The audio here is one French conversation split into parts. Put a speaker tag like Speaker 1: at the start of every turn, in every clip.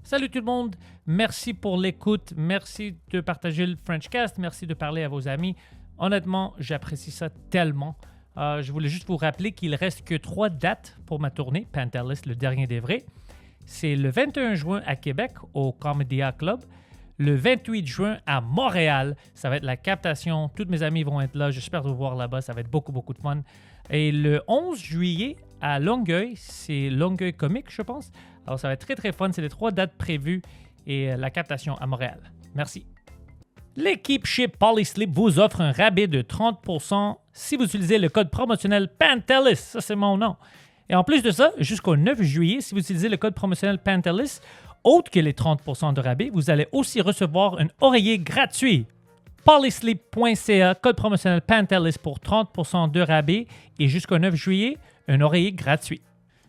Speaker 1: Salut tout le monde, merci pour l'écoute, merci de partager le Frenchcast, merci de parler à vos amis. Honnêtement, j'apprécie ça tellement. Je voulais juste vous rappeler qu'il ne reste que 3 dates pour ma tournée, Pantelis, le dernier des vrais. C'est le 21 juin à Québec, au Comédia Club. Le 28 juin à Montréal, ça va être la captation. Tous mes amis vont être là, j'espère vous voir là-bas, ça va être beaucoup de fun. Et le 11 juillet à Longueuil, c'est Longueuil Comique, je pense. Alors ça va être très fun, c'est les 3 dates prévues et la captation à Montréal. Merci. L'équipe chez Polysleep vous offre un rabais de 30% si vous utilisez le code promotionnel Pantelis. Ça, c'est mon nom. Et en plus de ça, jusqu'au 9 juillet, si vous utilisez le code promotionnel Pantelis, autre que les 30% de rabais, vous allez aussi recevoir un oreiller gratuit. Polysleep.ca, code promotionnel Pantelis pour 30% de rabais et jusqu'au 9 juillet, un oreiller gratuit.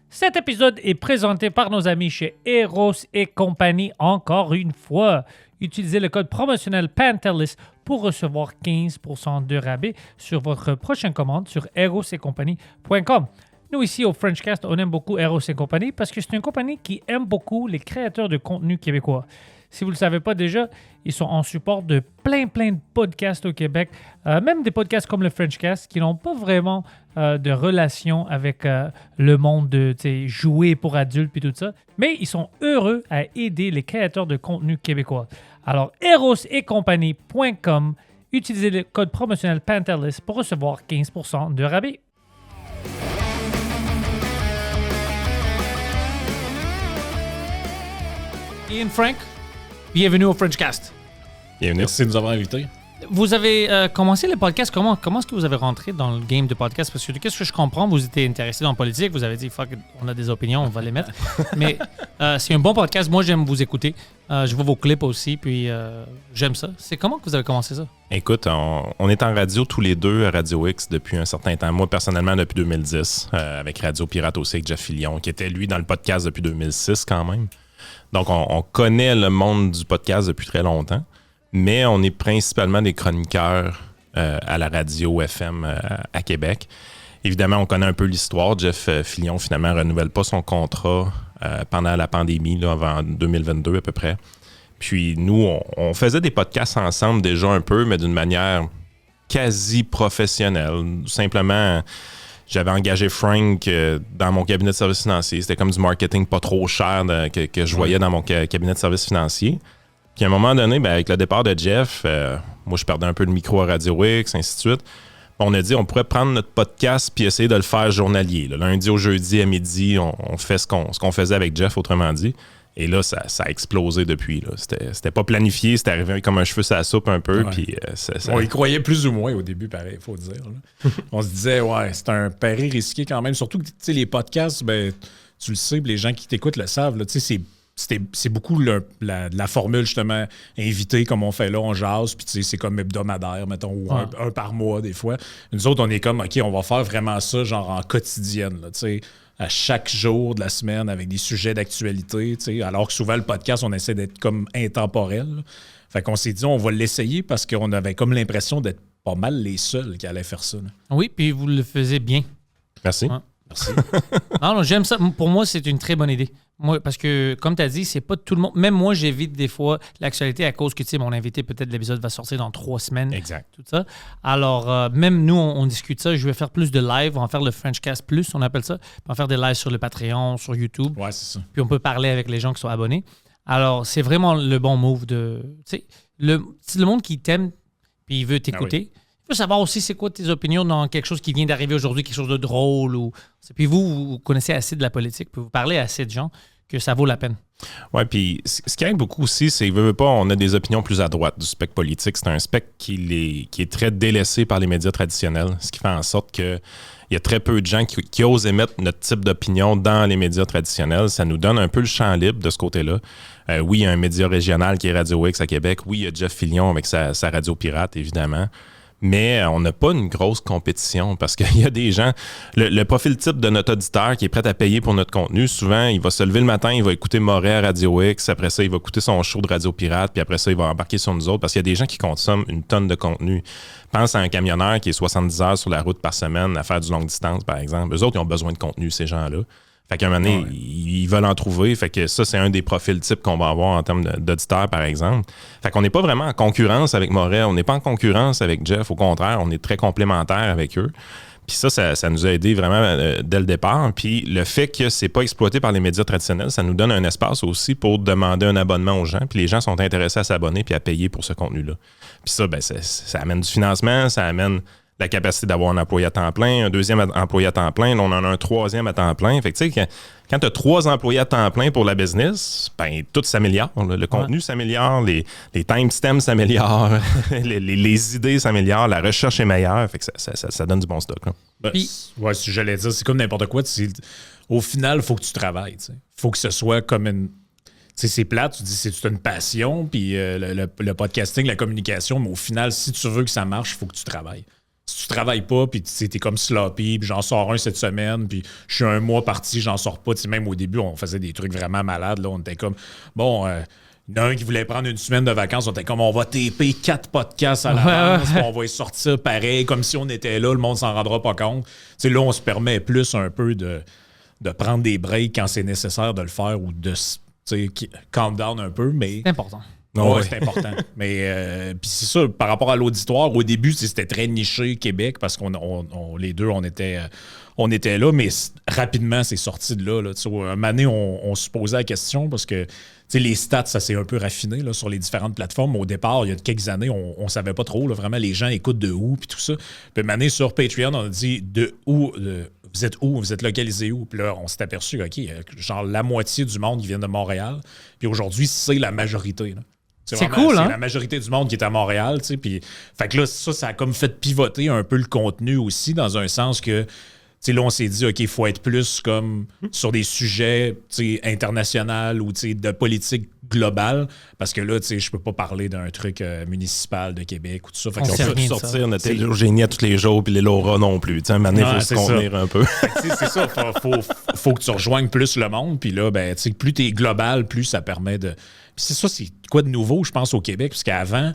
Speaker 1: Cet épisode est présenté par nos amis chez Eros et compagnie encore une fois. Utilisez le code promotionnel Pantelis pour recevoir 15% de rabais sur votre prochaine commande sur erosetcompagnie.com. Nous, ici, au Frenchcast, on aime beaucoup Eros et compagnie parce que c'est une compagnie qui aime beaucoup les créateurs de contenu québécois. Si vous ne le savez pas déjà, ils sont en support de plein de podcasts au Québec, même des podcasts comme le Frenchcast qui n'ont pas vraiment de relation avec le monde de jouer pour adultes et tout ça, mais ils sont heureux à aider les créateurs de contenu québécois. Alors, erosetcompagnie.com, utilisez le code promotionnel Pantelis pour recevoir 15% de rabais. Ian Frank, bienvenue au Frenchcast.
Speaker 2: Bienvenue. Merci de nous avoir invités.
Speaker 1: Vous avez commencé le podcast, comment est-ce que vous avez rentré dans le game de podcast? Parce que qu'est-ce que je comprends, vous étiez intéressé dans la politique, vous avez dit, fuck, on a des opinions, on va les mettre. Mais c'est un bon podcast, moi j'aime vous écouter. Je vois vos clips aussi, puis j'aime ça. C'est comment que vous avez commencé ça?
Speaker 2: Écoute, on est en radio tous les deux à Radio X depuis un certain temps. Moi, personnellement, depuis 2010, avec Radio Pirate aussi, avec Jeff Fillion, qui était, lui, dans le podcast depuis 2006 quand même. Donc, on connaît le monde du podcast depuis très longtemps, mais on est principalement des chroniqueurs à la radio FM à Québec. Évidemment, on connaît un peu l'histoire. Jeff Fillion, finalement, ne renouvelle pas son contrat pendant la pandémie, là, avant 2022 à peu près. Puis nous, on faisait des podcasts ensemble déjà un peu, mais d'une manière quasi professionnelle. Simplement, j'avais engagé Frank dans mon cabinet de services financiers. C'était comme du marketing pas trop cher que je voyais dans mon cabinet de services financiers. Puis à un moment donné, avec le départ de Jeff, moi je perdais un peu le micro à Radio X, ainsi de suite. On a dit on pourrait prendre notre podcast puis essayer de le faire journalier. Là. Lundi au jeudi à midi, on fait ce qu'on faisait avec Jeff, autrement dit. Et là, ça a explosé depuis. Là. C'était pas planifié, c'était arrivé comme un cheveu sur la soupe un peu.
Speaker 3: Ouais.
Speaker 2: Puis,
Speaker 3: on y croyait plus ou moins au début, pareil, il faut dire. Là. On se disait, ouais, c'est un pari risqué quand même. Surtout que les podcasts, tu le sais, les gens qui t'écoutent le savent, là, c'est beaucoup la formule, justement, invité comme on fait là, on jase, puis c'est comme hebdomadaire, mettons, ou un par mois des fois. Nous autres, on est comme, OK, on va faire vraiment ça, genre en quotidienne, là, tu sais. À chaque jour de la semaine avec des sujets d'actualité, alors que souvent le podcast, on essaie d'être comme intemporel. Là. Fait qu'on s'est dit, on va l'essayer parce qu'on avait comme l'impression d'être pas mal les seuls qui allaient faire ça. Là.
Speaker 1: Oui, puis vous le faisiez bien.
Speaker 2: Merci.
Speaker 1: Ouais. Merci. non, j'aime ça. Pour moi, c'est une très bonne idée. Moi, parce que, comme tu as dit, c'est pas tout le monde. Même moi, j'évite des fois l'actualité à cause que, tu sais, mon invité, peut-être l'épisode va sortir dans 3 semaines.
Speaker 2: Exact.
Speaker 1: Tout ça. Alors, même nous, on discute ça. Je vais faire plus de live. On va faire le Frenchcast Plus, on appelle ça. On va faire des lives sur le Patreon, sur YouTube.
Speaker 3: Ouais, c'est ça.
Speaker 1: Puis on peut parler avec les gens qui sont abonnés. Alors, c'est vraiment le bon move de. Tu sais, le monde qui t'aime puis il veut t'écouter.
Speaker 3: Ah oui.
Speaker 1: Il faut savoir aussi c'est quoi tes opinions dans quelque chose qui vient d'arriver aujourd'hui, quelque chose de drôle. Puis vous connaissez assez de la politique, puis vous parlez à assez de gens que ça vaut la peine.
Speaker 2: Oui, puis ce qui aide beaucoup aussi, c'est veut pas, on a des opinions plus à droite du spectre politique. C'est un spectre qui est très délaissé par les médias traditionnels, ce qui fait en sorte que il y a très peu de gens qui osent émettre notre type d'opinion dans les médias traditionnels. Ça nous donne un peu le champ libre de ce côté-là. Oui, il y a un média régional qui est Radio X à Québec. Oui, il y a Jeff Fillion avec sa radio pirate, évidemment. Mais on n'a pas une grosse compétition parce qu'il y a des gens... Le profil type de notre auditeur qui est prêt à payer pour notre contenu, souvent, il va se lever le matin, il va écouter Moret à Radio X, après ça, il va écouter son show de Radio Pirate, puis après ça, il va embarquer sur nous autres parce qu'il y a des gens qui consomment une tonne de contenu. Pense à un camionneur qui est 70 heures sur la route par semaine à faire du longue distance, par exemple. Eux autres, ils ont besoin de contenu, ces gens-là. Fait qu'à un moment donné, ils veulent en trouver. Fait que ça, c'est un des profils types qu'on va avoir en termes d'auditeurs, par exemple. Fait qu'on n'est pas vraiment en concurrence avec Morel. On n'est pas en concurrence avec Jeff. Au contraire, on est très complémentaires avec eux. Puis ça nous a aidé vraiment dès le départ. Puis le fait que c'est pas exploité par les médias traditionnels, ça nous donne un espace aussi pour demander un abonnement aux gens. Puis les gens sont intéressés à s'abonner puis à payer pour ce contenu-là. Puis ça, ça amène du financement, ça amène la capacité d'avoir un employé à temps plein, un deuxième employé à temps plein. Là, on en a un troisième à temps plein. Fait que tu sais, quand tu as 3 employés à temps plein pour la business, ben tout s'améliore. Le contenu s'améliore, les timestamps s'améliorent, les idées s'améliorent, la recherche est meilleure. Fait que ça donne du bon stock.
Speaker 3: Si j'allais dire, c'est comme n'importe quoi. Au final, il faut que tu travailles. Il faut que ce soit comme une... c'est plate, tu dis c'est une passion, puis le podcasting, la communication, mais au final, si tu veux que ça marche, il faut que tu travailles. Si tu travailles pas, puis t'es comme sloppy, puis j'en sors un cette semaine, puis je suis un mois parti, j'en sors pas. Même au début, on faisait des trucs vraiment malades. Là, on était comme, il y en a un qui voulait prendre une semaine de vacances, on était comme, on va taper 4 podcasts à l'avance, puis on va y sortir pareil, comme si on était là, le monde s'en rendra pas compte. Là, on se permet plus un peu de prendre des breaks quand c'est nécessaire de le faire ou de calm down un peu, mais...
Speaker 1: C'est important.
Speaker 3: Oui, c'est important. Mais puis c'est ça, par rapport à l'auditoire, au début, c'était très niché Québec parce qu'on les deux, on était là, mais rapidement, c'est sorti de là. Un moment donné, on se posait la question parce que les stats, ça s'est un peu raffiné là, sur les différentes plateformes. Au départ, il y a quelques années, on ne savait pas trop. Là, vraiment, les gens écoutent de où, puis tout ça. Puis un moment donné, sur Patreon, on a dit de où... Vous êtes où? Vous êtes localisé où? Puis là, on s'est aperçu, OK, genre la moitié du monde qui vient de Montréal. Puis aujourd'hui, c'est la majorité. Là.
Speaker 1: C'est cool, hein?
Speaker 3: C'est la majorité du monde qui est à Montréal, tu sais. Puis, fait que là, ça a comme fait pivoter un peu le contenu aussi, dans un sens que, tu sais, là, on s'est dit, OK, il faut être plus comme sur des sujets, tu sais, internationaux ou, tu sais, de politique globale, parce que là, tu sais, je peux pas parler d'un truc municipal de Québec ou tout ça. Fait
Speaker 1: On
Speaker 3: que
Speaker 1: sait
Speaker 3: on peut
Speaker 1: rien de
Speaker 2: sortir notre génie à tous les jours, puis les Laura non plus. Tu sais, maintenant, il faut se contenir un peu.
Speaker 3: C'est ça, faut que tu rejoignes plus le monde, puis là, ben, tu sais, plus t'es global, plus ça permet de... Puis c'est ça, c'est quoi de nouveau, je pense, au Québec, parce qu'avant,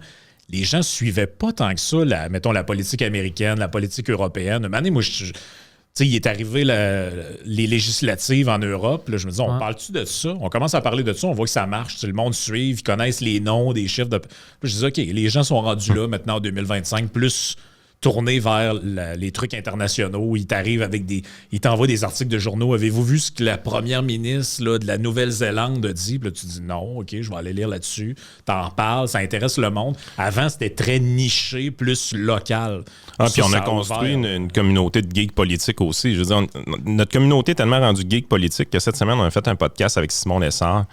Speaker 3: les gens suivaient pas tant que ça, mettons, la politique américaine, la politique européenne. Moi, tu sais, il est arrivé les législatives en Europe. Là, je me dis, on parle-tu de ça? On commence à parler de ça, on voit que ça marche. Le monde suit, ils connaissent les noms des chiffres. Puis je dis, OK, les gens sont rendus là maintenant en 2025, plus tournés vers les trucs internationaux. Ils t'arrivent avec ils t'envoient des articles de journaux. Avez-vous vu ce que la première ministre là, de la Nouvelle-Zélande a dit? Puis là, tu dis non, OK, je vais aller lire là-dessus. T'en parles, ça intéresse le monde. Avant, c'était très niché, plus local.
Speaker 2: Puis on a construit une communauté de geeks politiques aussi. Je veux dire, notre communauté est tellement rendue geek politique que cette semaine, on a fait un podcast avec Simon Lessard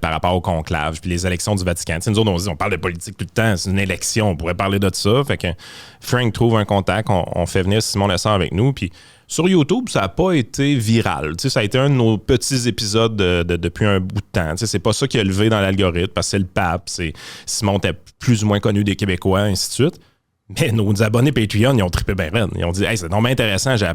Speaker 2: par rapport au conclave puis les élections du Vatican. T'sais, nous autres, on parle de politique tout le temps. C'est une élection. On pourrait parler de ça. Fait que Frank trouve un contact. On fait venir Simon Lessard avec nous. Puis sur YouTube, ça n'a pas été viral. T'sais, ça a été un de nos petits épisodes depuis un bout de temps. T'sais, c'est pas ça qui a levé dans l'algorithme parce que c'est le pape. Simon était plus ou moins connu des Québécois, ainsi de suite. Mais nos abonnés Patreon, ils ont trippé bien raide. Ils ont dit, hey, c'est vraiment intéressant, j'ai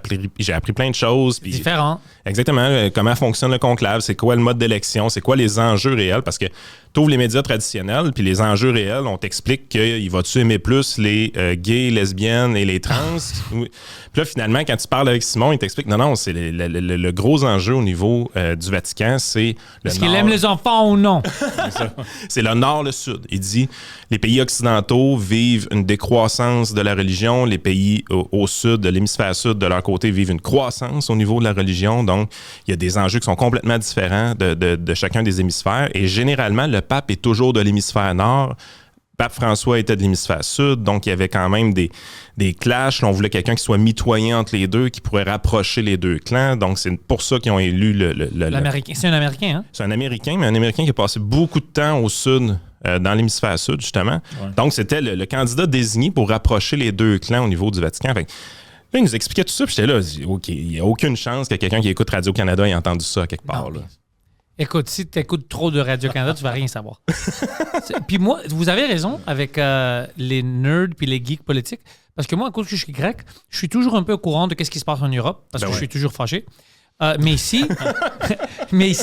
Speaker 2: appris plein de choses. Puis,
Speaker 1: différent.
Speaker 2: Exactement. Comment fonctionne le conclave, c'est quoi le mode d'élection, c'est quoi les enjeux réels. Parce que tu ouvres les médias traditionnels, puis les enjeux réels, on t'explique qu'il va-tu aimer plus les gays, lesbiennes et les trans. Puis là, finalement, quand tu parles avec Simon, il t'explique, non, c'est le gros enjeu au niveau du Vatican, c'est le
Speaker 1: Est-ce qu'il aime les enfants ou non?
Speaker 2: C'est le nord, le sud. Il dit, les pays occidentaux vivent une décroissance de la religion, les pays au sud, de l'hémisphère sud, de leur côté, vivent une croissance au niveau de la religion. Donc, il y a des enjeux qui sont complètement différents de chacun des hémisphères. Et généralement, le pape est toujours de l'hémisphère nord. Pape François était de l'hémisphère sud, donc il y avait quand même des clashs. Là, on voulait quelqu'un qui soit mitoyen entre les deux, qui pourrait rapprocher les deux clans. Donc, c'est pour ça qu'ils ont élu
Speaker 1: l'Américain. C'est un Américain, hein?
Speaker 2: C'est un Américain, mais un Américain qui a passé beaucoup de temps au sud, dans l'hémisphère sud, justement. Ouais. Donc, c'était le candidat désigné pour rapprocher les deux clans au niveau du Vatican. Fait que, là, il nous expliquait tout ça, puis j'étais là, OK, il n'y a aucune chance que quelqu'un qui écoute Radio-Canada ait entendu ça quelque part. Là.
Speaker 1: Écoute, si tu écoutes trop de Radio-Canada, tu vas rien savoir. Puis moi, vous avez raison avec les nerds puis les geeks politiques, parce que moi, à cause que je suis grec, je suis toujours un peu au courant de ce qui se passe en Europe, parce que je suis toujours fâché. Mais ici,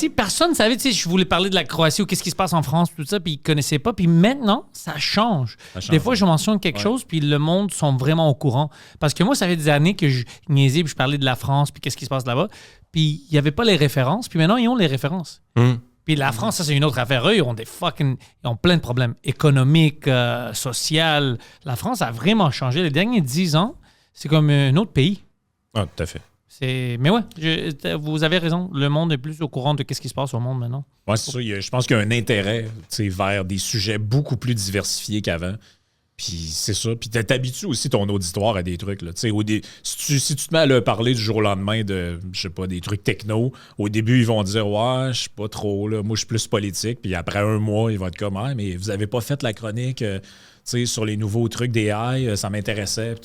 Speaker 1: personne ne savait. Tu sais, je voulais parler de la Croatie ou qu'est-ce qui se passe en France, tout ça, puis ils ne connaissaient pas. Puis maintenant, ça change. Des fois, je mentionne quelque chose, puis le monde sont vraiment au courant. Parce que moi, ça fait des années que je niaisais, puis je parlais de la France, puis qu'est-ce qui se passe là-bas. puis il n'y avait pas les références, puis maintenant, ils ont les références. Puis la France, ça, c'est une autre affaire. Eux, ils ont plein de problèmes économiques, sociaux. La France a vraiment changé. Les derniers 10 ans, c'est comme un autre pays.
Speaker 2: Ah, tout à fait.
Speaker 1: Mais ouais, vous avez raison. Le monde est plus au courant de ce qui se passe au monde maintenant.
Speaker 3: Oui, c'est ça. Je pense qu'il y a un intérêt vers des sujets beaucoup plus diversifiés qu'avant. Puis c'est ça. Puis t'habitues aussi ton auditoire à des trucs. Là. Si tu te mets à leur parler du jour au lendemain de, je sais pas, des trucs techno, au début, ils vont dire « Ouais, je sais pas trop, là. Moi, je suis plus politique. » Puis après un mois, ils vont être comme « mais vous avez pas fait la chronique sur les nouveaux trucs d'AI, ça m'intéressait. »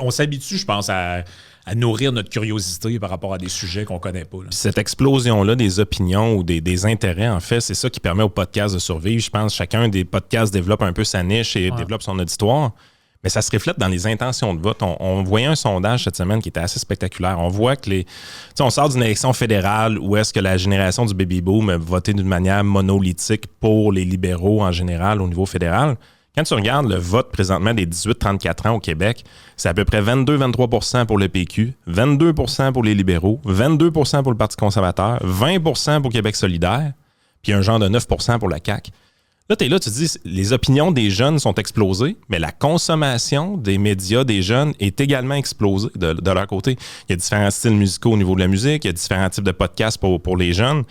Speaker 3: On s'habitue, je pense, à nourrir notre curiosité par rapport à des sujets qu'on connaît pas. Là.
Speaker 2: Cette explosion-là des opinions ou des intérêts, en fait, c'est ça qui permet aux podcasts de survivre. Je pense que chacun des podcasts développe un peu sa niche et développe son auditoire. Mais ça se reflète dans les intentions de vote. On voyait un sondage cette semaine qui était assez spectaculaire. On voit que on sort d'une élection fédérale où est-ce que la génération du baby-boom a voté d'une manière monolithique pour les libéraux en général au niveau fédéral. Quand tu regardes le vote présentement des 18-34 ans au Québec, c'est à peu près 22-23 % pour le PQ, 22 % pour les libéraux, 22 % pour le Parti conservateur, 20 % pour Québec solidaire, puis un genre de 9 % pour la CAQ. Là, tu es là, tu te dis, les opinions des jeunes sont explosées, mais la consommation des médias des jeunes est également explosée de leur côté. Il y a différents styles musicaux au niveau de la musique, il y a différents types de podcasts pour les jeunes.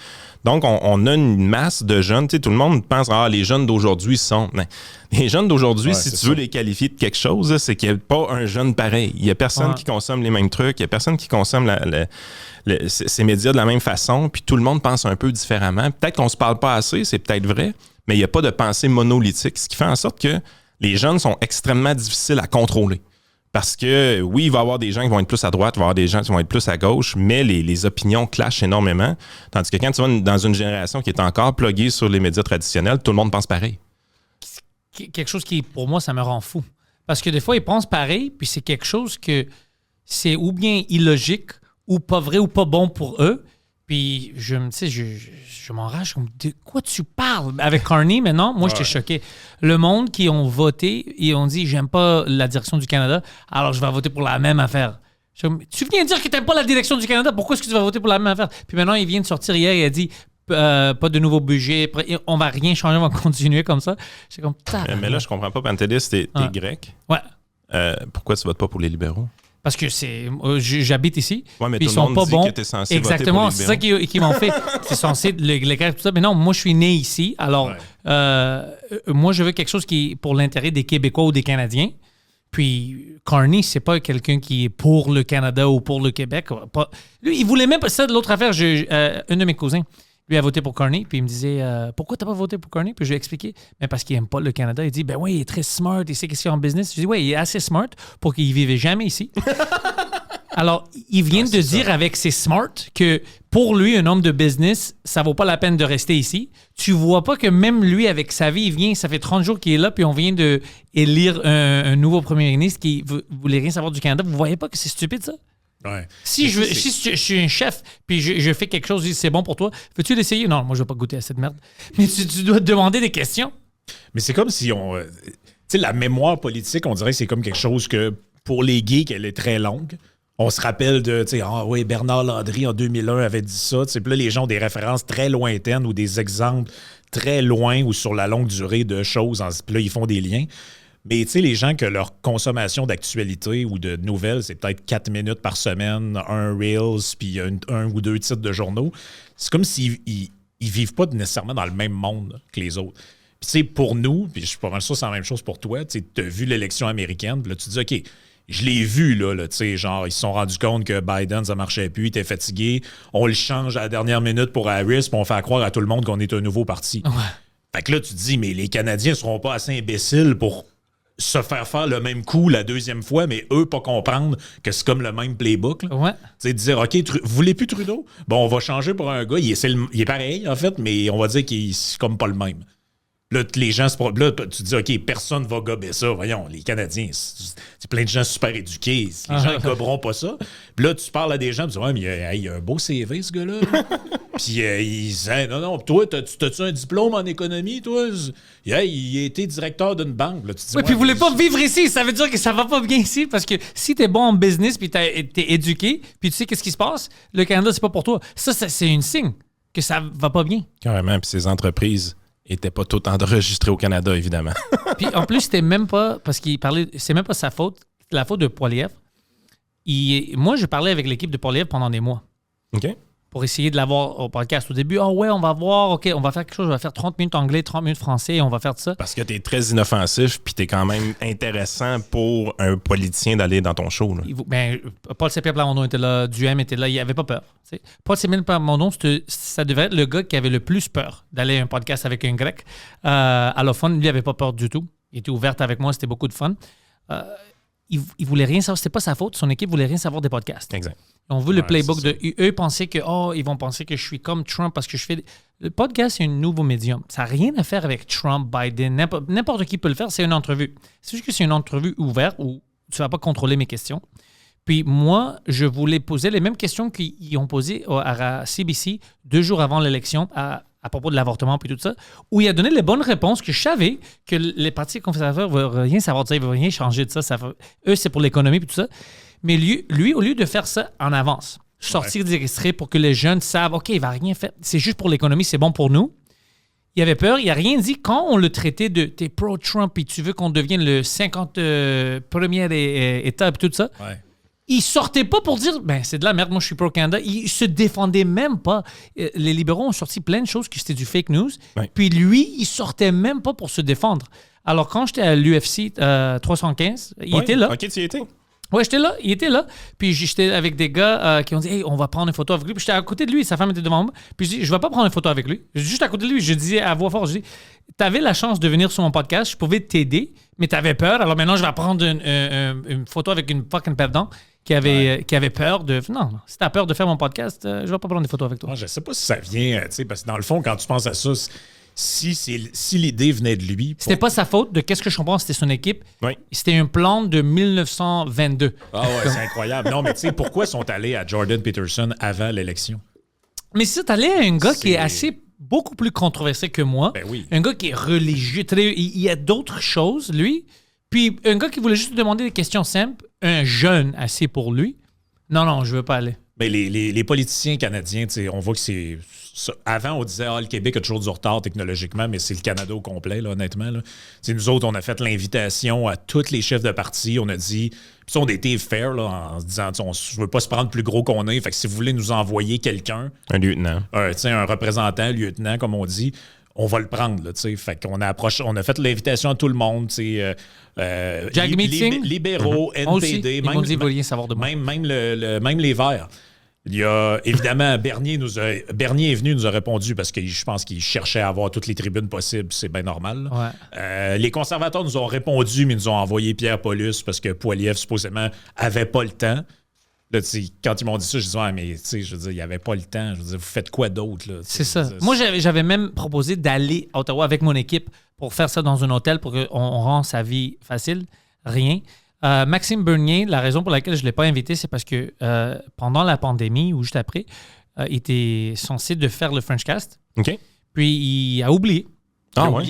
Speaker 2: Donc, on a une masse de jeunes. Tu sais, tout le monde pense, les jeunes d'aujourd'hui sont... Non. Les jeunes d'aujourd'hui, si tu veux les qualifier de quelque chose, c'est qu'il n'y a pas un jeune pareil. Il n'y a personne qui consomme les mêmes trucs, il n'y a personne qui consomme ces médias de la même façon, puis tout le monde pense un peu différemment. Peut-être qu'on ne se parle pas assez, c'est peut-être vrai, mais il n'y a pas de pensée monolithique, ce qui fait en sorte que les jeunes sont extrêmement difficiles à contrôler. Parce que, oui, il va y avoir des gens qui vont être plus à droite, il va y avoir des gens qui vont être plus à gauche, mais les opinions clashent énormément. Tandis que quand tu vas dans une génération qui est encore pluguée sur les médias traditionnels, tout le monde pense pareil.
Speaker 1: Quelque chose qui, pour moi, ça me rend fou. Parce que des fois, ils pensent pareil, puis c'est quelque chose que c'est ou bien illogique, ou pas vrai, ou pas bon pour eux. Puis, je m'enrage comme, de quoi tu parles? Avec Carney, maintenant, moi, j'étais choqué. Le monde qui ont voté, ils ont dit, j'aime pas la direction du Canada, alors je vais voter pour la même affaire. Tu viens de dire que t'aimes pas la direction du Canada, pourquoi est-ce que tu vas voter pour la même affaire? Puis maintenant, il vient de sortir hier, il a dit, pas de nouveau budget, on va rien changer, on va continuer comme ça. C'est comme,
Speaker 2: mais là, je comprends pas, Pantelis, t'es grec.
Speaker 1: Ouais.
Speaker 2: Pourquoi tu votes pas pour les libéraux?
Speaker 1: Parce que j'habite ici.
Speaker 2: Ouais, mais
Speaker 1: puis
Speaker 2: tout
Speaker 1: ils
Speaker 2: le
Speaker 1: sont
Speaker 2: monde
Speaker 1: pas
Speaker 2: dit
Speaker 1: bons.
Speaker 2: que t'es censé
Speaker 1: exactement,
Speaker 2: voter pour les
Speaker 1: c'est ça qu'ils m'ont fait. C'est censé les tout ça. Mais non, moi je suis né ici. Alors, moi je veux quelque chose qui est pour l'intérêt des Québécois ou des Canadiens. Puis Carney, c'est pas quelqu'un qui est pour le Canada ou pour le Québec. Lui, il voulait même pas ça de l'autre affaire. Un de mes cousins, lui a voté pour Carney, puis il me disait pourquoi t'as pas voté pour Carney? Puis je lui ai expliqué, mais parce qu'il aime pas le Canada. Il dit ben oui, il est très smart, il sait qu'est-ce qu'il y a en business. Je dis oui, il est assez smart pour qu'il vivait jamais ici. Alors, il vient de dire avec ses smart que pour lui, un homme de business, ça vaut pas la peine de rester ici. Tu vois pas que même lui, avec sa vie, il vient, ça fait 30 jours qu'il est là, puis on vient d'élire un nouveau premier ministre qui voulait rien savoir du Canada. Vous voyez pas que c'est stupide, ça?
Speaker 3: Ouais.
Speaker 1: Si je suis un chef, puis je fais quelque chose, c'est bon pour toi, veux-tu l'essayer? Non, moi, je vais pas goûter à cette merde. Mais tu dois te demander des questions.
Speaker 3: Mais c'est comme si on... tu sais, la mémoire politique, on dirait que c'est comme quelque chose que, pour les geeks, elle est très longue. On se rappelle de, tu sais, Bernard Landry en 2001 avait dit ça. Puis là, les gens ont des références très lointaines ou des exemples très loin ou sur la longue durée de choses. Puis là, ils font des liens. Mais tu sais, les gens que leur consommation d'actualité ou de nouvelles, c'est peut-être 4 minutes par semaine, un Reels, puis un ou deux titres de journaux, c'est comme s'ils vivent pas nécessairement dans le même monde que les autres. Puis tu sais, pour nous, puis je suis pas mal sûr que c'est la même chose pour toi, tu as vu l'élection américaine, puis là, tu te dis, OK, je l'ai vu, là tu sais, genre, ils se sont rendus compte que Biden, ça marchait plus, il était fatigué. On le change à la dernière minute pour Harris, puis on fait croire à tout le monde qu'on est un nouveau parti.
Speaker 1: Ouais.
Speaker 3: Fait que là, tu te dis, mais les Canadiens seront pas assez imbéciles pour se faire le même coup la deuxième fois, mais eux, pas comprendre que c'est comme le même playbook.
Speaker 1: Ouais.
Speaker 3: Tu sais, dire, OK, vous voulez plus Trudeau? Bon, on va changer pour un gars. Il est pareil, en fait, mais on va dire qu'il c'est comme pas le même. Là, les gens, là, tu dis, OK, personne ne va gober ça. Voyons, les Canadiens, c'est plein de gens super éduqués. Les gens ne goberont pas ça. Puis là, tu parles à des gens, tu dis, ouais, mais il a un beau CV, ce gars-là. Puis ils disent, non, toi, t'as-tu un diplôme en économie, toi? Il a été directeur d'une banque. Là, tu dis,
Speaker 1: puis vous voulez pas vivre ici. Ça veut dire que ça va pas bien ici. Parce que si t'es bon en business, puis t'es éduqué, puis tu sais qu'est-ce qui se passe, le Canada, c'est pas pour toi. Ça c'est une signe que ça va pas bien.
Speaker 2: Carrément, puis ces entreprises n'étaient pas toutes enregistrées au Canada, évidemment.
Speaker 1: Puis en plus, c'était même pas, parce qu'il parlait, c'est même pas sa faute, c'est la faute de Poilievre. Moi, je parlais avec l'équipe de Poilievre pendant des mois.
Speaker 2: OK.
Speaker 1: Pour essayer de l'avoir au podcast au début. Ouais, on va voir, OK, on va faire quelque chose, on va faire 30 minutes anglais, 30 minutes français, on va faire ça.
Speaker 2: Parce que tu es très inoffensif, puis tu es quand même intéressant pour un politicien d'aller dans ton show. Là.
Speaker 1: Paul Saint-Pierre Plamondon était là, Duhem était là, il avait pas peur. T'sais. Paul Saint-Pierre Plamondon, ça devait être le gars qui avait le plus peur d'aller à un podcast avec un Grec. Allophone, lui, il avait pas peur du tout. Il était ouvert avec moi, c'était beaucoup de fun. Il voulait rien savoir, c'était pas sa faute, son équipe voulait rien savoir des podcasts.
Speaker 2: Exact.
Speaker 1: On veut le playbook de eux pensaient que ils vont penser que je suis comme Trump parce que je fais le podcast, c'est un nouveau médium. Ça n'a rien à faire avec Trump, Biden, n'importe qui peut le faire, c'est une entrevue. C'est juste que c'est une entrevue ouverte où tu vas pas contrôler mes questions. Puis moi, je voulais poser les mêmes questions qu'ils ont posées à CBC 2 jours avant l'élection à propos de l'avortement puis tout ça, où il a donné les bonnes réponses que je savais que les partis conservateurs ne veulent rien savoir de ça, ils ne veulent rien changer de ça. Eux, c'est pour l'économie puis tout ça. Mais lui, au lieu de faire ça en avance, sortir des extraits pour que les jeunes savent, OK, il va rien faire, c'est juste pour l'économie, c'est bon pour nous. Il avait peur, il n'a rien dit. Quand on le traitait de « t'es pro-Trump et tu veux qu'on devienne le 51e État et tout ça », il sortait pas pour dire « c'est de la merde, moi je suis pro-Canada ». Il se défendait même pas. Les libéraux ont sorti plein de choses que c'était du fake news. Puis lui, il sortait même pas pour se défendre. Alors quand j'étais à l'UFC 315, il était là.
Speaker 2: OK, tu y étais?
Speaker 1: Ouais, j'étais là, il était là. Puis j'étais avec des gars qui ont dit « Hey, on va prendre une photo avec lui ». Puis j'étais à côté de lui, sa femme était devant moi. Puis je dis « Je vais pas prendre une photo avec lui ». Juste à côté de lui, je disais à voix forte, je dis « T'avais la chance de venir sur mon podcast, je pouvais t'aider, mais t'avais peur. Alors maintenant, je vais prendre une photo avec une fucking perdant qui avait peur de... Non, si t'as peur de faire mon podcast, je vais pas prendre des photos avec toi. »
Speaker 3: Moi, je sais pas si ça vient, tu sais, parce que dans le fond, quand tu penses à ça... Si l'idée venait de lui...
Speaker 1: C'était pas sa faute, de qu'est-ce que je comprends, c'était son équipe.
Speaker 2: Oui.
Speaker 1: C'était un plan de 1922.
Speaker 3: Ah ouais, c'est incroyable. Non, mais tu sais, pourquoi ils sont allés à Jordan Peterson avant l'élection?
Speaker 1: Mais si t'allais à un gars qui est beaucoup plus controversé que moi,
Speaker 3: Ben oui.
Speaker 1: un gars qui est religieux, il y a d'autres choses, lui, puis un gars qui voulait juste demander des questions simples, un jeune assez pour lui, non, je veux pas aller.
Speaker 3: Mais les politiciens canadiens, on voit que c'est... Avant, on disait le Québec a toujours du retard technologiquement, mais c'est le Canada au complet, là, honnêtement. Là. Nous autres, on a fait l'invitation à tous les chefs de parti. On a dit... Puis on a été fair là, en se disant on ne veut pas se prendre plus gros qu'on est. Fait que si vous voulez nous envoyer quelqu'un...
Speaker 2: Un lieutenant.
Speaker 3: Un représentant, lieutenant, comme on dit... On va le prendre, là, tu sais. Fait qu'on on a fait l'invitation à tout le monde, tu sais. Libéraux, NPD,
Speaker 1: ils m'ont dit, rien savoir de moi.
Speaker 3: Même les Verts. Il y a, évidemment, Bernier est venu, nous a répondu parce que je pense qu'il cherchait à avoir toutes les tribunes possibles, c'est bien normal.
Speaker 1: Ouais.
Speaker 3: Les conservateurs nous ont répondu, mais ils nous ont envoyé Pierre Paulus parce que Poilievre, supposément, avait pas le temps. Là, quand ils m'ont dit ça, je dis mais je veux dire, il n'y avait pas le temps. Je veux dire, vous faites quoi d'autre? Là,
Speaker 1: c'est ça. Moi, j'avais même proposé d'aller à Ottawa avec mon équipe pour faire ça dans un hôtel pour qu'on rende sa vie facile. Rien. Maxime Bernier, la raison pour laquelle je ne l'ai pas invité, c'est parce que pendant la pandémie ou juste après, il était censé de faire le Frenchcast.
Speaker 2: OK.
Speaker 1: Puis il a oublié.
Speaker 2: Ah ouais?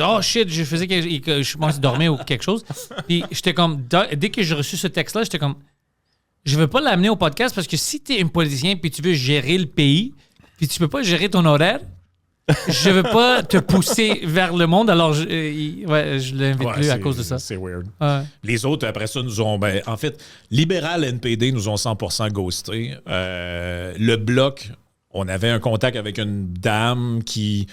Speaker 1: Oh shit, je pense qu'il dormait ou quelque chose. Puis j'étais comme, dès que j'ai reçu ce texte-là, j'étais comme, je veux pas l'amener au podcast parce que si tu es un politicien puis tu veux gérer le pays, puis tu peux pas gérer ton horaire, je veux pas te pousser vers le monde, alors je l'invite plus à cause de ça.
Speaker 3: C'est weird.
Speaker 1: Ouais.
Speaker 3: Les autres, après ça, nous ont... en fait, libéral NPD nous ont 100% ghosté. Le Bloc, on avait un contact avec une dame qui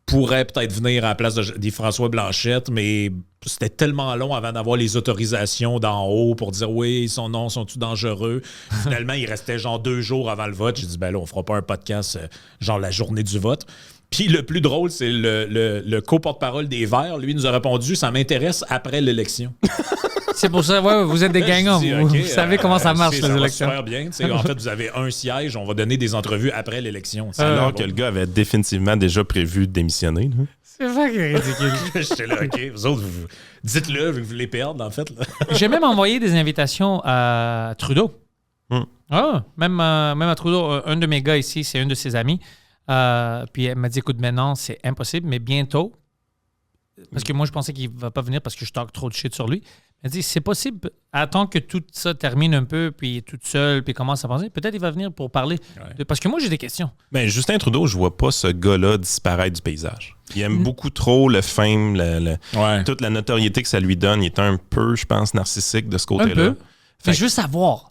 Speaker 3: pourrait peut-être venir à la place de François Blanchette, mais c'était tellement long avant d'avoir les autorisations d'en haut pour dire oui, sont-ils dangereux? Finalement, il restait genre 2 jours avant le vote. J'ai dit, là, on fera pas un podcast genre la journée du vote. Puis le plus drôle, c'est le co-porte-parole des Verts. Lui, nous a répondu, ça m'intéresse après l'élection.
Speaker 1: C'est pour ça, vous êtes des gagnants. Vous savez comment ça marche, les élections.
Speaker 3: Ça va super bien. En fait, vous avez un siège, on va donner des entrevues après l'élection.
Speaker 2: Alors que le gars avait définitivement déjà prévu de démissionner. Là.
Speaker 1: C'est vrai.
Speaker 4: ça qui est ridicule.
Speaker 3: J'étais là, OK, vous autres, dites-le, vu que vous voulez perdre, en fait. Là.
Speaker 4: J'ai même envoyé des invitations à Trudeau. Ah, même à Trudeau, un de mes gars ici, c'est un de ses amis. Puis elle m'a dit, écoute, maintenant, c'est impossible, mais bientôt, parce que moi, je pensais qu'il ne va pas venir parce que je talk trop de shit sur lui. Elle dit, c'est possible, attends que tout ça termine un peu, puis il est tout seul, puis commence à penser, peut-être il va venir pour parler. Parce que moi, j'ai des questions.
Speaker 2: Ben, Justin Trudeau, je vois pas ce gars-là disparaître du paysage. Il aime beaucoup trop le fame, toute la notoriété que ça lui donne. Il est un peu, je pense, narcissique de ce côté-là.
Speaker 4: Un peu. Mais je veux savoir,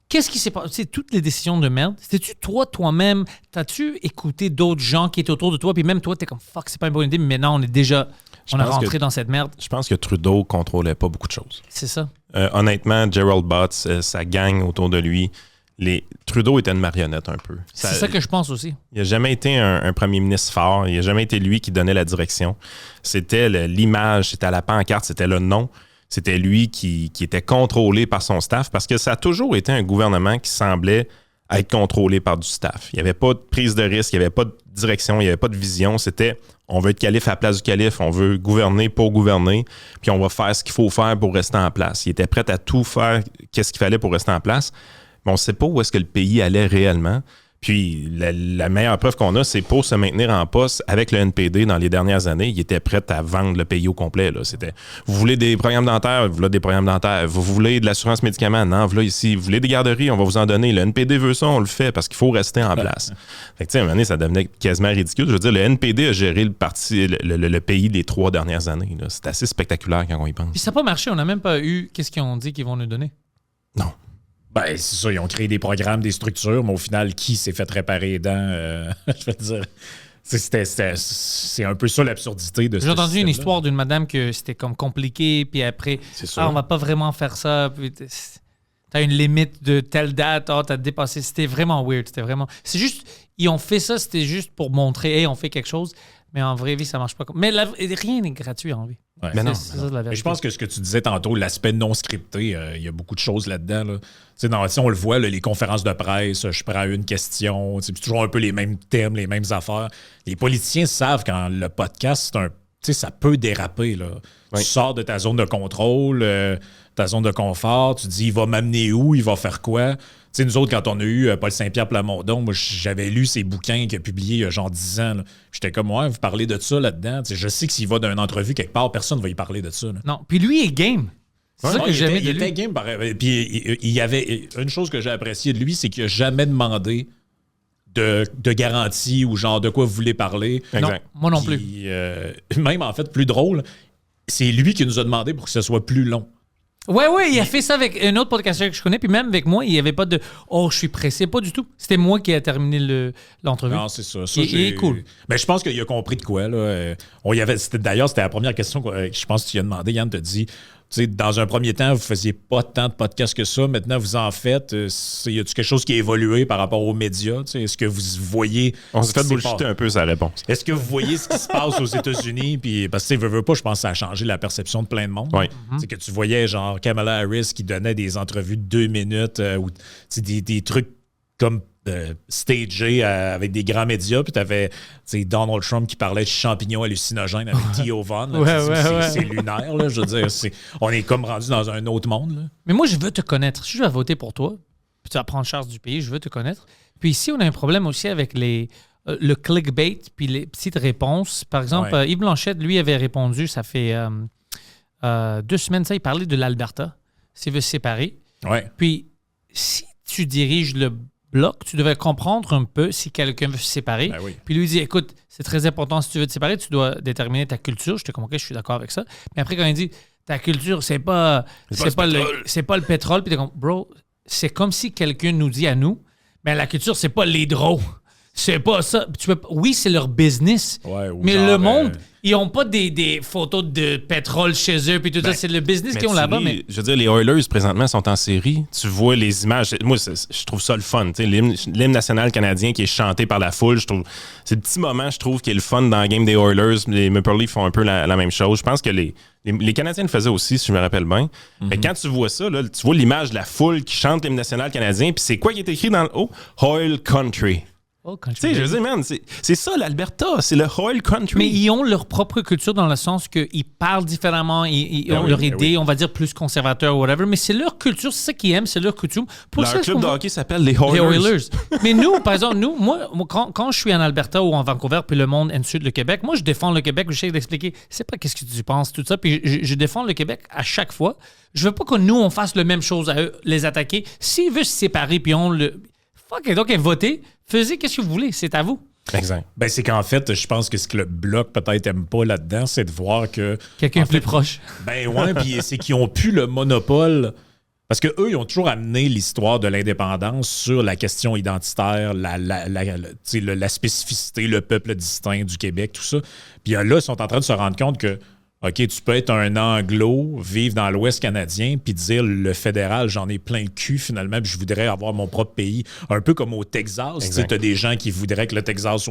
Speaker 4: qu'est-ce qui s'est passé? Toutes les décisions de merde, c'était-tu toi-même? T'as-tu écouté d'autres gens qui étaient autour de toi? Puis même toi, t'es comme, fuck, c'est pas une bonne idée, mais maintenant, on a rentré dans cette merde.
Speaker 2: Je pense que Trudeau contrôlait pas beaucoup de choses.
Speaker 4: C'est ça.
Speaker 2: Honnêtement, Gerald Butts, sa gang autour de lui, Trudeau était une marionnette un peu.
Speaker 4: C'est ça que je pense aussi.
Speaker 2: Il n'a jamais été un premier ministre fort. Il n'a jamais été lui qui donnait la direction. C'était l'image, c'était à la pancarte, c'était le nom. C'était lui qui était contrôlé par son staff parce que ça a toujours été un gouvernement qui semblait être contrôlé par du staff. Il n'y avait pas de prise de risque, il n'y avait pas de direction, il n'y avait pas de vision. C'était on veut être calife à la place du calife, on veut gouverner pour gouverner, puis on va faire ce qu'il faut faire pour rester en place. Il était prêt à tout faire, qu'est-ce qu'il fallait pour rester en place, mais on ne sait pas où est-ce que le pays allait réellement. Puis la meilleure preuve qu'on a, c'est pour se maintenir en poste avec le NPD dans les dernières années, il était prêt à vendre le pays au complet. Là. C'était, vous voulez des programmes dentaires? Voilà des programmes dentaires. Vous voulez de l'assurance médicaments? Non, voilà ici. Vous voulez des garderies? On va vous en donner. Le NPD veut ça, on le fait parce qu'il faut rester en place. Fait que, tu sais, à un moment donné, ça devenait quasiment ridicule. Je veux dire, le NPD a géré le pays les 3 dernières années. Là. C'est assez spectaculaire quand on y pense.
Speaker 4: Puis ça n'a pas marché. On n'a même pas eu qu'est-ce qu'ils ont dit qu'ils vont nous donner.
Speaker 2: Non.
Speaker 3: Ben, c'est ça, ils ont créé des programmes, des structures, mais au final, qui s'est fait réparer les dents? Je veux dire, c'est un peu ça l'absurdité de ça.
Speaker 4: J'ai entendu une histoire d'une madame que c'était comme compliqué, puis après, on va pas vraiment faire ça, puis t'as une limite de telle date, t'as dépassé. C'était vraiment weird, c'est juste, ils ont fait ça, c'était juste pour montrer, hey, on fait quelque chose, mais en vraie vie, ça marche pas comme... Mais rien n'est gratuit en vie.
Speaker 3: Ouais.
Speaker 2: Mais non.
Speaker 4: C'est ça, la
Speaker 3: Mais je pense que ce que tu disais tantôt, l'aspect non scripté, il y a beaucoup de choses là-dedans. Là. On le voit, là, les conférences de presse, je prends une question, c'est toujours un peu les mêmes thèmes, les mêmes affaires. Les politiciens savent quand le podcast, ça peut déraper. Là.
Speaker 2: Oui.
Speaker 3: Tu sors de ta zone de contrôle, ta zone de confort, tu dis il va m'amener où, il va faire quoi. T'sais, nous autres, quand on a eu Paul Saint-Pierre Plamondon, moi, j'avais lu ses bouquins qu'il a publiés il y a genre 10 ans. Là. J'étais comme, ouais, vous parlez de ça là-dedans. T'sais, je sais que s'il va d'une entrevue quelque part, personne ne va y parler de ça. Là.
Speaker 4: Non, puis lui est game. C'est ça que j'aimais de lui.
Speaker 3: Il était game. Puis il y avait une chose que j'ai appréciée de lui, c'est qu'il n'a jamais demandé de garantie ou genre de quoi vous voulez parler.
Speaker 2: Exact.
Speaker 4: Non, moi non plus.
Speaker 3: Puis, même, en fait, plus drôle, c'est lui qui nous a demandé pour que ce soit plus long.
Speaker 4: Ouais, il a fait ça avec un autre podcasteur que je connais, puis même avec moi, il n'y avait pas de « Oh, je suis pressé », pas du tout. C'était moi qui ai terminé l'entrevue.
Speaker 3: Non, c'est ça.
Speaker 4: Il est cool.
Speaker 3: Mais je pense qu'il a compris de quoi. Là. D'ailleurs, c'était la première question que je pense que tu lui as demandé. Yann te dit, dans un premier temps, vous ne faisiez pas tant de podcasts que ça. Maintenant, vous en faites. Y a-t-il quelque chose qui a évolué par rapport aux médias? Est-ce que vous voyez...
Speaker 2: On s'est fait bullshiter un peu sa réponse.
Speaker 3: Est-ce que vous voyez ce qui se passe aux États-Unis? Puis, parce que, veux pas, je pense que ça a changé la perception de plein de monde.
Speaker 2: Oui.
Speaker 3: C'est que tu voyais, genre, Kamala Harris qui donnait des entrevues de 2 minutes ou des trucs comme stagés avec des grands médias. Puis t'avais Donald Trump qui parlait de champignons hallucinogènes avec Theo Von. C'est lunaire. Là, je veux dire, on est comme rendu dans un autre monde. Là.
Speaker 4: Mais moi, je veux te connaître. Si je vais voter pour toi, puis tu vas prendre charge du pays, je veux te connaître. Puis ici, on a un problème aussi avec le clickbait puis les petites réponses. Par exemple, Yves Blanchette, lui, avait répondu, ça fait 2 semaines, il parlait de l'Alberta, s'il veut se séparer.
Speaker 3: Ouais.
Speaker 4: Puis, si tu diriges le bloc, tu devais comprendre un peu si quelqu'un veut se séparer.
Speaker 3: Ben oui.
Speaker 4: Puis lui dit, écoute, c'est très important, si tu veux te séparer, tu dois déterminer ta culture. J'étais comme, OK, je suis d'accord avec ça. Mais après, quand il dit, ta culture, c'est pas le pétrole, puis t'es comme, bro, c'est comme si quelqu'un nous dit à nous, mais la culture, c'est pas l'hydro. C'est pas ça. Oui, c'est leur business.
Speaker 3: Ouais,
Speaker 4: mais le monde, ils n'ont pas des photos de pétrole chez eux. Puis tout ça, c'est le business qu'ils ont là-bas. Mais
Speaker 2: je veux dire, les Oilers, présentement, sont en série. Tu vois les images. Moi, je trouve ça le fun. L'hymne national canadien qui est chanté par la foule. C'est le petit moment, je trouve, qui est le fun dans le game des Oilers. Les Maple Leafs font un peu la même chose. Je pense que les Canadiens le faisaient aussi, si je me rappelle bien. Mais quand tu vois ça, là, tu vois l'image de la foule qui chante l'hymne national canadien. Puis c'est quoi qui est écrit dans le haut? Oil Country. Tu sais, je veux dire, man, c'est ça l'Alberta, c'est le oil country.
Speaker 4: Mais ils ont leur propre culture dans le sens qu'ils parlent différemment, ils ont leur idée, on va dire plus conservateur ou whatever, mais c'est leur culture, c'est ça qu'ils aiment, c'est leur coutume. Pour
Speaker 2: leur club de hockey s'appelle les Oilers.
Speaker 4: Mais nous, par exemple, moi quand je suis en Alberta ou en Vancouver, puis le monde insulte le Québec, moi je défends le Québec, j'essaie d'expliquer, c'est pas qu'est-ce que tu penses, tout ça, puis je défends le Québec à chaque fois. Je veux pas que nous, on fasse la même chose à eux, les attaquer. S'ils veulent se séparer, puis on le... Fuck, donc votez, faisiez qu'est-ce que vous voulez, c'est à vous.
Speaker 2: Exact.
Speaker 3: Ben, c'est qu'en fait, je pense que ce que le Bloc peut-être aime pas là-dedans, c'est de voir que...
Speaker 4: Quelqu'un plus proche.
Speaker 3: Ben ouais, puis c'est qu'ils ont pu le monopole... Parce qu'eux, ils ont toujours amené l'histoire de l'indépendance sur la question identitaire, la spécificité, le peuple distinct du Québec, tout ça. Puis là, ils sont en train de se rendre compte que OK, tu peux être un anglo, vivre dans l'Ouest canadien, puis dire le fédéral, j'en ai plein le cul finalement, puis je voudrais avoir mon propre pays. Un peu comme au Texas. Tu as des gens qui voudraient que le Texas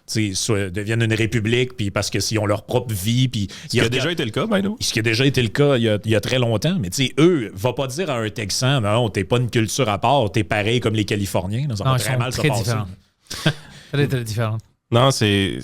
Speaker 3: devienne une république, puis parce qu'ils ont leur propre vie. Puis
Speaker 2: ce qui a déjà été le cas, by the way.
Speaker 3: Ce qui a déjà été le cas il y a très longtemps. Mais eux, va pas dire à un Texan, non, t'es pas une culture à part, t'es pareil comme les Californiens. Ça va très mal se passer.
Speaker 4: Très, très différent.
Speaker 2: Non, c'est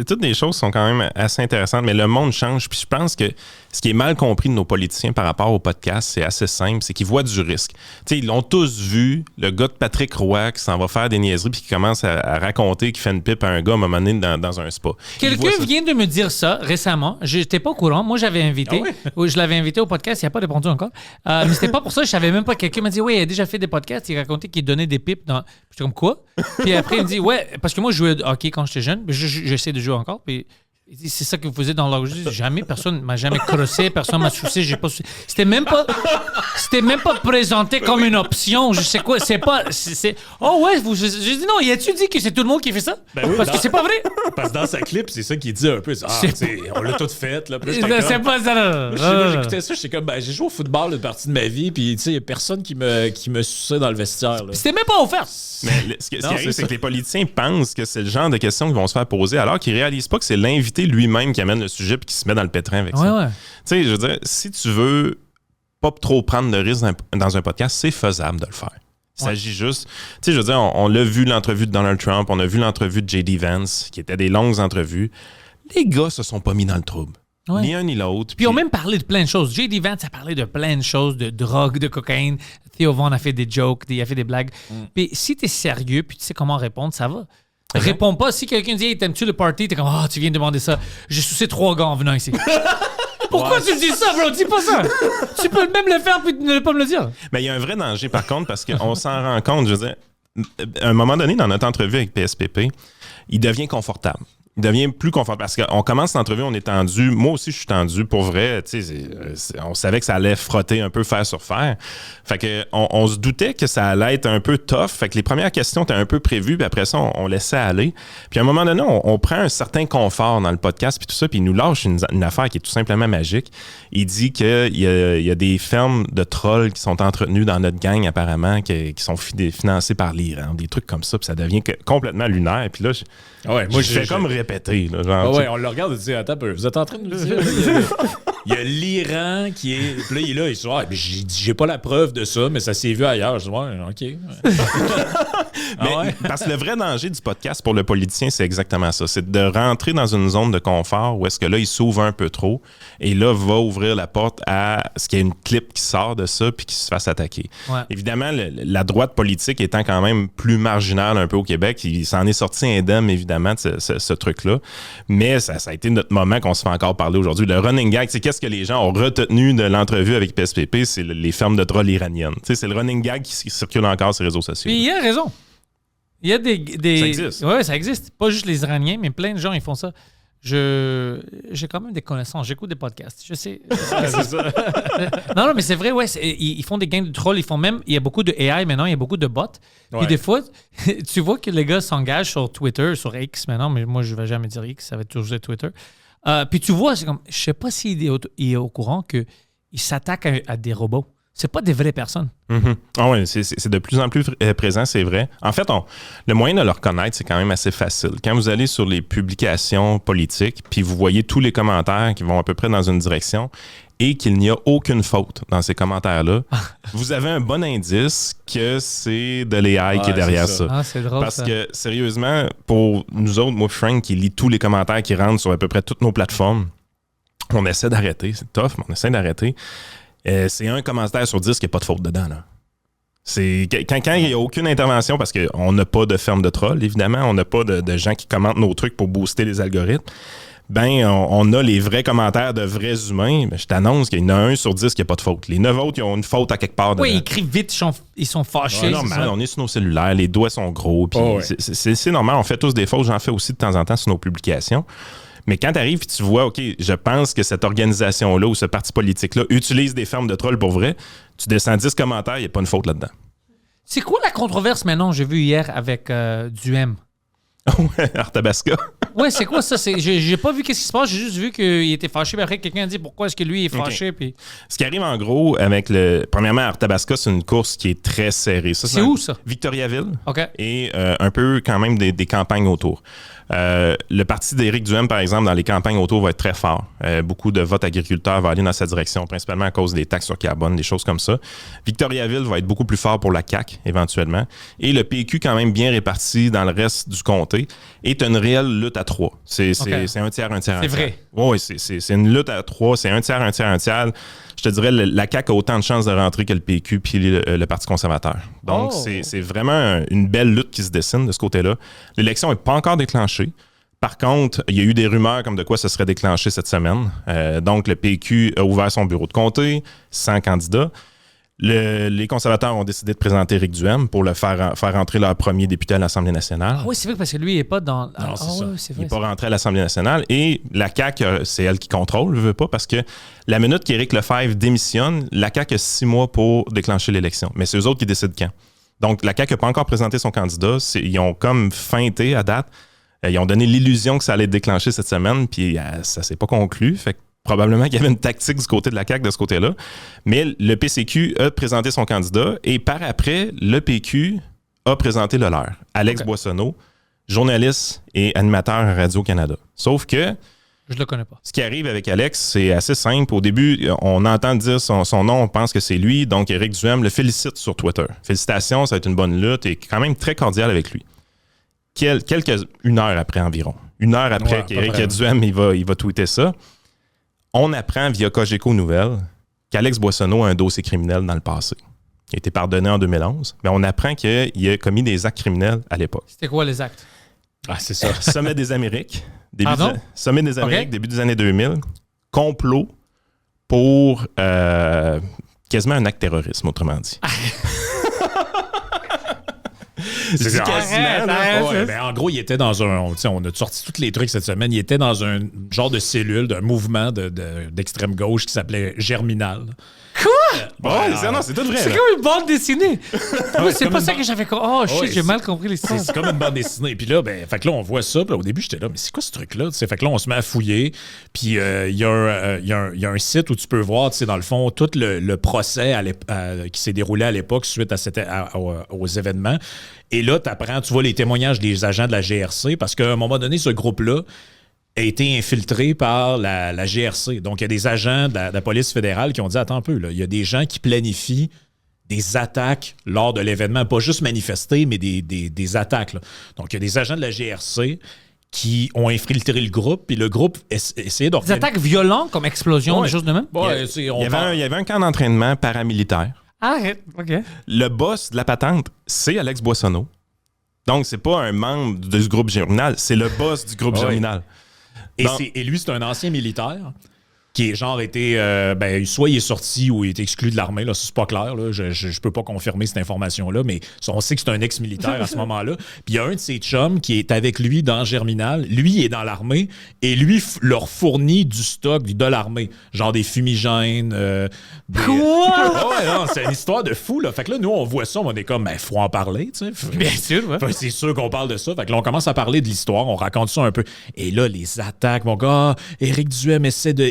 Speaker 2: toutes des choses qui sont quand même assez intéressantes, mais le monde change. Puis je pense que ce qui est mal compris de nos politiciens par rapport au podcast, c'est assez simple, c'est qu'ils voient du risque. Tu sais, ils l'ont tous vu, le gars de Patrick Roy qui s'en va faire des niaiseries puis qui commence à raconter qu'il fait une pipe à un gars à un moment donné dans un spa.
Speaker 4: Quelqu'un vient de me dire ça récemment. Je n'étais pas au courant. Moi, j'avais invité. Je l'avais invité au podcast. Il n'a pas répondu encore. Mais c'était pas pour ça. Je savais même pas. Quelqu'un m'a dit, oui, il a déjà fait des podcasts. Il racontait qu'il donnait des pipes dans... J'étais comme, quoi? Puis après, il me dit, ouais, parce que moi, je jouais au hockey quand j'étais jeune. J'essaie de jouer encore. Puis il dit, c'est ça que vous faisiez dans l'enregistrement. Jamais, personne m'a jamais crossé, personne m'a sucé. C'était même pas présenté comme une option. Je sais quoi, c'est pas. Oh ouais, j'ai dit non, y a-tu dit que c'est tout le monde qui fait ça? Ben oui, parce que c'est pas vrai.
Speaker 3: Parce que dans sa clip, c'est ça qu'il dit un peu. On l'a tout fait. Là.
Speaker 4: C'est pas ça.
Speaker 3: Moi, j'écoutais ça, j'étais comme, j'ai joué au football une partie de ma vie, puis tu sais, y a personne qui me suçait dans le vestiaire. Là.
Speaker 4: C'était même pas offert.
Speaker 2: Mais ce qui arrive, c'est que les politiciens pensent que c'est le genre de questions qu'ils vont se faire poser, alors qu'ils réalisent pas que c'est l'invité lui-même qui amène le sujet et qui se met dans le pétrin avec ça.
Speaker 4: Ouais.
Speaker 2: Tu sais, je veux dire, si tu veux pas trop prendre de risque dans un podcast, c'est faisable de le faire. Il s'agit juste... Tu sais, je veux dire, on l'a vu l'entrevue de Donald Trump, on a vu l'entrevue de J.D. Vance, qui étaient des longues entrevues. Les gars se sont pas mis dans le trouble. Ouais. Ni un ni l'autre.
Speaker 4: Puis ils ont même parlé de plein de choses. J.D. Vance a parlé de plein de choses, de drogue, de cocaïne. Theo Von a fait des jokes, il a fait des blagues. Puis si t'es sérieux, puis tu sais comment répondre, ça va. Réponds pas. Si quelqu'un dit hey, t'aimes-tu le party? T'es comme tu viens de demander ça. J'ai sucé 3 gars en venant ici. Pourquoi tu dis ça, bro? Dis pas ça. Tu peux même le faire puis ne pas me le dire.
Speaker 2: Mais il y a un vrai danger, par contre, parce qu'on s'en rend compte. Je veux dire, à un moment donné, dans notre entrevue avec PSPP, il devient confortable. Il devient plus confortable parce qu'on commence l'entrevue, on est tendu. Moi aussi, je suis tendu. Pour vrai, on savait que ça allait frotter un peu fer sur fer. Fait que on se doutait que ça allait être un peu tough. Fait que les premières questions étaient un peu prévues, puis après ça, on laissait aller. Puis à un moment donné, on prend un certain confort dans le podcast, puis tout ça, puis il nous lâche une affaire qui est tout simplement magique. Il dit qu'il y a des fermes de trolls qui sont entretenues dans notre gang, apparemment, qui sont financées par l'Iran. Des trucs comme ça, puis ça devient complètement lunaire. Puis là, moi, je fais comme répéter. Là, genre,
Speaker 3: on le regarde et dit attends, vous êtes en train de nous dire il y a l'Iran qui est. Puis là, il est là, il se dit j'ai pas la preuve de ça, mais ça s'est vu ailleurs. Je dis OK.
Speaker 2: Mais parce que le vrai danger du podcast pour le politicien, c'est exactement ça. C'est de rentrer dans une zone de confort où est-ce que là, il s'ouvre un peu trop et là, va ouvrir la porte à ce qu'il y ait une clip qui sort de ça puis qui se fasse attaquer. Ouais. Évidemment, la droite politique étant quand même plus marginale un peu au Québec, il s'en est sorti indemne, évidemment, de ce truc-là. Mais ça a été notre moment qu'on se fait encore parler aujourd'hui. Le running gag, c'est qu'est-ce que les gens ont retenu de l'entrevue avec PSPP, c'est les fermes de trolls iraniennes. Tu sais, c'est le running gag qui circule encore sur les réseaux sociaux.
Speaker 4: Puis il a raison. Il y a des...
Speaker 2: Ça existe.
Speaker 4: Oui, ça existe. Pas juste les Iraniens, mais plein de gens, ils font ça. J'ai quand même des connaissances. J'écoute des podcasts. Je sais. C'est ça. Non, mais c'est vrai, ils font des gangs de trolls. Il y a beaucoup de AI maintenant, il y a beaucoup de bots. Puis des fois, tu vois que les gars s'engagent sur Twitter, sur X maintenant, mais moi, je ne vais jamais dire X, ça va toujours être Twitter. Puis tu vois, c'est comme, je sais pas s'il est au courant qu'il s'attaque à des robots. C'est pas des vraies personnes.
Speaker 2: Mm-hmm. Ah oui, c'est de plus en plus présent, c'est vrai. En fait, le moyen de le reconnaître, c'est quand même assez facile. Quand vous allez sur les publications politiques, puis vous voyez tous les commentaires qui vont à peu près dans une direction, et qu'il n'y a aucune faute dans ces commentaires-là, vous avez un bon indice que c'est de l'AI qui est derrière ça.
Speaker 4: Ah, c'est drôle,
Speaker 2: Parce
Speaker 4: ça.
Speaker 2: que, sérieusement, pour nous autres, moi et Frank, qui lit tous les commentaires qui rentrent sur à peu près toutes nos plateformes, on essaie d'arrêter. C'est tough, mais on essaie d'arrêter. C'est un commentaire sur 10 qui n'a pas de faute dedans, là. C'est quand il n'y a aucune intervention, parce qu'on n'a pas de ferme de troll, évidemment, on n'a pas de gens qui commentent nos trucs pour booster les algorithmes, on a les vrais commentaires de vrais humains. Je t'annonce qu'il y en a 1 sur 10 qui n'a pas de faute. Les 9 autres, ils ont une faute à quelque part dedans.
Speaker 4: Oui, ils écrivent vite, ils sont fâchés.
Speaker 2: C'est normal, on est sur nos cellulaires, les doigts sont gros, puis c'est normal, on fait tous des fautes, j'en fais aussi de temps en temps sur nos publications. Mais quand tu arrives et tu vois, OK, je pense que cette organisation-là ou ce parti politique-là utilise des fermes de trolls pour vrai, tu descends 10 commentaires, il n'y a pas une faute là-dedans.
Speaker 4: C'est quoi la controverse maintenant, j'ai vu hier avec Duhem?
Speaker 2: Ouais, Arthabasca.
Speaker 4: Ouais, c'est quoi ça? J'ai pas vu qu'est-ce qui se passe, j'ai juste vu qu'il était fâché, mais après quelqu'un a dit pourquoi est-ce que lui est fâché. Puis...
Speaker 2: Ce qui arrive en gros avec premièrement, Arthabasca, c'est une course qui est très serrée.
Speaker 4: C'est où ça?
Speaker 2: Victoriaville.
Speaker 4: OK.
Speaker 2: Et un peu quand même des campagnes autour. Le parti d'Éric Duhem, par exemple, dans les campagnes autour, va être très fort. Beaucoup de votes agriculteurs vont aller dans sa direction, principalement à cause des taxes sur carbone, des choses comme ça. Victoriaville va être beaucoup plus fort pour la CAQ, éventuellement. Et le PQ, quand même bien réparti dans le reste du comté, est une réelle lutte à 3. C'est un tiers, un tiers, un tiers.
Speaker 4: C'est vrai?
Speaker 2: Oui, c'est une lutte à 3. C'est un tiers, un tiers, un tiers. Je te dirais, la CAQ a autant de chances de rentrer que le PQ puis le Parti conservateur. Donc, c'est vraiment une belle lutte qui se dessine de ce côté-là. L'élection n'est pas encore déclenchée. Par contre, il y a eu des rumeurs comme de quoi ça serait déclenché cette semaine. Donc, le PQ a ouvert son bureau de comté, 100 candidats. Les conservateurs ont décidé de présenter Éric Duhem pour le faire rentrer leur premier député à l'Assemblée nationale.
Speaker 4: Ah oui, c'est vrai parce que lui, il n'est pas dans...
Speaker 3: Non, c'est ça.
Speaker 4: Ouais, c'est vrai,
Speaker 2: il n'est pas rentré à l'Assemblée nationale. Et la CAQ, c'est elle qui contrôle, je veux pas, parce que la minute qu'Éric Lefebvre démissionne, la CAQ a 6 mois pour déclencher l'élection. Mais c'est eux autres qui décident quand. Donc, la CAQ n'a pas encore présenté son candidat. Ils ont comme feinté à date. Ils ont donné l'illusion que ça allait être déclenché cette semaine, puis ça ne s'est pas conclu. Fait que probablement qu'il y avait une tactique du côté de la CAQ de ce côté-là. Mais le PCQ a présenté son candidat et par après, le PQ a présenté le leur. Alex Boissonneau, journaliste et animateur à Radio-Canada. Sauf que
Speaker 4: je le connais pas.
Speaker 2: Ce qui arrive avec Alex, c'est assez simple. Au début, on entend dire son nom, on pense que c'est lui. Donc, Éric Duhem le félicite sur Twitter. Félicitations, ça va être une bonne lutte et quand même très cordial avec lui. Une heure après environ. Une heure après qu'Éric Duhem il va tweeter ça. On apprend via Cogeco Nouvelles qu'Alex Boissonneau a un dossier criminel dans le passé. Il a été pardonné en 2011, mais on apprend qu'il a commis des actes criminels à l'époque.
Speaker 4: C'était quoi les actes?
Speaker 2: Ah, c'est ça. Sommet des Amériques.
Speaker 4: Sommet
Speaker 2: des Amériques, début des années 2000. Complot pour quasiment un acte terrorisme, autrement dit.
Speaker 3: C'est en gros, il était dans un... On a sorti tous les trucs cette semaine. Il était dans un genre de cellule, d'un mouvement d'extrême gauche qui s'appelait Germinal.
Speaker 4: Quoi?
Speaker 2: Non, c'est tout vrai.
Speaker 4: C'est comme une bande dessinée. C'est pas ça que j'avais compris. Oh shit, j'ai mal compris l'histoire.
Speaker 3: C'est comme une bande dessinée. Puis là, fait que là, on voit ça. Puis là, au début, j'étais là, mais c'est quoi ce truc-là? Fait que là, on se met à fouiller. Puis il y a un site où tu peux voir, dans le fond, tout le procès qui s'est déroulé à l'époque suite aux événements. Et là, tu vois les témoignages des agents de la GRC parce qu'à un moment donné, ce groupe-là a été infiltré par la GRC. Donc, il y a des agents de la police fédérale qui ont dit, attends un peu, là, il y a des gens qui planifient des attaques lors de l'événement, pas juste manifester, mais des attaques. Là. Donc, il y a des agents de la GRC qui ont infiltré le groupe, puis le groupe essayait d'organiser...
Speaker 4: Des attaques violentes comme explosion, des choses de même?
Speaker 2: Il y avait un camp d'entraînement paramilitaire.
Speaker 4: Arrête, OK.
Speaker 2: Le boss de la patente, c'est Alex Boissonneau. Donc, c'est pas un membre de ce groupe Germinal, c'est le boss du groupe Germinal.
Speaker 3: Et lui, c'est un ancien militaire qui est genre été... soit il est sorti ou il est exclu de l'armée, là, c'est pas clair. Là. Je peux pas confirmer cette information-là, mais on sait que c'est un ex-militaire à ce moment-là. Puis il y a un de ses chums qui est avec lui dans Germinal. Lui, il est dans l'armée et lui leur fournit du stock de l'armée. Genre des fumigènes.
Speaker 4: Quoi?
Speaker 3: C'est une histoire de fou. Là. Fait que là, nous, on voit ça, on est comme, faut en parler.
Speaker 4: Bien sûr, ouais.
Speaker 3: C'est sûr qu'on parle de ça. Fait que là, on commence à parler de l'histoire, on raconte ça un peu. Et là, les attaques, mon gars, Éric Duhem essaie de...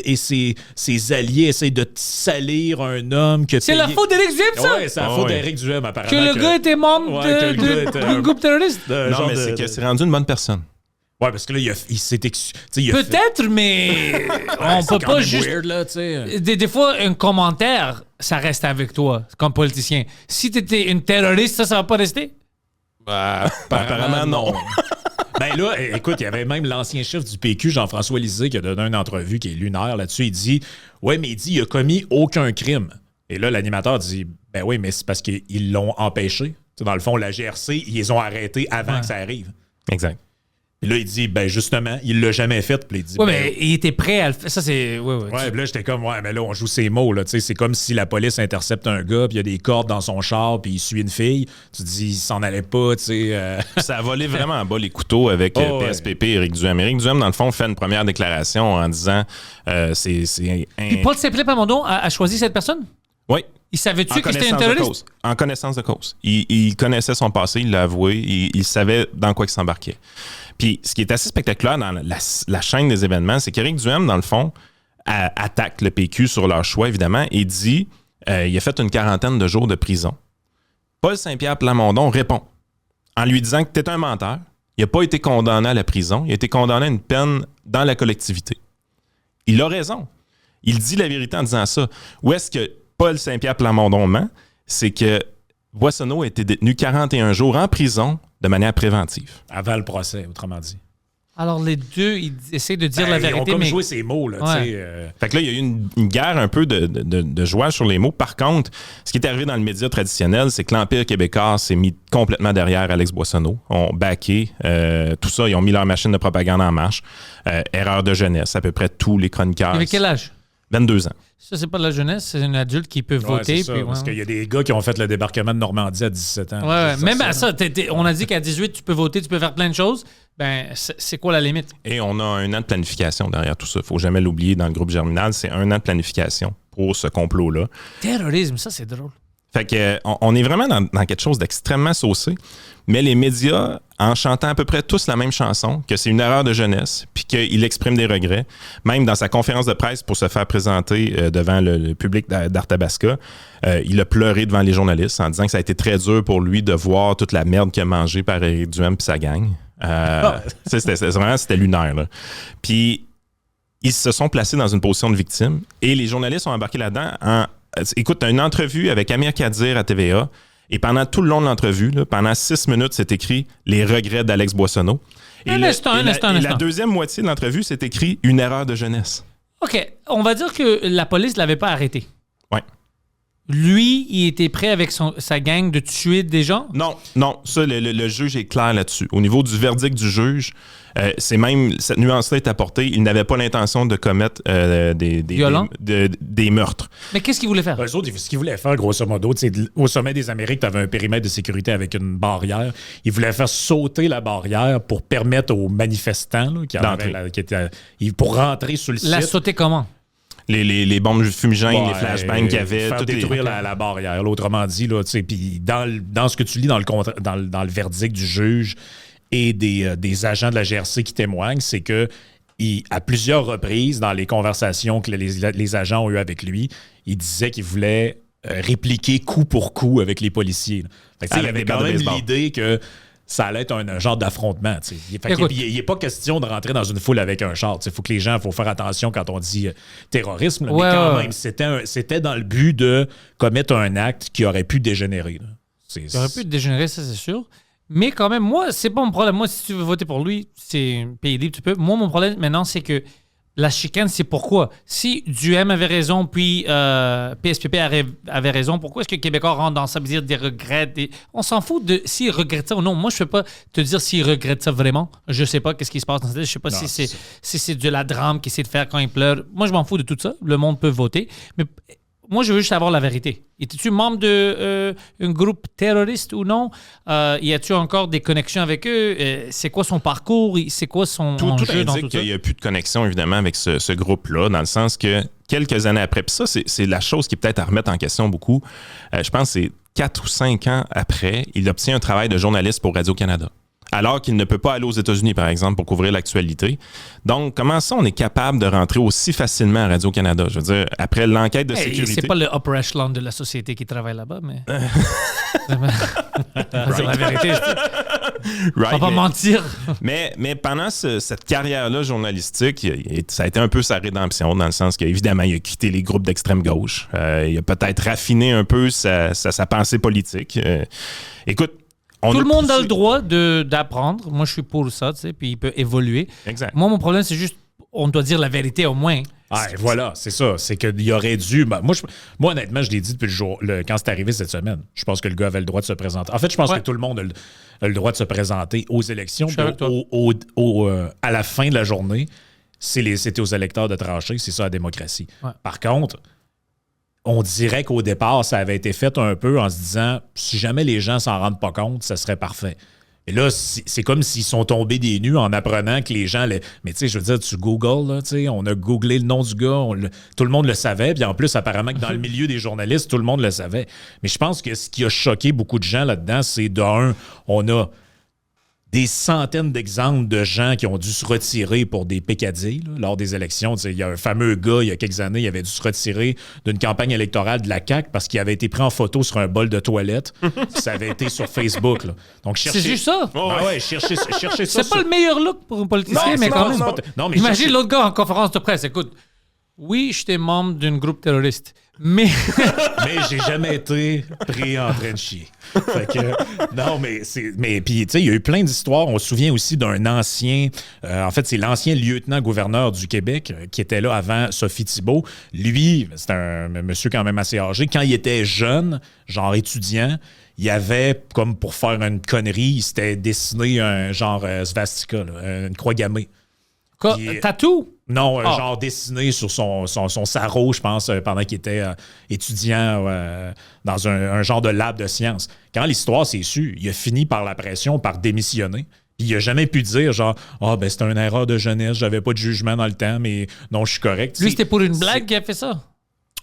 Speaker 3: Ses alliés essayent de salir un homme que...
Speaker 4: C'est la faute d'Éric Duhem, ça?
Speaker 3: Ouais, c'est la faute d'Éric Duhem, apparemment.
Speaker 4: Que le gars était membre d'un groupe terroriste.
Speaker 2: Non, mais c'est que c'est rendu une bonne personne.
Speaker 3: Ouais, parce que là, il s'est excusé.
Speaker 4: Peut-être, mais on peut pas juste...
Speaker 3: Weird, là,
Speaker 4: des fois, un commentaire, ça reste avec toi, comme politicien. Si t'étais une terroriste, ça va pas rester?
Speaker 2: Apparemment, non.
Speaker 3: Ben là, écoute, il y avait même l'ancien chef du PQ, Jean-François Lisée, qui a donné une entrevue qui est lunaire là-dessus. Il dit, ouais, mais il a commis aucun crime. Et là, l'animateur dit, ben oui, mais c'est parce qu'ils l'ont empêché. T'sais, dans le fond, la GRC, ils les ont arrêtés avant que ça arrive.
Speaker 2: Exact.
Speaker 3: Et là, il dit, ben justement, il l'a jamais fait. Puis il dit,
Speaker 4: mais il était prêt à le faire. Ça, c'est...
Speaker 3: Ouais, là, j'étais comme, ouais, mais là, on joue ces mots, là. Tu sais, c'est comme si la police intercepte un gars, puis il y a des cordes dans son char, puis il suit une fille. Tu te dis, il s'en allait pas, tu sais.
Speaker 2: Ça a volé vraiment en bas les couteaux avec PSPP et Éric Duhem. Éric Duhem, dans le fond, fait une première déclaration en disant,
Speaker 4: Puis Paul Saint-Pierre Plamondon a choisi cette personne?
Speaker 2: Oui.
Speaker 4: Il savait-tu que c'était un terroriste?
Speaker 2: En connaissance de cause. Il connaissait son passé, il l'a avoué, il savait dans quoi il s'embarquait. Puis, ce qui est assez spectaculaire dans la chaîne des événements, c'est qu'Éric Duhem, dans le fond, attaque le PQ sur leur choix, évidemment, et dit il a fait une 40aine de jours de prison. Paul Saint-Pierre Plamondon répond en lui disant que tu es un menteur. Il n'a pas été condamné à la prison, il a été condamné à une peine dans la collectivité. Il a raison. Il dit la vérité en disant ça. Où est-ce que Paul Saint-Pierre Plamondon ment? C'est que Boissonneau a été détenu 41 jours en prison de manière préventive.
Speaker 3: Avant le procès, autrement dit.
Speaker 4: Alors, les deux, ils essaient de dire la vérité,
Speaker 3: ils ont comme
Speaker 4: mais...
Speaker 3: joué ces mots, là,
Speaker 4: Ouais.
Speaker 3: tu sais.
Speaker 2: Fait que là, il y a eu une guerre un peu de joie sur les mots. Par contre, ce qui est arrivé dans le média traditionnel, c'est que l'Empire québécois s'est mis complètement derrière Alex Boissonneau. Ont backé tout ça. Ils ont mis leur machine de propagande en marche. Erreur de jeunesse. À peu près tous les chroniqueurs.
Speaker 4: Il avait quel âge?
Speaker 2: 22 ans.
Speaker 4: Ça, c'est pas de la jeunesse, c'est un adulte qui peut voter.
Speaker 3: C'est ça,
Speaker 4: puis,
Speaker 3: parce qu'il y a des gars qui ont fait le débarquement de Normandie à 17 ans.
Speaker 4: Ouais. Même à ça, on a dit qu'à 18, tu peux voter, tu peux faire plein de choses. Ben, c'est quoi la limite?
Speaker 2: Et on a 1 an de planification derrière tout ça. Il ne faut jamais l'oublier dans le groupe Germinal. C'est 1 an de planification pour ce complot-là.
Speaker 4: Terrorisme, ça, c'est drôle.
Speaker 2: Fait que on est vraiment dans quelque chose d'extrêmement saucé. Mais les médias, en chantant à peu près tous la même chanson, que c'est une erreur de jeunesse, puis qu'il exprime des regrets, même dans sa conférence de presse pour se faire présenter devant le public d'Arthabasca, il a pleuré devant les journalistes en disant que ça a été très dur pour lui de voir toute la merde qu'il a mangée par Éric Duhem puis sa gang. C'était lunaire, là. Puis ils se sont placés dans une position de victime et les journalistes ont embarqué là-dedans écoute, tu as une entrevue avec Amir Kadir à TVA et pendant tout le long de l'entrevue, là, pendant 6 minutes, c'est écrit « Les regrets d'Alex Boissonneau ». Et la deuxième moitié de l'entrevue, c'est écrit « Une erreur de jeunesse ».
Speaker 4: OK, on va dire que la police ne l'avait pas arrêté.
Speaker 2: Oui.
Speaker 4: Lui, il était prêt avec sa gang de tuer des gens?
Speaker 2: Non. Ça, le juge est clair là-dessus. Au niveau du verdict du juge, c'est même, cette nuance-là est apportée. Il n'avait pas l'intention de commettre des meurtres.
Speaker 4: Mais qu'est-ce qu'il voulait faire?
Speaker 3: Eux autres, ce qu'ils voulaient faire, grosso modo, au sommet des Amériques, tu avais un périmètre de sécurité avec une barrière. Ils voulaient faire sauter la barrière pour permettre aux manifestants pour rentrer sur le site.
Speaker 4: La sauter comment?
Speaker 2: Les bombes fumigènes, les flashbangs qu'il y avait.
Speaker 3: Faire détruire la barrière. Là, autrement dit, là, puis dans ce que tu lis dans le verdict du juge et des agents de la GRC qui témoignent, c'est que à plusieurs reprises, dans les conversations que les agents ont eues avec lui, il disait qu'il voulait répliquer coup pour coup avec les policiers. Fait que, il avait quand même l'idée que ça allait être un genre d'affrontement. Il n'est pas question de rentrer dans une foule avec un char. Il faut que les gens, faut faire attention quand on dit terrorisme. Là, mais quand même, c'était dans le but de commettre un acte qui aurait pu dégénérer.
Speaker 4: Qui aurait pu dégénérer, ça c'est sûr. Mais quand même, moi, c'est pas mon problème. Moi, si tu veux voter pour lui, c'est un pays libre, tu peux. Moi, mon problème maintenant, c'est que la chicane, c'est pourquoi. Si Duhem avait raison, puis PSPP avait raison, pourquoi est-ce que Québécois rentre dans ça, veut dire des regrets? On s'en fout de s'il regrette ça ou non. Moi, je ne peux pas te dire s'il regrette ça vraiment. Je ne sais pas qu'est-ce qui se passe dans cette tête. Je ne sais pas si c'est de la drame qu'il essaie de faire quand il pleure. Moi, je m'en fous de tout ça. Le monde peut voter. Mais moi, je veux juste savoir la vérité. Étais-tu membre d'un groupe terroriste ou non? Y a-tu encore des connexions avec eux? C'est quoi son parcours? C'est quoi son enjeu dans tout ça?
Speaker 2: Qu'il n'y a plus de connexion, évidemment, avec ce groupe-là, dans le sens que quelques années après, puis ça, c'est la chose qui est peut-être à remettre en question beaucoup. Je pense que c'est 4 ou 5 ans après, il obtient un travail de journaliste pour Radio-Canada. Alors qu'il ne peut pas aller aux États-Unis, par exemple, pour couvrir l'actualité. Donc, comment ça, on est capable de rentrer aussi facilement à Radio-Canada? Je veux dire, après l'enquête de sécurité...
Speaker 4: C'est pas le upper echelon de la société qui travaille là-bas, mais... C'est la vérité. On va pas mentir.
Speaker 2: Mais pendant cette carrière-là journalistique, ça a été un peu sa rédemption, dans le sens qu'évidemment, il a quitté les groupes d'extrême gauche. Il a peut-être raffiné un peu sa pensée politique. Écoute,
Speaker 4: tout le monde a le droit d'apprendre. Moi, je suis pour ça, tu sais, puis il peut évoluer.
Speaker 2: Exact.
Speaker 4: Moi, mon problème, c'est juste, on doit dire la vérité au moins.
Speaker 3: Voilà, c'est ça. C'est qu'il aurait dû. Moi, honnêtement, je l'ai dit depuis quand c'est arrivé cette semaine. Je pense que le gars avait le droit de se présenter. En fait, je pense que tout le monde a le droit de se présenter aux élections. À la fin de la journée, c'était aux électeurs de trancher. C'est ça la démocratie. Ouais. Par contre, on dirait qu'au départ, ça avait été fait un peu en se disant si jamais les gens s'en rendent pas compte, ça serait parfait. Et là, c'est comme s'ils sont tombés des nues en apprenant que les gens... Mais tu sais, je veux dire, tu googles, là, tu sais, on a googlé le nom du gars, tout le monde le savait, puis en plus, apparemment que dans le milieu des journalistes, tout le monde le savait. Mais je pense que ce qui a choqué beaucoup de gens là-dedans, c'est on a des centaines d'exemples de gens qui ont dû se retirer pour des peccadilles lors des élections. Il y a un fameux gars, il y a quelques années, il avait dû se retirer d'une campagne électorale de la CAQ parce qu'il avait été pris en photo sur un bol de toilette. Ça avait été sur Facebook. Là. Donc,
Speaker 4: c'est juste ça?
Speaker 3: Cherchez ça.
Speaker 4: C'est pas le meilleur look pour un politicien, mais quand même.
Speaker 3: Non, mais
Speaker 4: imagine l'autre gars en conférence de presse. Écoute, oui, j'étais membre d'un groupe terroriste, mais
Speaker 3: j'ai jamais été pris en train de chier. Fait que, non, mais puis tu sais, il y a eu plein d'histoires. On se souvient aussi d'un ancien, en fait, c'est l'ancien lieutenant-gouverneur du Québec qui était là avant Sophie Thibault. Lui, c'est un monsieur quand même assez âgé. Quand il était jeune, genre étudiant, il avait, comme pour faire une connerie, il s'était dessiné un genre svastika, une croix gammée.
Speaker 4: Tatou?
Speaker 3: Non, genre dessiné sur son sarrau, je pense, pendant qu'il était étudiant dans un genre de lab de sciences. Quand l'histoire s'est su, il a fini par la pression, par démissionner. Puis il n'a jamais pu dire, genre, c'était une erreur de jeunesse, j'avais pas de jugement dans le temps, mais non, je suis correct.
Speaker 4: Lui, c'était pour une blague qu'il a fait ça?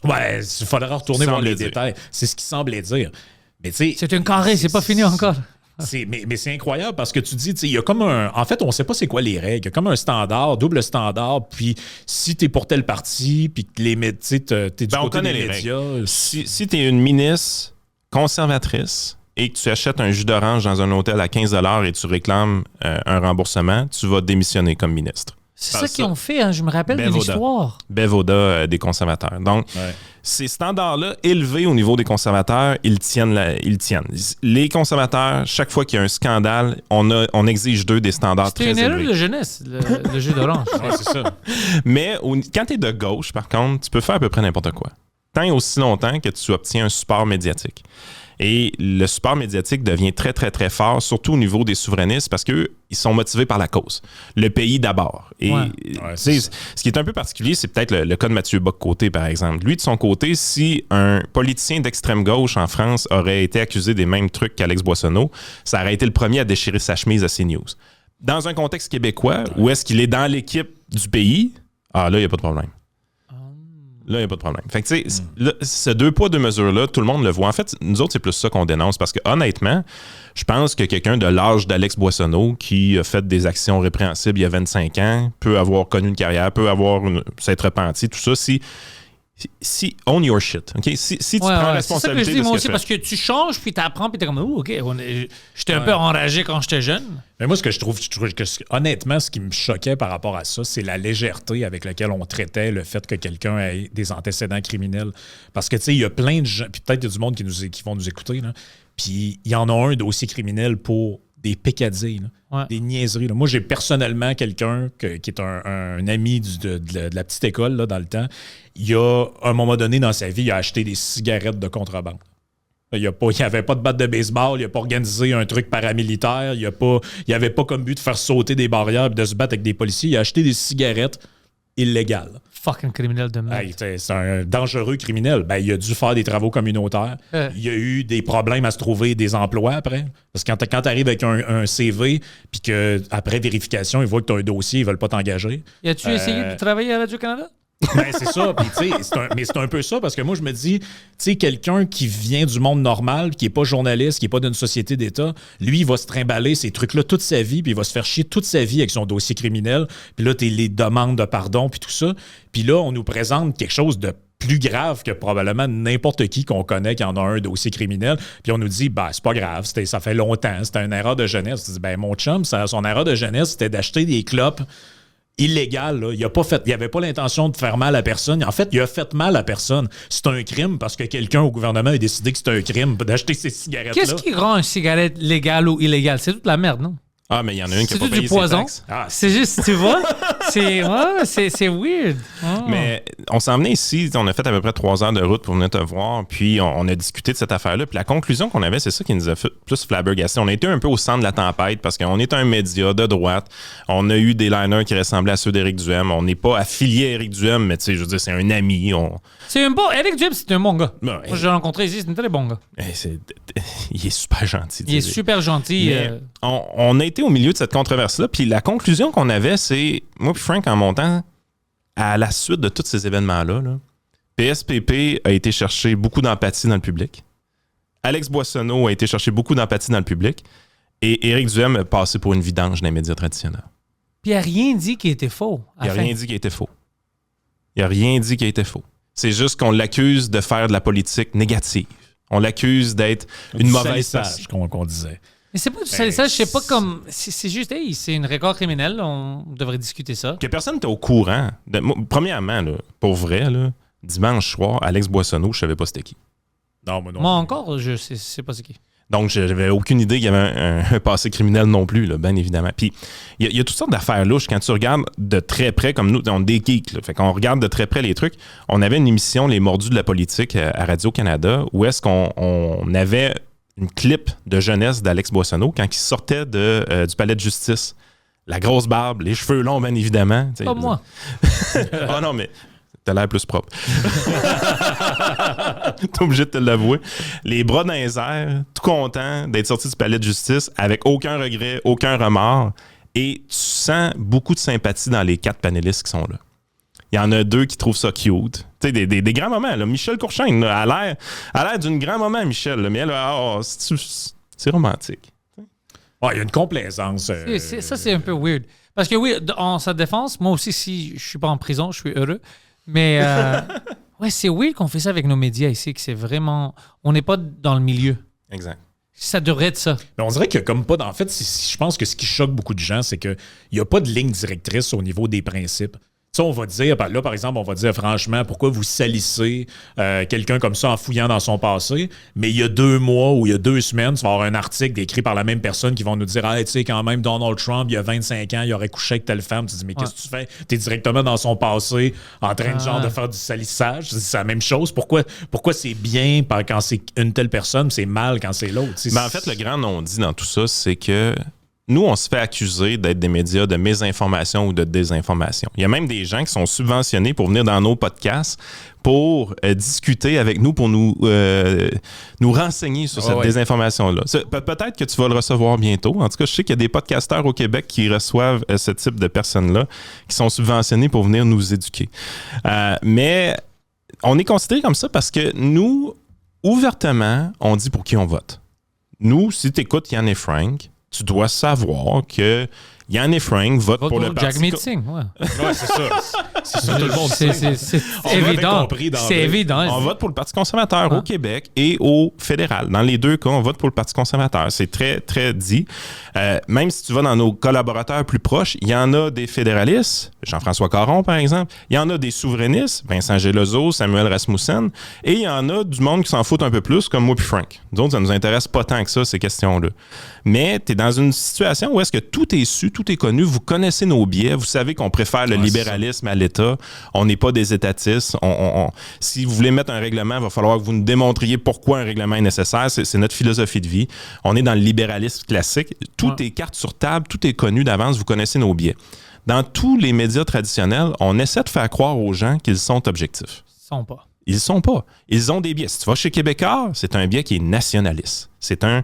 Speaker 3: Ouais, il faudra retourner voir les détails. C'est ce qu'il semblait dire. Mais tu sais,
Speaker 4: c'est une carré, c'est pas fini encore.
Speaker 3: Mais c'est incroyable parce que tu dis, il y a comme en fait, on sait pas c'est quoi les règles. Il y a comme un standard, double standard. Puis si t'es pour tel parti, puis que les médias, t'es du côté des médias.
Speaker 2: Si t'es une ministre conservatrice et que tu achètes un jus d'orange dans un hôtel à 15 $ et tu réclames un remboursement, tu vas démissionner comme ministre.
Speaker 4: C'est ça qu'ils ont fait, hein? Je me rappelle de l'histoire.
Speaker 2: Bevoda des conservateurs. Donc, ces standards-là, élevés au niveau des conservateurs, ils tiennent. Les conservateurs, chaque fois qu'il y a un scandale, on exige d'eux des standards très élevés.
Speaker 4: C'était une erreur de jeunesse, le jus d'orange.
Speaker 3: C'est ça.
Speaker 2: Mais quand tu es de gauche, par contre, tu peux faire à peu près n'importe quoi. Tant et aussi longtemps que tu obtiens un support médiatique. Et le support médiatique devient très, très, très fort, surtout au niveau des souverainistes, parce qu'ils sont motivés par la cause. Le pays d'abord. Et ce qui est un peu particulier, c'est peut-être le cas de Mathieu Bock-Côté, par exemple. Lui, de son côté, si un politicien d'extrême gauche en France aurait été accusé des mêmes trucs qu'Alex Boissonneau, ça aurait été le premier à déchirer sa chemise à CNews. Dans un contexte québécois, où est-ce qu'il est dans l'équipe du pays, là, il n'y a pas de problème. Là, il n'y a pas de problème. Fait que, tu sais, ce deux poids, deux mesures-là, tout le monde le voit. En fait, nous autres, c'est plus ça qu'on dénonce parce que, honnêtement, je pense que quelqu'un de l'âge d'Alex Boissonneau qui a fait des actions répréhensibles il y a 25 ans peut avoir connu une carrière, peut s'être repenti, tout ça, si own your shit, OK? Si tu prends responsabilité.
Speaker 4: C'est ça que je dis, moi aussi, parce que tu changes, puis tu apprends, puis tu es comme, OK, j'étais un peu enragé quand j'étais jeune.
Speaker 3: Mais moi, ce que je trouve que, honnêtement, ce qui me choquait par rapport à ça, c'est la légèreté avec laquelle on traitait le fait que quelqu'un ait des antécédents criminels. Parce que, tu sais, il y a plein de gens, puis peut-être il y a du monde qui vont nous écouter, là, puis il y en a un dossier criminel pour des peccadilles, des niaiseries. Là. Moi, j'ai personnellement quelqu'un qui est un ami de la petite école là, dans le temps. Il a, à un moment donné dans sa vie, il a acheté des cigarettes de contrebande. Il n'avait pas de batte de baseball, il n'a pas organisé un truc paramilitaire, il n'avait pas comme but de faire sauter des barrières et de se battre avec des policiers. Il a acheté des cigarettes illégales.
Speaker 4: Fucking criminel de merde.
Speaker 3: C'est un dangereux criminel. Il a dû faire des travaux communautaires. Il y a eu des problèmes à se trouver des emplois après. Parce que quand tu arrives avec un CV, puis qu'après vérification, ils voient que tu as un dossier, ils ne veulent pas t'engager.
Speaker 4: As-tu essayé de travailler à Radio-Canada?
Speaker 3: C'est ça. Puis, mais c'est un peu ça parce que moi, je me dis, quelqu'un qui vient du monde normal, qui n'est pas journaliste, qui n'est pas d'une société d'État, lui, il va se trimballer ces trucs-là toute sa vie, puis il va se faire chier toute sa vie avec son dossier criminel. Puis là, les demandes de pardon, puis tout ça. Puis là, on nous présente quelque chose de plus grave que probablement n'importe qui qu'on connaît qui en a un dossier criminel. Puis on nous dit, c'est pas grave, ça fait longtemps, c'était une erreur de jeunesse. Tu dis, mon chum, son erreur de jeunesse, c'était d'acheter des clopes illégales. Là. Il avait pas l'intention de faire mal à personne. En fait, il a fait mal à personne. C'est un crime parce que quelqu'un au gouvernement a décidé que c'est un crime d'acheter ces cigarettes-là.
Speaker 4: Qu'est-ce qui rend une cigarette légale ou illégale? C'est toute la merde, non?
Speaker 2: Ah, mais il y en a une qui a pas
Speaker 4: C'est
Speaker 2: payé
Speaker 4: du poison.
Speaker 2: ses taxes.
Speaker 4: C'est juste, tu vois? C'est weird.
Speaker 2: Mais on s'est emmené ici, on a fait à peu près 3 heures de route pour venir te voir, puis on a discuté de cette affaire-là. Puis la conclusion qu'on avait, c'est ça qui nous a fait plus flabbergasté. On a été un peu au centre de la tempête parce qu'on est un média de droite. On a eu des liners qui ressemblaient à ceux d'Éric Duhem. On n'est pas affilié à Éric Duhem, mais tu sais, je veux dire, c'est un ami.
Speaker 4: C'est un bon. Éric Duhem, c'est un bon gars.
Speaker 2: Ben,
Speaker 4: Moi, je l'ai rencontré ici, c'est un très bon gars.
Speaker 2: Il est super gentil.
Speaker 4: Il est super gentil.
Speaker 2: On a été au milieu de cette controverse-là, puis la conclusion qu'on avait, c'est, moi puis Frank, en montant, à la suite de tous ces événements-là, PSPP a été chercher beaucoup d'empathie dans le public. Alex Boissonneau a été chercher beaucoup d'empathie dans le public. Et Éric Duhem a passé pour une vidange dans les médias traditionnels.
Speaker 4: Puis il n'a rien dit qui était faux.
Speaker 2: Il n'a rien dit qui était faux. Il n'a rien dit qui était faux. C'est juste qu'on l'accuse de faire de la politique négative. On l'accuse d'être une mauvaise personne.
Speaker 3: qu'on disait.
Speaker 4: Mais c'est pas du salissage, je sais pas comme. C'est juste, c'est une record criminelle, on devrait discuter ça.
Speaker 2: Que personne n'était au courant. Premièrement, là, pour vrai, là, dimanche soir, Alex Boissonneau, je savais pas c'était qui.
Speaker 3: Non, moi non.
Speaker 4: Moi encore, je sais pas c'est qui.
Speaker 2: Donc, j'avais aucune idée qu'il y avait un passé criminel non plus, là, bien évidemment. Puis, il y a toutes sortes d'affaires louches. Quand tu regardes de très près, comme nous, on est des geeks, là, fait qu'on regarde de très près les trucs. On avait une émission, Les Mordus de la politique, à Radio-Canada, où est-ce qu'on avait une clip de jeunesse d'Alex Boissonneau quand il sortait du palais de justice. La grosse barbe, les cheveux longs, bien évidemment.
Speaker 4: Pas moi.
Speaker 2: Ah non, mais t'as l'air plus propre. T'es obligé de te l'avouer. Les bras dans les airs, tout content d'être sorti du palais de justice avec aucun regret, aucun remords. Et tu sens beaucoup de sympathie dans les 4 panélistes qui sont là. Il y en a 2 qui trouvent ça cute. Tu sais, des grands moments. Là. Michel Courchaine là, a l'air d'une grand moment, Michel. Là. Mais elle, c'est romantique.
Speaker 3: Il y a une complaisance.
Speaker 4: Ça, c'est un peu weird. Parce que oui, en sa défense, moi aussi, si je suis pas en prison, je suis heureux. Mais ouais, c'est weird qu'on fait ça avec nos médias ici, que c'est vraiment... On n'est pas dans le milieu.
Speaker 2: Exact.
Speaker 4: Ça devrait être ça.
Speaker 3: Mais on dirait qu'il y a comme pas... En fait, je pense que ce qui choque beaucoup de gens, c'est qu'il n'y a pas de ligne directrice au niveau des principes. Ça, on va dire, là, par exemple, on va dire franchement, pourquoi vous salissez quelqu'un comme ça en fouillant dans son passé, mais il y a 2 mois ou il y a 2 semaines, tu vas avoir un article écrit par la même personne qui vont nous dire, tu sais, quand même, Donald Trump, il y a 25 ans, il aurait couché avec telle femme. Tu te dis, mais qu'est-ce que tu fais? Tu es directement dans son passé en train de faire du salissage. C'est la même chose. Pourquoi c'est bien quand c'est une telle personne, c'est mal quand c'est l'autre?
Speaker 2: En fait, le grand non-dit dans tout ça, c'est que nous, on se fait accuser d'être des médias de mésinformation ou de désinformation. Il y a même des gens qui sont subventionnés pour venir dans nos podcasts pour discuter avec nous, pour nous renseigner sur cette désinformation-là. Peut-être que tu vas le recevoir bientôt. En tout cas, je sais qu'il y a des podcasteurs au Québec qui reçoivent ce type de personnes-là qui sont subventionnés pour venir nous éduquer. Mais on est considéré comme ça parce que nous, ouvertement, on dit pour qui on vote. Nous, si tu écoutes Yann et Frank, tu dois savoir que Yann et Frank votent pour le parti...
Speaker 4: Jack Meeting, ouais.
Speaker 3: Ouais, c'est ça. C'est ça, tout le monde sait.
Speaker 4: C'est évident. C'est évident.
Speaker 2: On vote pour le Parti conservateur au Québec et au fédéral. Dans les 2 cas, on vote pour le Parti conservateur. C'est très, très dit. Même si tu vas dans nos collaborateurs plus proches, il y en a des fédéralistes, Jean-François Caron, par exemple. Il y en a des souverainistes, Vincent Gelozo, Samuel Rasmussen. Et il y en a du monde qui s'en fout un peu plus, comme moi puis Frank. Nous autres, ça nous intéresse pas tant que ça, ces questions-là. Mais tu es dans une situation où est-ce que tout est su, tout est connu, vous connaissez nos biais, vous savez qu'on préfère le libéralisme à l'État, on n'est pas des étatistes. Si vous voulez mettre un règlement, il va falloir que vous nous démontriez pourquoi un règlement est nécessaire. C'est notre philosophie de vie. On est dans le libéralisme classique. Tout est carte sur table, tout est connu d'avance, vous connaissez nos biais. Dans tous les médias traditionnels, on essaie de faire croire aux gens qu'ils sont objectifs.
Speaker 4: Ils sont pas.
Speaker 2: Ils sont pas. Ils ont des biais. Si tu vas chez Québécois, c'est un biais qui est nationaliste. C'est un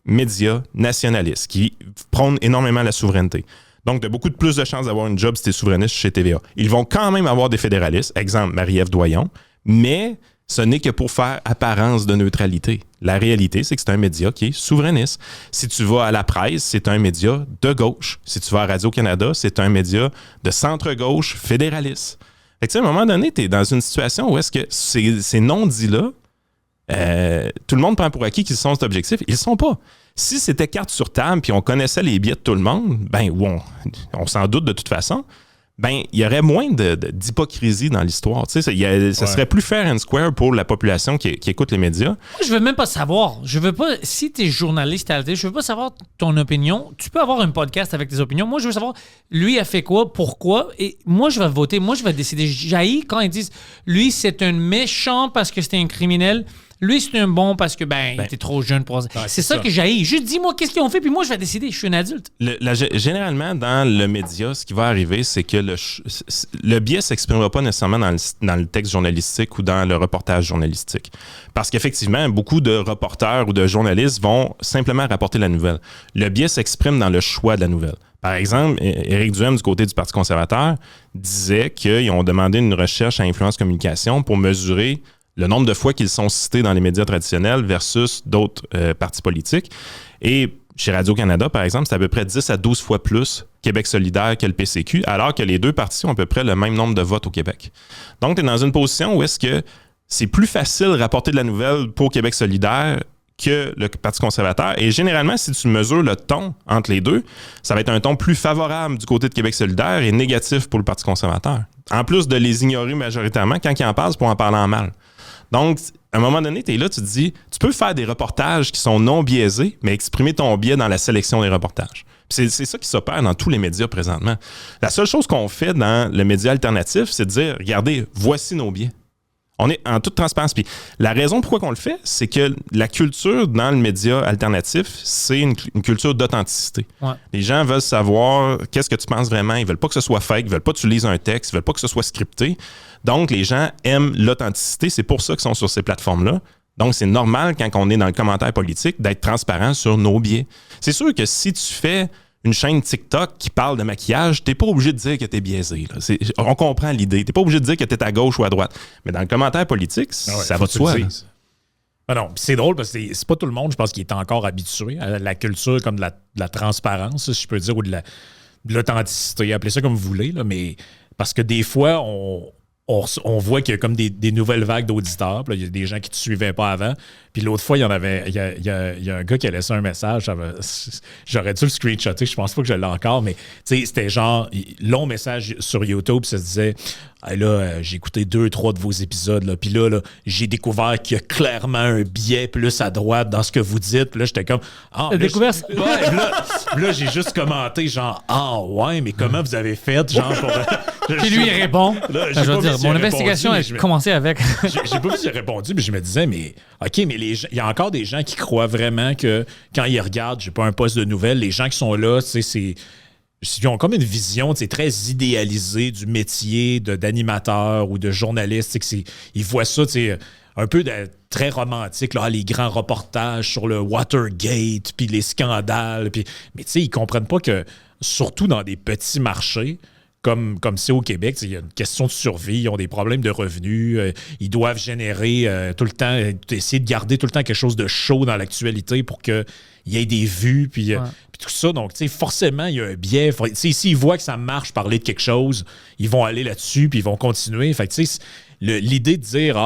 Speaker 2: média nationaliste qui prône énormément la souveraineté. Donc, tu as beaucoup plus de chances d'avoir une job si tu es souverainiste chez TVA. Ils vont quand même avoir des fédéralistes, exemple Marie-Ève Doyon, mais ce n'est que pour faire apparence de neutralité. La réalité, c'est que c'est un média qui est souverainiste. Si tu vas à la presse, c'est un média de gauche. Si tu vas à Radio-Canada, c'est un média de centre-gauche fédéraliste. Fait que, à un moment donné, tu es dans une situation où est-ce que ces non-dits-là, tout le monde prend pour acquis qu'ils sont cet objectif. Ils ne sont pas. Si c'était carte sur table puis on connaissait les biais de tout le monde, ben, on s'en doute de toute façon, ben, il y aurait moins d'hypocrisie dans l'histoire. Tu sais, ça serait plus fair and square pour la population qui écoute les médias.
Speaker 4: Moi, je veux même pas savoir. Je veux pas, si tu es journaliste à la télé, je veux pas savoir ton opinion. Tu peux avoir un podcast avec tes opinions. Moi, je veux savoir, lui a fait quoi, pourquoi, et moi, je vais voter. Moi, je vais décider. J'haïs quand ils disent, lui, c'est un méchant parce que c'était un criminel. Lui, c'est un bon parce que, il était trop jeune pour... c'est ça que j'haïs. Juste dis-moi qu'est-ce qu'ils ont fait, puis moi, je vais décider. Je suis un adulte.
Speaker 2: Généralement, dans le média, ce qui va arriver, c'est que le biais ne s'exprimera pas nécessairement dans le texte journalistique ou dans le reportage journalistique. Parce qu'effectivement, beaucoup de reporters ou de journalistes vont simplement rapporter la nouvelle. Le biais s'exprime dans le choix de la nouvelle. Par exemple, Éric Duhem, du côté du Parti conservateur, disait qu'ils ont demandé une recherche à Influence Communication pour mesurer le nombre de fois qu'ils sont cités dans les médias traditionnels versus d'autres partis politiques. Et chez Radio-Canada, par exemple, c'est à peu près 10 à 12 fois plus Québec solidaire que le PCQ, alors que les deux partis ont à peu près le même nombre de votes au Québec. Donc, tu es dans une position où est-ce que c'est plus facile de rapporter de la nouvelle pour Québec solidaire que le Parti conservateur. Et généralement, si tu mesures le ton entre les deux, ça va être un ton plus favorable du côté de Québec solidaire et négatif pour le Parti conservateur. En plus de les ignorer majoritairement quand ils en parlent pour en parler en mal. Donc, à un moment donné, tu es là, tu te dis, tu peux faire des reportages qui sont non biaisés, mais exprimer ton biais dans la sélection des reportages. C'est ça qui s'opère dans tous les médias présentement. La seule chose qu'on fait dans le média alternatif, c'est de dire, regardez, voici nos biais. On est en toute transparence. Puis la raison pourquoi on le fait, c'est que la culture dans le média alternatif, c'est une culture d'authenticité. Ouais. Les gens veulent savoir qu'est-ce que tu penses vraiment. Ils veulent pas que ce soit fake, ils veulent pas que tu lises un texte, ils veulent pas que ce soit scripté. Donc, les gens aiment l'authenticité. C'est pour ça qu'ils sont sur ces plateformes-là. Donc, c'est normal, quand on est dans le commentaire politique, d'être transparent sur nos biais. C'est sûr que si tu fais une chaîne TikTok qui parle de maquillage, t'es pas obligé de dire que t'es biaisé. Là. On comprend l'idée. T'es pas obligé de dire que t'es à gauche ou à droite. Mais dans le commentaire politique, ça va de soi.
Speaker 3: Ah non, c'est drôle parce que c'est pas tout le monde, je pense, qui est encore habitué à la culture comme de la transparence, si je peux dire, ou de l'authenticité. Appelez ça comme vous voulez, là, mais parce que des fois, on voit qu'il y a comme des nouvelles vagues d'auditeurs. Il y a des gens qui ne te suivaient pas avant. Puis l'autre fois, il y a un gars qui a laissé un message. J'aurais dû le screenshotter. Je pense pas que je l'ai encore, mais c'était genre long message sur YouTube. Ça se disait, hey, là, j'ai écouté 2-3 de vos épisodes. Là, puis là, j'ai découvert qu'il y a clairement un biais plus à droite dans ce que vous dites. Puis là, j'étais comme...
Speaker 4: T'as découvert ça?
Speaker 3: Ouais, là, j'ai juste commenté genre, ah ouais, mais comment vous avez fait? Genre,
Speaker 4: Puis lui, il répond.
Speaker 3: Là,
Speaker 4: je veux dire, mon investigation a commencé avec...
Speaker 3: J'ai pas vu s'il a répondu, mais je me disais, mais OK, mais il y a encore des gens qui croient vraiment que quand ils regardent, j'ai pas un poste de nouvelles, les gens qui sont là, ils ont comme une vision très idéalisée du métier d'animateur ou de journaliste. Ils voient ça un peu très romantique, là, les grands reportages sur le Watergate, puis les scandales. Mais ils comprennent pas que, surtout dans des petits marchés, comme c'est au Québec, il y a une question de survie, ils ont des problèmes de revenus, ils doivent générer tout le temps, essayer de garder tout le temps quelque chose de chaud dans l'actualité pour qu'il y ait des vues, puis tout ça. Donc, forcément, il y a un biais. S'ils voient que ça marche parler de quelque chose, ils vont aller là-dessus, puis ils vont continuer. Fait que, l'idée de dire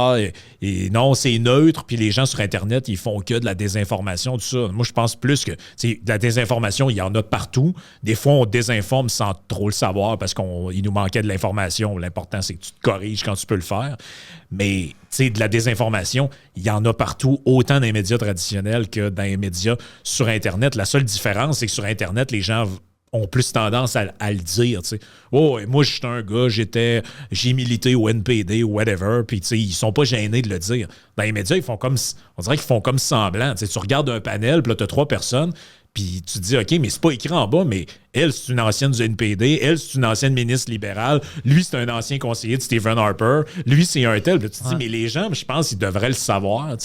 Speaker 3: non, c'est neutre, puis les gens sur Internet, ils font que de la désinformation, tout ça. Moi, je pense plus que de la désinformation, il y en a partout. Des fois, on désinforme sans trop le savoir parce qu'il nous manquait de l'information. L'important, c'est que tu te corriges quand tu peux le faire. Mais de la désinformation, il y en a partout, autant dans les médias traditionnels que dans les médias sur Internet. La seule différence, c'est que sur Internet, les gens ont plus tendance à le dire. Oh, moi, j'étais un gars, j'ai milité au NPD ou whatever, puis ils sont pas gênés de le dire. Dans les médias, on dirait qu'ils font comme semblant. Tu regardes un panel, puis là, tu as 3 personnes, puis tu te dis, OK, mais c'est pas écrit en bas, mais elle, c'est une ancienne du NPD, elle, c'est une ancienne ministre libérale, lui, c'est un ancien conseiller de Stephen Harper, lui, c'est un tel. Puis tu te dis, mais les gens, je pense qu'ils devraient le savoir,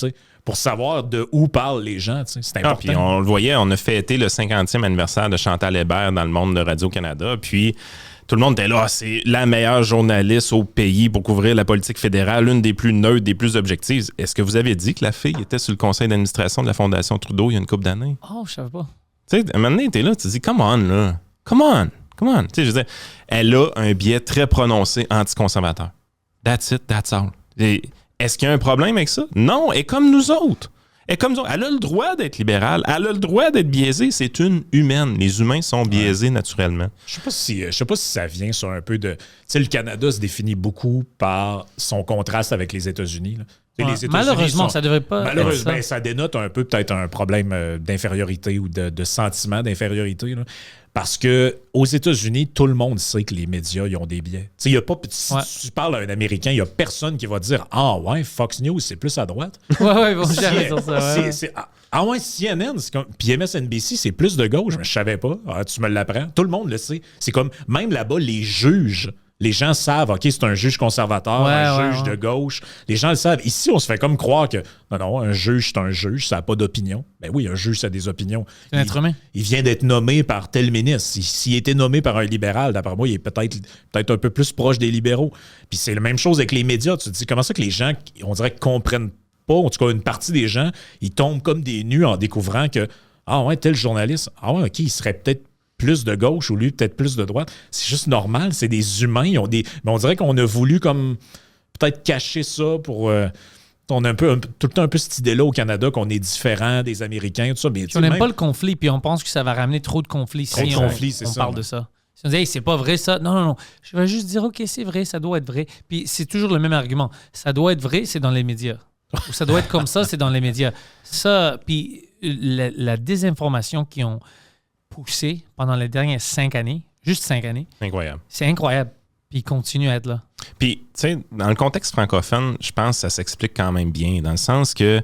Speaker 3: pour savoir de où parlent les gens. C'est important.
Speaker 2: Puis on le voyait, on a fêté le 50e anniversaire de Chantal Hébert dans le monde de Radio-Canada, puis tout le monde était là, c'est la meilleure journaliste au pays pour couvrir la politique fédérale, l'une des plus neutres, des plus objectives. Est-ce que vous avez dit que la fille était sur le conseil d'administration de la Fondation Trudeau il y a une couple d'années?
Speaker 4: Oh, je savais pas.
Speaker 2: Tu sais, à un moment donné, t'es là, tu te dis, come on, là. Come on. Tu sais, je veux dire, elle a un biais très prononcé anticonservateur. That's it, that's all. Et est-ce qu'il y a un problème avec ça? Non, elle est comme nous autres. Elle a le droit d'être libérale, elle a le droit d'être biaisée. C'est une humaine. Les humains sont biaisés naturellement.
Speaker 3: Je sais pas si ça vient sur un peu de... Tu sais, le Canada se définit beaucoup par son contraste avec les États-Unis. Là.
Speaker 4: Ouais.
Speaker 3: Les États-Unis
Speaker 4: Malheureusement, ça devrait pas
Speaker 3: malheureusement,
Speaker 4: être ça.
Speaker 3: Ça dénote un peu peut-être un problème d'infériorité ou de sentiment d'infériorité. Là. Parce que aux États-Unis, tout le monde sait que les médias ils ont des biais. Si tu parles à un Américain, il n'y a personne qui va dire « Ah ouais, Fox News, c'est plus à droite. »
Speaker 4: Ouais, bon, jamais dire ça. Ouais.
Speaker 3: Ah ouais, CNN, puis MSNBC, c'est plus de gauche. Mais je savais pas. Ah, tu me l'apprends. Tout le monde le sait. C'est comme, même là-bas, les juges, les gens savent, OK, c'est un juge conservateur, un juge de gauche. Les gens le savent. Ici, on se fait comme croire que, non, un juge, c'est un juge, ça n'a pas d'opinion. Ben oui, un juge, ça a des opinions.
Speaker 4: C'est un être humain.
Speaker 3: Il vient d'être nommé par tel ministre. S'il était nommé par un libéral, d'après moi, il est peut-être un peu plus proche des libéraux. Puis c'est la même chose avec les médias. Tu te dis, comment ça que les gens, on dirait, comprennent pas, en tout cas, une partie des gens, ils tombent comme des nus en découvrant que, ah ouais, tel journaliste, ah ouais, OK, il serait peut-être plus de gauche ou lui peut-être plus de droite. C'est juste normal, c'est des humains. Mais on dirait qu'on a voulu comme peut-être cacher ça pour... on a tout le temps un peu cette idée-là au Canada qu'on est différent des Américains, tout ça. Mais,
Speaker 4: on n'aime pas le conflit, puis on pense que ça va ramener trop de conflits si on parle de ça. Si on dit, hey, c'est pas vrai ça. Non. Je vais juste dire, OK, c'est vrai, ça doit être vrai. Puis c'est toujours le même argument. Ça doit être vrai, c'est dans les médias. Ou ça doit être comme ça, c'est dans les médias. Ça, puis la désinformation qu'ils ont poussée pendant les dernières 5 années, juste 5 années.
Speaker 2: Incroyable.
Speaker 4: C'est incroyable. Puis ils continuent à être là.
Speaker 2: Puis, tu sais, dans le contexte francophone, je pense que ça s'explique quand même bien, dans le sens que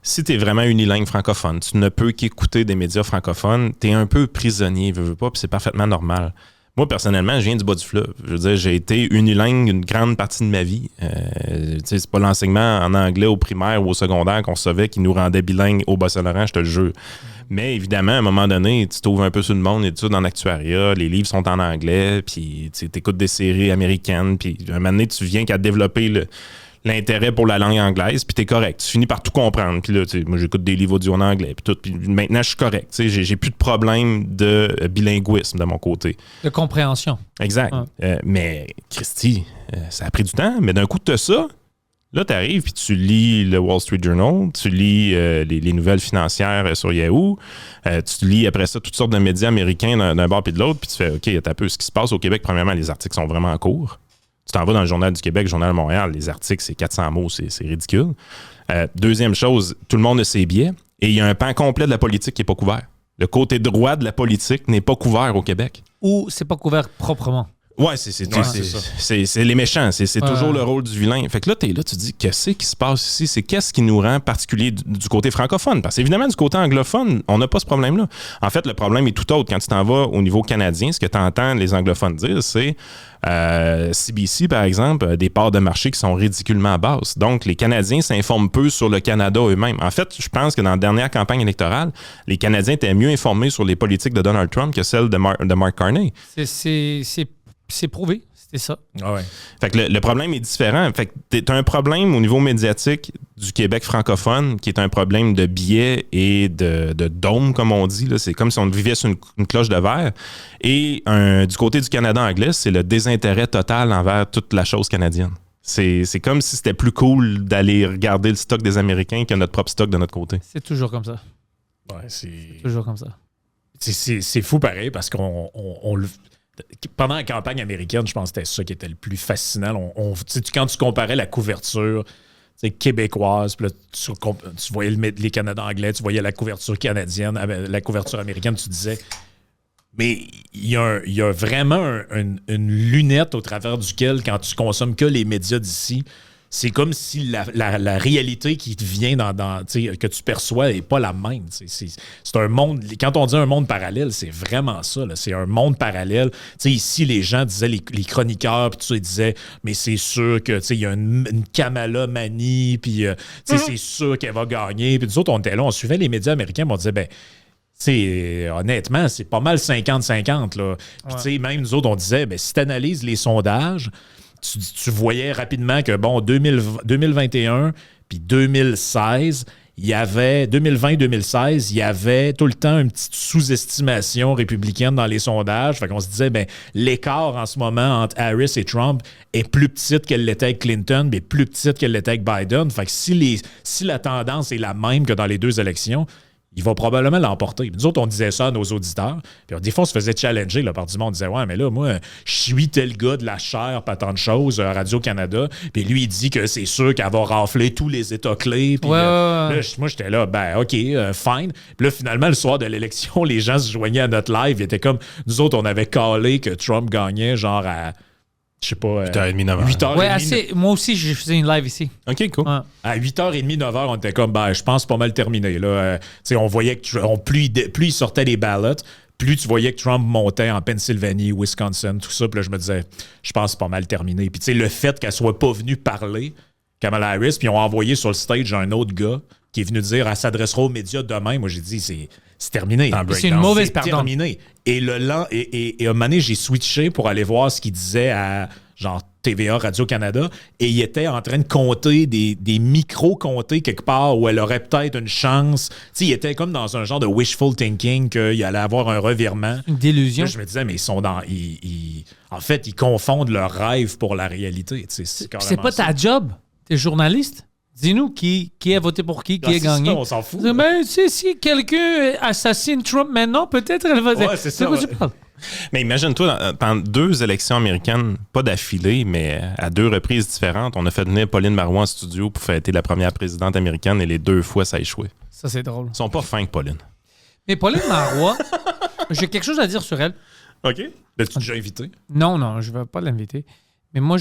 Speaker 2: si tu es vraiment unilingue francophone, tu ne peux qu'écouter des médias francophones, tu es un peu prisonnier, veux pas, puis c'est parfaitement normal. Moi, personnellement, je viens du bas du fleuve. Je veux dire, j'ai été unilingue une grande partie de ma vie. C'est pas l'enseignement en anglais au primaire ou au secondaire qu'on savait qui nous rendait bilingue au Bas-Saint-Laurent, je te le jure. Mais évidemment, à un moment donné, tu t'ouvres un peu sur le monde et tout dans l'actuariat, les livres sont en anglais, puis tu écoutes des séries américaines, puis à un moment donné, tu viens qu'à développer l'intérêt pour la langue anglaise, puis t'es correct. Tu finis par tout comprendre. Puis là, moi, j'écoute des livres audio en anglais, puis tout. Puis maintenant, je suis correct. J'ai plus de problème de bilinguisme de mon côté.
Speaker 4: De compréhension.
Speaker 2: Exact. Mais, Christy, ça a pris du temps. Mais d'un coup, tu as ça. Là, tu arrives, puis tu lis le Wall Street Journal, tu lis les nouvelles financières sur Yahoo, tu lis après ça toutes sortes de médias américains d'un bord puis de l'autre, puis tu fais, OK, t'as un peu ce qui se passe au Québec. Premièrement, les articles sont vraiment courts. Tu t'en vas dans le Journal du Québec, le Journal de Montréal, les articles, c'est 400 mots, c'est ridicule. Deuxième chose, tout le monde a ses biais et il y a un pan complet de la politique qui n'est pas couvert. Le côté droit de la politique n'est pas couvert au Québec.
Speaker 4: Ou c'est pas couvert proprement.
Speaker 2: Ouais, c'est les méchants. C'est toujours le rôle du vilain. Fait que là, t'es là, tu te dis, qu'est-ce qui se passe ici? C'est qu'est-ce qui nous rend particulier du côté francophone? Parce qu'évidemment, du côté anglophone, on n'a pas ce problème-là. En fait, le problème est tout autre. Quand tu t'en vas au niveau canadien, ce que tu entends les anglophones dire, c'est CBC, par exemple, des parts de marché qui sont ridiculement basses. Donc, les Canadiens s'informent peu sur le Canada eux-mêmes. En fait, je pense que dans la dernière campagne électorale, les Canadiens étaient mieux informés sur les politiques de Donald Trump que celles de Mark Carney.
Speaker 4: C'est prouvé, c'était ça.
Speaker 3: Ah ouais.
Speaker 2: Fait que le problème est différent. Fait que t'as un problème au niveau médiatique du Québec francophone qui est un problème de biais et de dôme, comme on dit. Là. C'est comme si on vivait sur une cloche de verre. Et du côté du Canada anglais, c'est le désintérêt total envers toute la chose canadienne. C'est comme si c'était plus cool d'aller regarder le stock des Américains que notre propre stock de notre côté.
Speaker 4: C'est toujours comme ça.
Speaker 3: Ouais, c'est
Speaker 4: toujours comme ça.
Speaker 3: C'est fou pareil parce qu'on pendant la campagne américaine, je pense que c'était ça qui était le plus fascinant. Quand tu comparais la couverture québécoise, puis là, tu voyais les Canadiens anglais, tu voyais la couverture canadienne, la couverture américaine, tu disais, mais il y a vraiment une lunette au travers duquel, quand tu consommes que les médias d'ici, c'est comme si la réalité qui te vient que tu perçois n'est pas la même. C'est un monde. Quand on dit un monde parallèle, c'est vraiment ça. Là. C'est un monde parallèle. Ici, les gens disaient, les chroniqueurs, puis tout ça, ils disaient, mais c'est sûr que il y a une Kamala Mani, puis c'est sûr qu'elle va gagner. Puis nous autres, on était là, on suivait les médias américains, mais on disait, honnêtement, c'est pas mal 50-50. Là. Puis même nous autres, on disait, si tu analyses les sondages, tu voyais rapidement que, 2021 puis 2016, il y avait 2020-2016, il y avait tout le temps une petite sous-estimation républicaine dans les sondages. Fait qu'on se disait, ben, l'écart en ce moment entre Harris et Trump est plus petite qu'elle l'était avec Clinton, mais plus petite qu'elle l'était avec Biden. Fait que si la tendance est la même que dans les deux élections, il va probablement l'emporter. Nous autres, on disait ça à nos auditeurs. Puis des fois, on se faisait challenger là, par du monde. On disait, ouais, mais là, moi, je suis tel gars de la chair, pas tant de choses, à Radio-Canada. Puis lui, il dit que c'est sûr qu'elle va rafler tous les États clés. Puis là, moi, j'étais là, ben, OK, fine. Puis là, finalement, le soir de l'élection, les gens se joignaient à notre live. Ils étaient comme, nous autres, on avait calé que Trump gagnait genre à... Je sais pas.
Speaker 2: 8h30, 9h.
Speaker 3: 8h30.
Speaker 4: Ouais, assez. Moi aussi, je faisais une live ici.
Speaker 2: OK, cool.
Speaker 4: Ouais.
Speaker 3: À 8h30, 9h, on était comme, ben, je pense pas mal terminé. Là. On voyait que plus il sortait des ballots, plus tu voyais que Trump montait en Pennsylvanie, Wisconsin, tout ça. Puis là, je me disais, je pense pas mal terminé. Puis tu sais, le fait qu'elle soit pas venue parler, Kamala Harris, puis ils ont envoyé sur le stage un autre gars qui est venu dire, elle s'adressera aux médias demain. Moi, j'ai dit, c'est terminé.
Speaker 4: C'est une mauvaise
Speaker 3: C'est
Speaker 4: pardon.
Speaker 3: terminé. Et à un moment donné, j'ai switché pour aller voir ce qu'il disait à genre TVA, Radio-Canada, et il était en train de compter des micro-comtés quelque part où elle aurait peut-être une chance. Tu sais, il était comme dans un genre de wishful thinking qu'il allait avoir un revirement.
Speaker 4: Une délusion.
Speaker 3: Là, je me disais, mais ils sont dans... en fait, ils confondent leur rêve pour la réalité. Tu sais,
Speaker 4: C'est pas ta job. T'es journaliste. Dis-nous qui a voté pour qui a gagné.
Speaker 3: Ça, on s'en fout.
Speaker 4: Ben, si quelqu'un assassine Trump maintenant, peut-être elle va dire.
Speaker 3: Ouais, c'est ça,
Speaker 4: quoi
Speaker 3: ouais.
Speaker 4: tu parles?
Speaker 2: Mais imagine-toi, dans 2 élections américaines, pas d'affilée, mais à 2 reprises différentes, on a fait venir Pauline Marois en studio pour fêter la première présidente américaine et les 2 fois, ça a échoué.
Speaker 4: Ça, c'est drôle.
Speaker 2: Ils sont pas fins que Pauline.
Speaker 4: Mais Pauline Marois, j'ai quelque chose à dire sur elle.
Speaker 3: OK. L'as-tu déjà invité?
Speaker 4: Non, je ne vais pas l'inviter. Mais moi,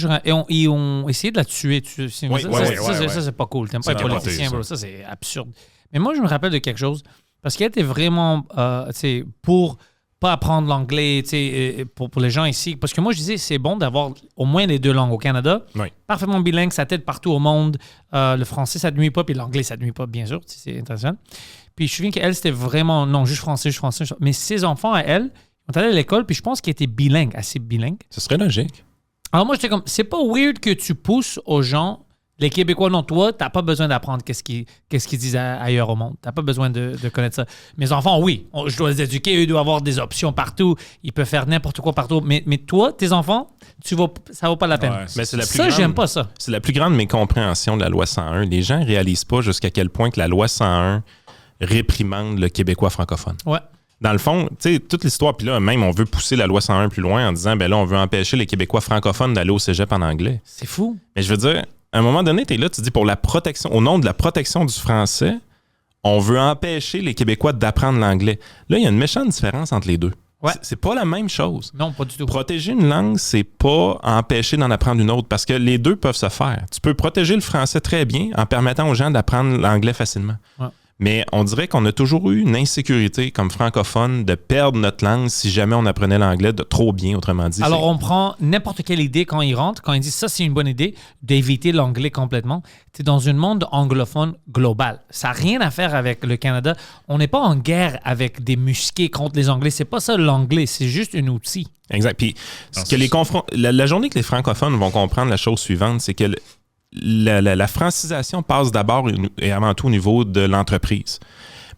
Speaker 4: ils ont essayé de la tuer. Ça, c'est pas cool. T'aimes pas les politiciens, bro. Ça, c'est absurde. Mais moi, je me rappelle de quelque chose. Parce qu'elle était vraiment pour pas apprendre l'anglais pour les gens ici. Parce que moi, je disais, c'est bon d'avoir au moins les 2 langues au Canada.
Speaker 2: Oui.
Speaker 4: Parfaitement bilingue, ça t'aide partout au monde. Le français, ça ne nuit pas, puis l'anglais, ça ne nuit pas, bien sûr. C'est intéressant. Puis je me souviens qu'elle, c'était vraiment, non, juste français. Mais ses enfants, à elle, ils sont allés à l'école, puis je pense qu'ils étaient bilingues, assez bilingues.
Speaker 2: Ce serait logique.
Speaker 4: Alors moi, j'étais comme, c'est pas weird que tu pousses aux gens, les Québécois, non, toi, t'as pas besoin d'apprendre qu'est-ce qu'ils disent ailleurs au monde. T'as pas besoin de connaître ça. Mes enfants, oui, je dois les éduquer, eux doivent avoir des options partout, ils peuvent faire n'importe quoi partout. Mais toi, tes enfants, ça vaut pas la peine.
Speaker 3: Ouais,
Speaker 2: Mais c'est la plus
Speaker 4: ça,
Speaker 2: grande-
Speaker 4: j'aime pas ça.
Speaker 2: C'est la plus grande mécompréhension de la loi 101. Les gens ne réalisent pas jusqu'à quel point que la loi 101 réprimande le Québécois francophone.
Speaker 4: Ouais.
Speaker 2: Dans le fond, tu sais, toute l'histoire, puis là, même, on veut pousser la loi 101 plus loin en disant, ben là, on veut empêcher les Québécois francophones d'aller au cégep en anglais.
Speaker 4: C'est fou.
Speaker 2: Mais je veux dire, à un moment donné, tu es là, tu dis, pour la protection, au nom de la protection du français, on veut empêcher les Québécois d'apprendre l'anglais. Là, il y a une méchante différence entre les deux.
Speaker 4: Ouais.
Speaker 2: C'est pas la même chose.
Speaker 4: Non, pas du tout.
Speaker 2: Protéger une langue, c'est pas empêcher d'en apprendre une autre, parce que les deux peuvent se faire. Tu peux protéger le français très bien en permettant aux gens d'apprendre l'anglais facilement.
Speaker 4: Ouais.
Speaker 2: Mais on dirait qu'on a toujours eu une insécurité comme francophone de perdre notre langue si jamais on apprenait l'anglais de trop bien, autrement dit.
Speaker 4: Alors, on prend n'importe quelle idée quand ils rentrent, quand ils disent ça, c'est une bonne idée, d'éviter l'anglais complètement. Tu es dans un monde anglophone global. Ça n'a rien à faire avec le Canada. On n'est pas en guerre avec des musqués contre les Anglais. C'est pas ça l'anglais, c'est juste un outil.
Speaker 2: Exact. Puis la journée que les francophones vont comprendre la chose suivante, c'est que la francisation passe d'abord et avant tout au niveau de l'entreprise,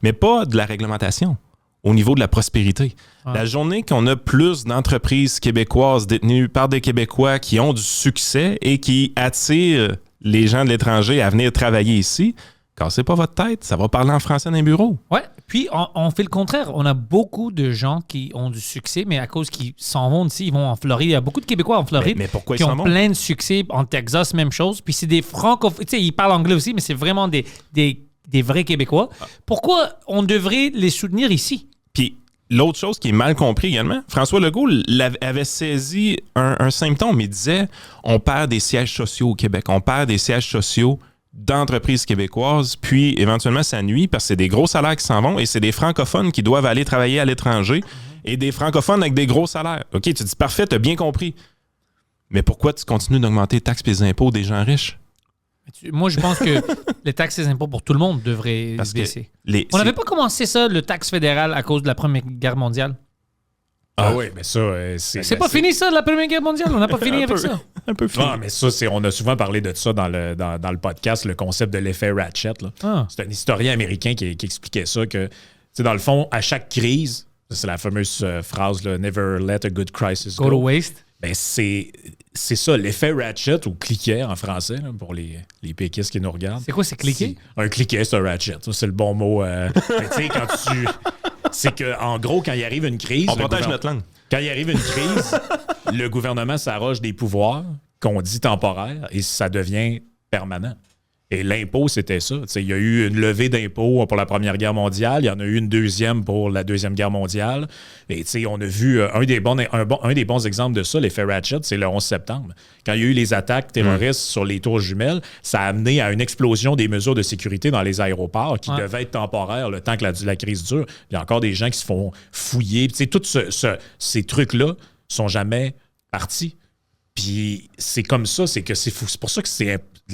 Speaker 2: mais pas de la réglementation, au niveau de la prospérité.
Speaker 4: Ouais.
Speaker 2: La journée qu'on a plus d'entreprises québécoises détenues par des Québécois qui ont du succès et qui attirent les gens de l'étranger à venir travailler ici, cassez pas votre tête, ça va parler en français dans les bureaux.
Speaker 4: Ouais, puis on fait le contraire. On a beaucoup de gens qui ont du succès, mais à cause qu'ils s'en vont d'ici, ils vont en Floride. Il y a beaucoup de Québécois en Floride
Speaker 2: Mais pourquoi
Speaker 4: qui
Speaker 2: ils s'en
Speaker 4: ont
Speaker 2: vont?
Speaker 4: plein de succès. En Texas, même chose. Puis c'est des francophones. Tu sais, ils parlent anglais aussi, mais c'est vraiment des vrais Québécois. Pourquoi on devrait les soutenir ici?
Speaker 2: Puis l'autre chose qui est mal compris également, François Legault avait saisi un symptôme. Il disait, on perd des sièges sociaux au Québec, on perd des sièges sociaux d'entreprises québécoises, puis éventuellement ça nuit parce que c'est des gros salaires qui s'en vont et c'est des francophones qui doivent aller travailler à l'étranger et des francophones avec des gros salaires. OK, tu dis parfait, tu as bien compris. Mais pourquoi tu continues d'augmenter les taxes et les impôts des gens riches?
Speaker 4: Moi, je pense que les taxes et les impôts pour tout le monde devraient
Speaker 2: Parce que
Speaker 4: baisser. On
Speaker 2: c'est-
Speaker 4: n'avait pas commencé ça, le taxe fédéral, à cause de la Première Guerre mondiale?
Speaker 3: Ah oui, mais ça,
Speaker 4: C'est pas fini, ça, la Première Guerre mondiale. On n'a pas fini avec ça.
Speaker 2: Un peu fini.
Speaker 3: Non, mais ça, on a souvent parlé de ça dans le podcast, le concept de l'effet Ratchet. C'est un historien américain qui expliquait ça, que, dans le fond, à chaque crise, c'est la fameuse phrase, là, Never let a good crisis
Speaker 4: Go to waste.
Speaker 3: Ben, c'est ça, l'effet Ratchet ou cliquet en français, là, pour les péquistes qui nous regardent.
Speaker 4: C'est quoi, c'est cliquet?
Speaker 3: Un cliquet, c'est un ratchet. Ça, c'est le bon mot. Tu sais, quand tu... C'est qu'en gros, quand il arrive une crise...
Speaker 2: On protège notre langue.
Speaker 3: Quand il arrive une crise, le gouvernement s'arroge des pouvoirs qu'on dit temporaires et ça devient permanent. Et l'impôt, c'était ça. Il y a eu une levée d'impôts pour la Première Guerre mondiale. Il y en a eu une deuxième pour la Deuxième Guerre mondiale. Et on a vu un des bons exemples de ça, l'effet Ratchet, c'est le 11 septembre. Quand il y a eu les attaques terroristes sur les tours jumelles, ça a amené à une explosion des mesures de sécurité dans les aéroports qui devaient être temporaires le temps que la crise dure. Il y a encore des gens qui se font fouiller. Tous ces trucs-là sont jamais partis. Puis c'est comme ça, c'est pour ça que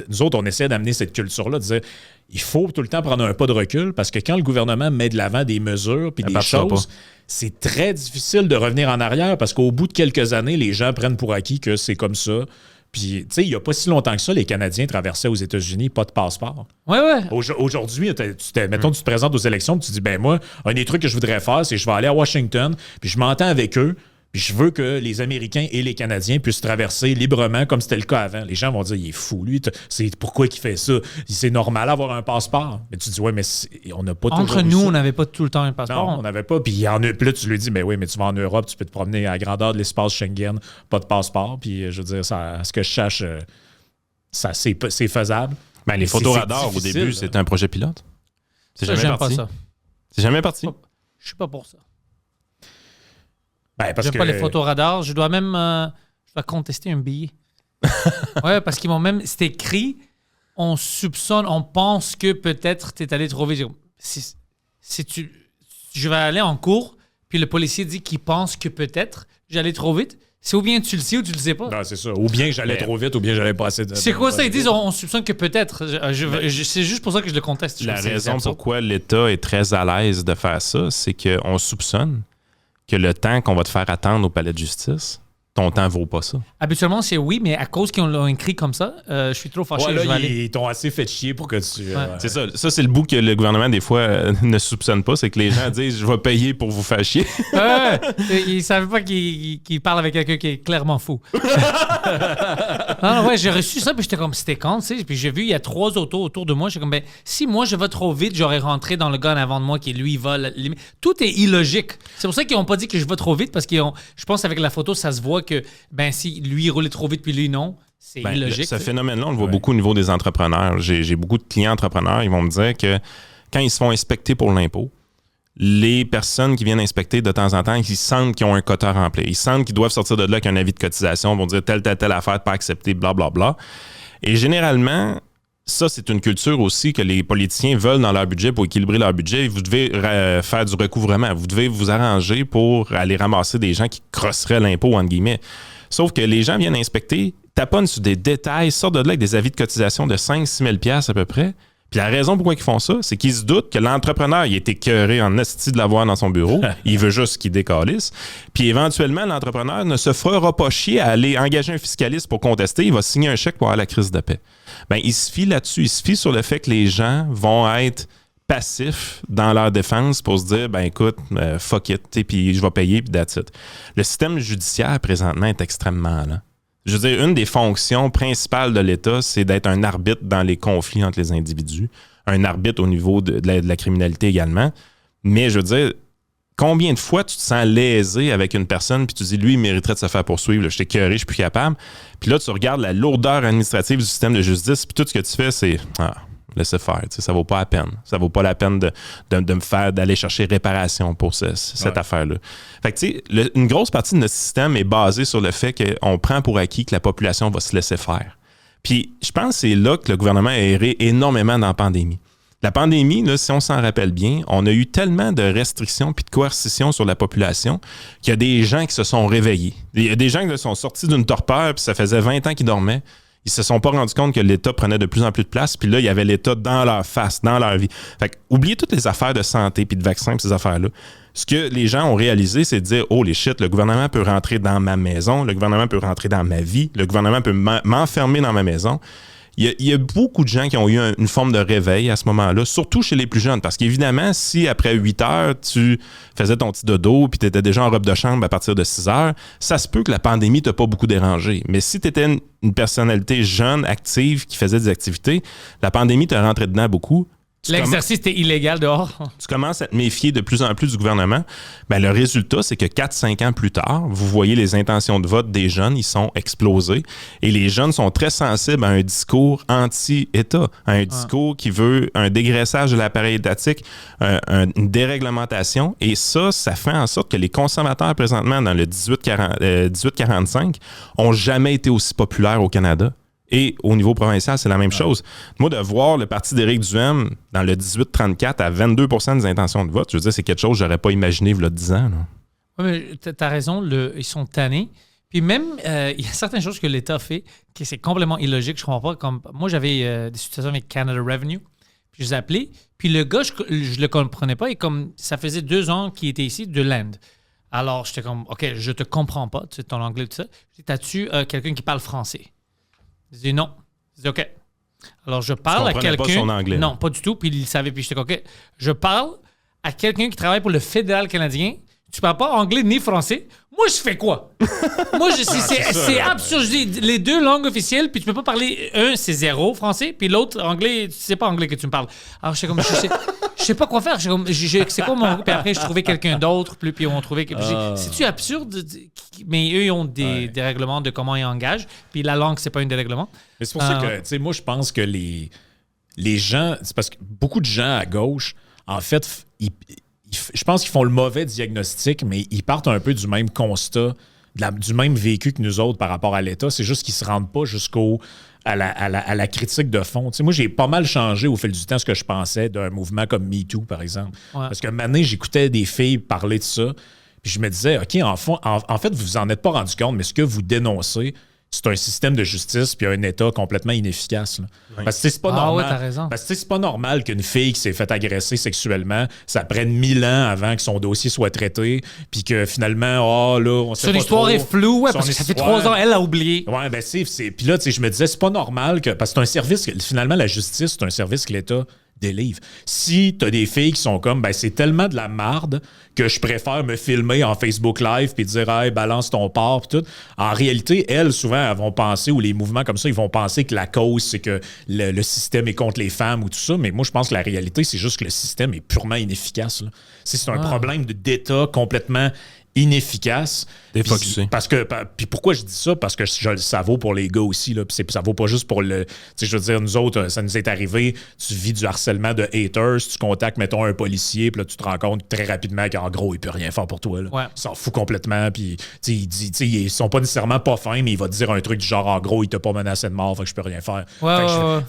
Speaker 3: nous autres, on essaie d'amener cette culture-là, de dire il faut tout le temps prendre un pas de recul parce que quand le gouvernement met de l'avant des mesures puis des choses, c'est très difficile de revenir en arrière parce qu'au bout de quelques années, les gens prennent pour acquis que c'est comme ça. Puis, tu sais, il n'y a pas si longtemps que ça, les Canadiens traversaient aux États-Unis, pas de passeport.
Speaker 4: Ouais.
Speaker 3: Aujourd'hui, mettons, tu te présentes aux élections, puis tu dis, ben moi, un des trucs que je voudrais faire, c'est que je vais aller à Washington, puis je m'entends avec eux, puis je veux que les Américains et les Canadiens puissent traverser librement comme c'était le cas avant. Les gens vont dire, il est fou, lui. C'est pourquoi il fait ça? C'est normal d'avoir un passeport. Mais tu dis, ouais, mais on n'a pas toujours
Speaker 4: Entre nous, on n'avait pas tout le temps un passeport.
Speaker 3: Non, on n'avait pas. Puis puis là, tu lui dis, mais oui, mais tu vas en Europe, tu peux te promener à la grandeur de l'espace Schengen, pas de passeport. Puis je veux dire, à ce que je sache, c'est faisable.
Speaker 2: Ben, les photoradars, au début, c'était un projet pilote. C'est jamais parti.
Speaker 4: Pas ça.
Speaker 2: C'est jamais parti.
Speaker 4: Je suis pas pour ça.
Speaker 3: Ben, parce
Speaker 4: J'aime
Speaker 3: que...
Speaker 4: pas les photoradars. Je dois même contester un billet. Ouais, parce qu'ils m'ont même... C'est écrit, on soupçonne, on pense que peut-être tu es allé trop vite. Je vais aller en cours, puis le policier dit qu'il pense que peut-être j'allais trop vite. C'est ou bien tu le sais ou tu le sais pas.
Speaker 3: Non, c'est ça. Ou bien j'allais trop vite, ou bien j'allais pas assez...
Speaker 4: C'est quoi ça? Ils disent on soupçonne que peut-être. C'est juste pour ça que je le conteste.
Speaker 2: La raison pourquoi l'État est très à l'aise de faire ça, c'est qu'on soupçonne que le temps qu'on va te faire attendre au palais de justice, ton temps vaut pas ça.
Speaker 4: Habituellement, c'est oui, mais à cause qu'ils l'ont écrit comme ça, je suis trop fâché.
Speaker 3: Ils t'ont assez fait chier pour que tu...
Speaker 2: C'est ça. Ça, c'est le bout que le gouvernement, des fois, ne soupçonne pas. C'est que les gens disent « Je vais payer pour vous faire chier. »
Speaker 4: Ils ne savaient pas qu'ils parlent avec quelqu'un qui est clairement fou. Non, j'ai reçu ça, puis j'étais comme, c'était quand, tu sais? Puis j'ai vu, il y a 3 autos autour de moi. J'étais comme, ben, si moi, je vais trop vite, j'aurais rentré dans le gars en avant de moi qui, lui, va... Tout est illogique. C'est pour ça qu'ils n'ont pas dit que je vais trop vite, parce que je pense avec la photo, ça se voit que, ben, si lui, il roulait trop vite, puis lui, non, c'est illogique.
Speaker 2: Ce phénomène-là, on le voit beaucoup au niveau des entrepreneurs. J'ai beaucoup de clients entrepreneurs, ils vont me dire que quand ils se font inspecter pour l'impôt, les personnes qui viennent inspecter de temps en temps, ils sentent qu'ils ont un quota rempli. Ils sentent qu'ils doivent sortir de là avec un avis de cotisation, vont dire telle affaire, pas acceptée, blablabla. Et généralement, ça, c'est une culture aussi que les politiciens veulent dans leur budget pour équilibrer leur budget. Vous devez faire du recouvrement. Vous devez vous arranger pour aller ramasser des gens qui crosseraient l'impôt, entre guillemets. Sauf que les gens viennent inspecter, taponnent sur des détails, sortent de là avec des avis de cotisation de 5-6 000 $ à peu près. Puis la raison pourquoi ils font ça, c'est qu'ils se doutent que l'entrepreneur, il est écœuré en esti de l'avoir dans son bureau. Il veut juste qu'il décalisse. Puis éventuellement, l'entrepreneur ne se fera pas chier à aller engager un fiscaliste pour contester. Il va signer un chèque pour avoir la crise de paix. Ben, il se fie là-dessus. Il se fie sur le fait que les gens vont être passifs dans leur défense pour se dire, ben écoute, fuck it, puis je vais payer, puis that's it. Le système judiciaire, présentement, est extrêmement lent. Je veux dire, une des fonctions principales de l'État, c'est d'être un arbitre dans les conflits entre les individus, un arbitre au niveau de la criminalité également. Mais je veux dire, combien de fois tu te sens lésé avec une personne puis tu dis, lui, il mériterait de se faire poursuivre, là, je t'ai écœuré, je suis plus capable. Puis là, tu regardes la lourdeur administrative du système de justice, puis tout ce que tu fais, c'est laissez faire, ça vaut pas la peine. Ça vaut pas la peine de me faire d'aller chercher réparation pour cette affaire-là. Fait que tu sais, une grosse partie de notre système est basée sur le fait qu'on prend pour acquis que la population va se laisser faire. Puis je pense que c'est là que le gouvernement a erré énormément dans la pandémie. La pandémie, là, si on s'en rappelle bien, on a eu tellement de restrictions puis de coercitions sur la population qu'il y a des gens qui se sont réveillés. Il y a des gens qui sont sortis d'une torpeur puis ça faisait 20 ans qu'ils dormaient. Ils se sont pas rendus compte que l'État prenait de plus en plus de place, puis là, il y avait l'État dans leur face, dans leur vie. Fait que, oubliez toutes les affaires de santé, puis de vaccins, puis ces affaires-là. Ce que les gens ont réalisé, c'est de dire « Oh, les shit, le gouvernement peut rentrer dans ma maison, le gouvernement peut rentrer dans ma vie, le gouvernement peut m'enfermer dans ma maison. » Il y a beaucoup de gens qui ont eu une forme de réveil à ce moment-là, surtout chez les plus jeunes. Parce qu'évidemment, si après 8 heures, tu faisais ton petit dodo puis tu étais déjà en robe de chambre à partir de 6 heures, ça se peut que la pandémie t'a pas beaucoup dérangé. Mais si tu étais une personnalité jeune, active, qui faisait des activités, la pandémie t'a rentré dedans beaucoup.
Speaker 4: L'exercice était illégal dehors.
Speaker 2: Tu commences à te méfier de plus en plus du gouvernement. Ben, le résultat, c'est que 4-5 ans plus tard, vous voyez les intentions de vote des jeunes, ils sont explosés. Et les jeunes sont très sensibles à un discours anti-État, à un discours qui veut un dégraissage de l'appareil étatique, une déréglementation. Et ça fait en sorte que les conservateurs présentement dans le 18-45 ont jamais été aussi populaires au Canada. Et au niveau provincial, c'est la même chose. Moi, de voir le parti d'Éric Duhaime dans le 18-34 à 22 % des intentions de vote, je veux dire, c'est quelque chose que j'aurais pas imaginé il y a 10 ans.
Speaker 4: Oui, mais tu as raison, ils sont tannés. Puis même, il y a certaines choses que l'État fait qui c'est complètement illogique. Je comprends pas. Comme, moi, j'avais des situations avec Canada Revenue. Puis je les ai appelés. Puis le gars, je le comprenais pas. Et comme ça faisait 2 ans qu'il était ici, de l'Inde. Alors, j'étais comme, OK, je te comprends pas, tu sais, ton anglais, tout ça. Je dis, t'as-tu quelqu'un qui parle français? Je dis non. Je dis OK. Alors, je parle à quelqu'un.
Speaker 2: Pas son anglais.
Speaker 4: Non, pas du tout. Puis il savait. Puis j'étais OK. Je parle à quelqu'un qui travaille pour le fédéral canadien. Tu parles pas anglais ni français. Moi, je fais quoi? Moi, c'est absurde. Je dis les 2 langues officielles, puis tu peux pas parler. Un, c'est 0 français, puis l'autre, anglais, c'est pas anglais que tu me parles. Alors, je sais pas quoi faire. C'est quoi mon. Puis après, je trouvais quelqu'un d'autre, puis on trouvait. C'est-tu absurde? Mais eux, ils ont des règlements de comment ils engagent, puis la langue, c'est pas un dérèglement.
Speaker 3: Mais c'est pour ça que, tu sais, moi, je pense que les gens. C'est parce que beaucoup de gens à gauche, en fait, je pense qu'ils font le mauvais diagnostic, mais ils partent un peu du même constat, du même vécu que nous autres par rapport à l'État. C'est juste qu'ils ne se rendent pas à la critique de fond. Tu sais, moi, j'ai pas mal changé au fil du temps ce que je pensais d'un mouvement comme MeToo, par exemple. Ouais. Parce que maintenant, j'écoutais des filles parler de ça, puis je me disais, OK, en fait, vous vous en êtes pas rendu compte, mais ce que vous dénoncez, c'est un système de justice puis un État complètement inefficace. Oui. Parce que c'est pas normal.
Speaker 4: Ouais, t'as raison.
Speaker 3: Parce que c'est pas normal qu'une fille qui s'est fait agresser sexuellement, ça prenne 1000 ans avant que son dossier soit traité, puis que finalement, on sait pas.
Speaker 4: Son histoire est floue, parce que ça fait 3 ans, elle a oublié.
Speaker 3: Ouais, ben puis là, tu sais, je me disais, c'est pas normal que. Parce que c'est un service, finalement, la justice, c'est un service que l'État délivre. Si t'as des filles qui sont comme, ben c'est tellement de la marde que je préfère me filmer en Facebook Live puis dire, hey, balance ton porc puis tout. En réalité, elles, souvent, elles vont penser, ou les mouvements comme ça, ils vont penser que la cause, c'est que le système est contre les femmes ou tout ça. Mais moi, je pense que la réalité, c'est juste que le système est purement inefficace. Là. C'est un problème d'État complètement inefficace.
Speaker 2: Défocusé.
Speaker 3: Puis pourquoi je dis ça? Parce que ça vaut pour les gars aussi. Là, ça vaut pas juste pour le... Tu sais, je veux dire, nous autres, ça nous est arrivé, tu vis du harcèlement de haters, tu contactes, mettons, un policier, puis là, tu te rends compte très rapidement qu'en gros, il peut rien faire pour toi. Là. Ouais. Il s'en fout complètement, puis ils sont pas nécessairement pas fins, mais il va te dire un truc du genre, en gros, il t'a pas menacé de mort, fait que je peux rien faire.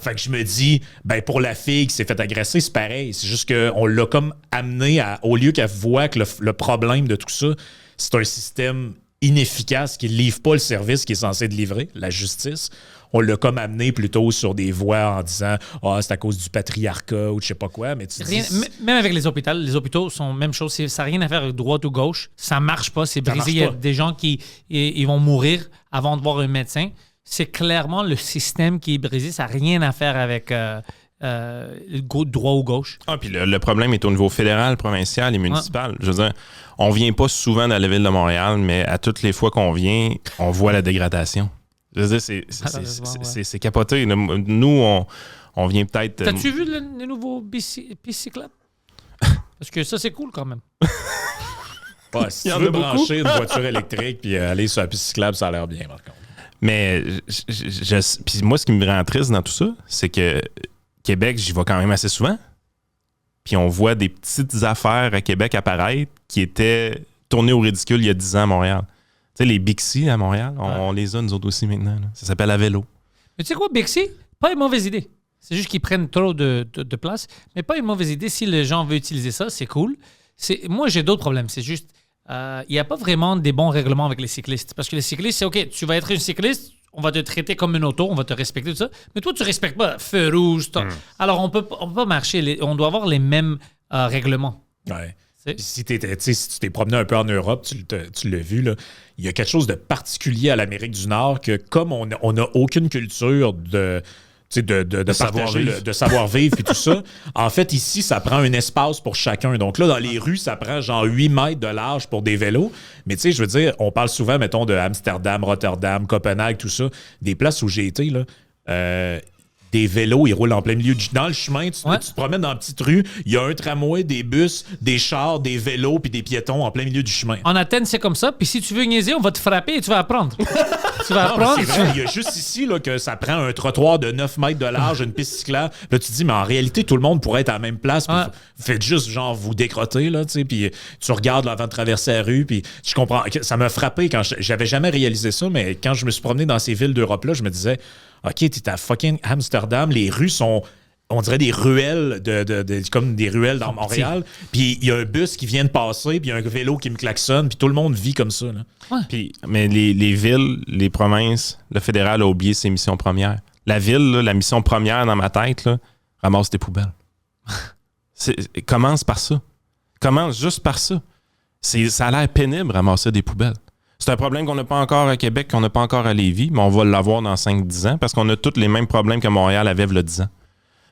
Speaker 3: Fait que je me dis, ben pour la fille qui s'est fait agresser, c'est pareil. C'est juste qu'on l'a comme amené au lieu qu'elle voit que le problème de tout ça, c'est un système inefficace qui ne livre pas le service qui est censé de livrer, la justice. On l'a comme amené plutôt sur des voies en disant « Ah, c'est à cause du patriarcat » ou je sais pas quoi. Mais
Speaker 4: même avec les hôpitaux sont la même chose. Ça n'a rien à faire avec droite ou gauche. Ça marche pas, c'est brisé. Il y a des gens qui ils vont mourir avant de voir un médecin. C'est clairement le système qui est brisé. Ça n'a rien à faire avec... droit ou gauche.
Speaker 2: Ah, puis le problème est au niveau fédéral, provincial et municipal. Je veux dire, on vient pas souvent dans la ville de Montréal, mais à toutes les fois qu'on vient, on voit la dégradation. Je veux dire, c'est capoté. Nous, on vient peut-être...
Speaker 4: T'as-tu vu les nouveaux bicyclettes? Parce que ça, c'est cool quand même.
Speaker 3: Ouais, si tu veux brancher une voiture électrique puis aller sur la piste cyclable, ça a l'air bien, par contre.
Speaker 2: Mais puis moi, ce qui me rend triste dans tout ça, c'est que Québec, j'y vais quand même assez souvent. Puis on voit des petites affaires à Québec apparaître qui étaient tournées au ridicule il y a 10 ans à Montréal. Tu sais, les Bixi à Montréal, on les a nous autres aussi maintenant. Là. Ça s'appelle à vélo.
Speaker 4: Mais tu sais quoi, Bixi? Pas une mauvaise idée. C'est juste qu'ils prennent trop de place. Mais pas une mauvaise idée. Si les gens veulent utiliser ça, c'est cool. Moi, j'ai d'autres problèmes. C'est juste... il n'y a pas vraiment des bons règlements avec les cyclistes. Parce que les cyclistes, c'est OK, tu vas être un cycliste, on va te traiter comme une auto, on va te respecter, tout ça. Mais toi, tu respectes pas feu rouge. Alors, on peut pas marcher. On doit avoir les mêmes règlements.
Speaker 3: Ouais. Si tu t'es promené un peu en Europe, tu l'as vu, là, il y a quelque chose de particulier à l'Amérique du Nord que comme on n'a aucune culture de partager, de savoir-vivre et tout ça. En fait, ici, ça prend un espace pour chacun. Donc là, dans les rues, ça prend genre 8 mètres de large pour des vélos. Mais tu sais, je veux dire, on parle souvent, mettons, de Amsterdam, Rotterdam, Copenhague, tout ça. Des places où j'ai été, là. Des vélos, ils roulent en plein milieu. Dans le chemin, tu te promènes dans une petite rue, il y a un tramway, des bus, des chars, des vélos puis des piétons en plein milieu du chemin.
Speaker 4: En Athènes, c'est comme ça. Puis si tu veux niaiser, on va te frapper et tu vas apprendre. Tu vas apprendre.
Speaker 3: C'est vrai, il y a juste ici là, que ça prend un trottoir de 9 mètres de large, une piste cyclable. Là, tu te dis, mais en réalité, tout le monde pourrait être à la même place. Puis faites juste, genre, vous décrotter, là, tu sais, puis tu regardes là, avant de traverser la rue. Puis je comprends. Ça m'a frappé quand j'avais jamais réalisé ça, mais quand je me suis promené dans ces villes d'Europe-là, je me disais, OK, t'es à fucking Amsterdam, les rues sont, on dirait des ruelles, comme des ruelles dans Montréal. Puis il y a un bus qui vient de passer, puis il y a un vélo qui me klaxonne, puis tout le monde vit comme ça. Là.
Speaker 2: Ouais. Puis, mais les villes, les provinces, le fédéral a oublié ses missions premières. La ville, là, la mission première dans ma tête, là, ramasse tes poubelles. Commence par ça. Commence juste par ça. Ça a l'air pénible, ramasser des poubelles. C'est un problème qu'on n'a pas encore à Québec, qu'on n'a pas encore à Lévis, mais on va l'avoir dans 5-10 ans parce qu'on a tous les mêmes problèmes que Montréal avait il y a 10 ans.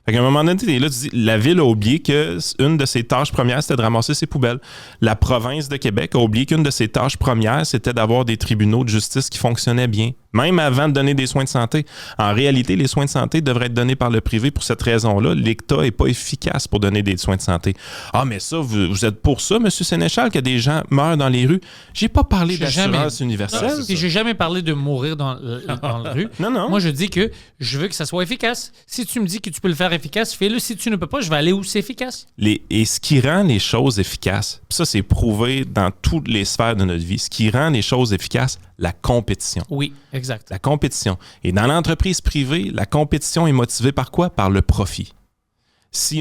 Speaker 2: Fait qu'à un moment donné, tu dis, la ville a oublié qu'une de ses tâches premières, c'était de ramasser ses poubelles. La province de Québec a oublié qu'une de ses tâches premières, c'était d'avoir des tribunaux de justice qui fonctionnaient bien, même avant de donner des soins de santé. En réalité, les soins de santé devraient être donnés par le privé pour cette raison-là. L'État n'est pas efficace pour donner des soins de santé. Ah, mais ça, vous êtes pour ça, M. Sénéchal, que des gens meurent dans les rues? J'ai pas parlé d'assurance universelle.
Speaker 4: Et j'ai jamais parlé de mourir dans la rue.
Speaker 2: Non.
Speaker 4: Moi, je dis que je veux que ça soit efficace. Si tu me dis que tu peux le faire efficace, fais-le. Si tu ne peux pas, je vais aller où c'est efficace.
Speaker 2: Et ce qui rend les choses efficaces, ça, c'est prouvé dans toutes les sphères de notre vie, ce qui rend les choses efficaces, la compétition.
Speaker 4: Oui, exact.
Speaker 2: La compétition. Et dans l'entreprise privée, la compétition est motivée par quoi? Par le profit.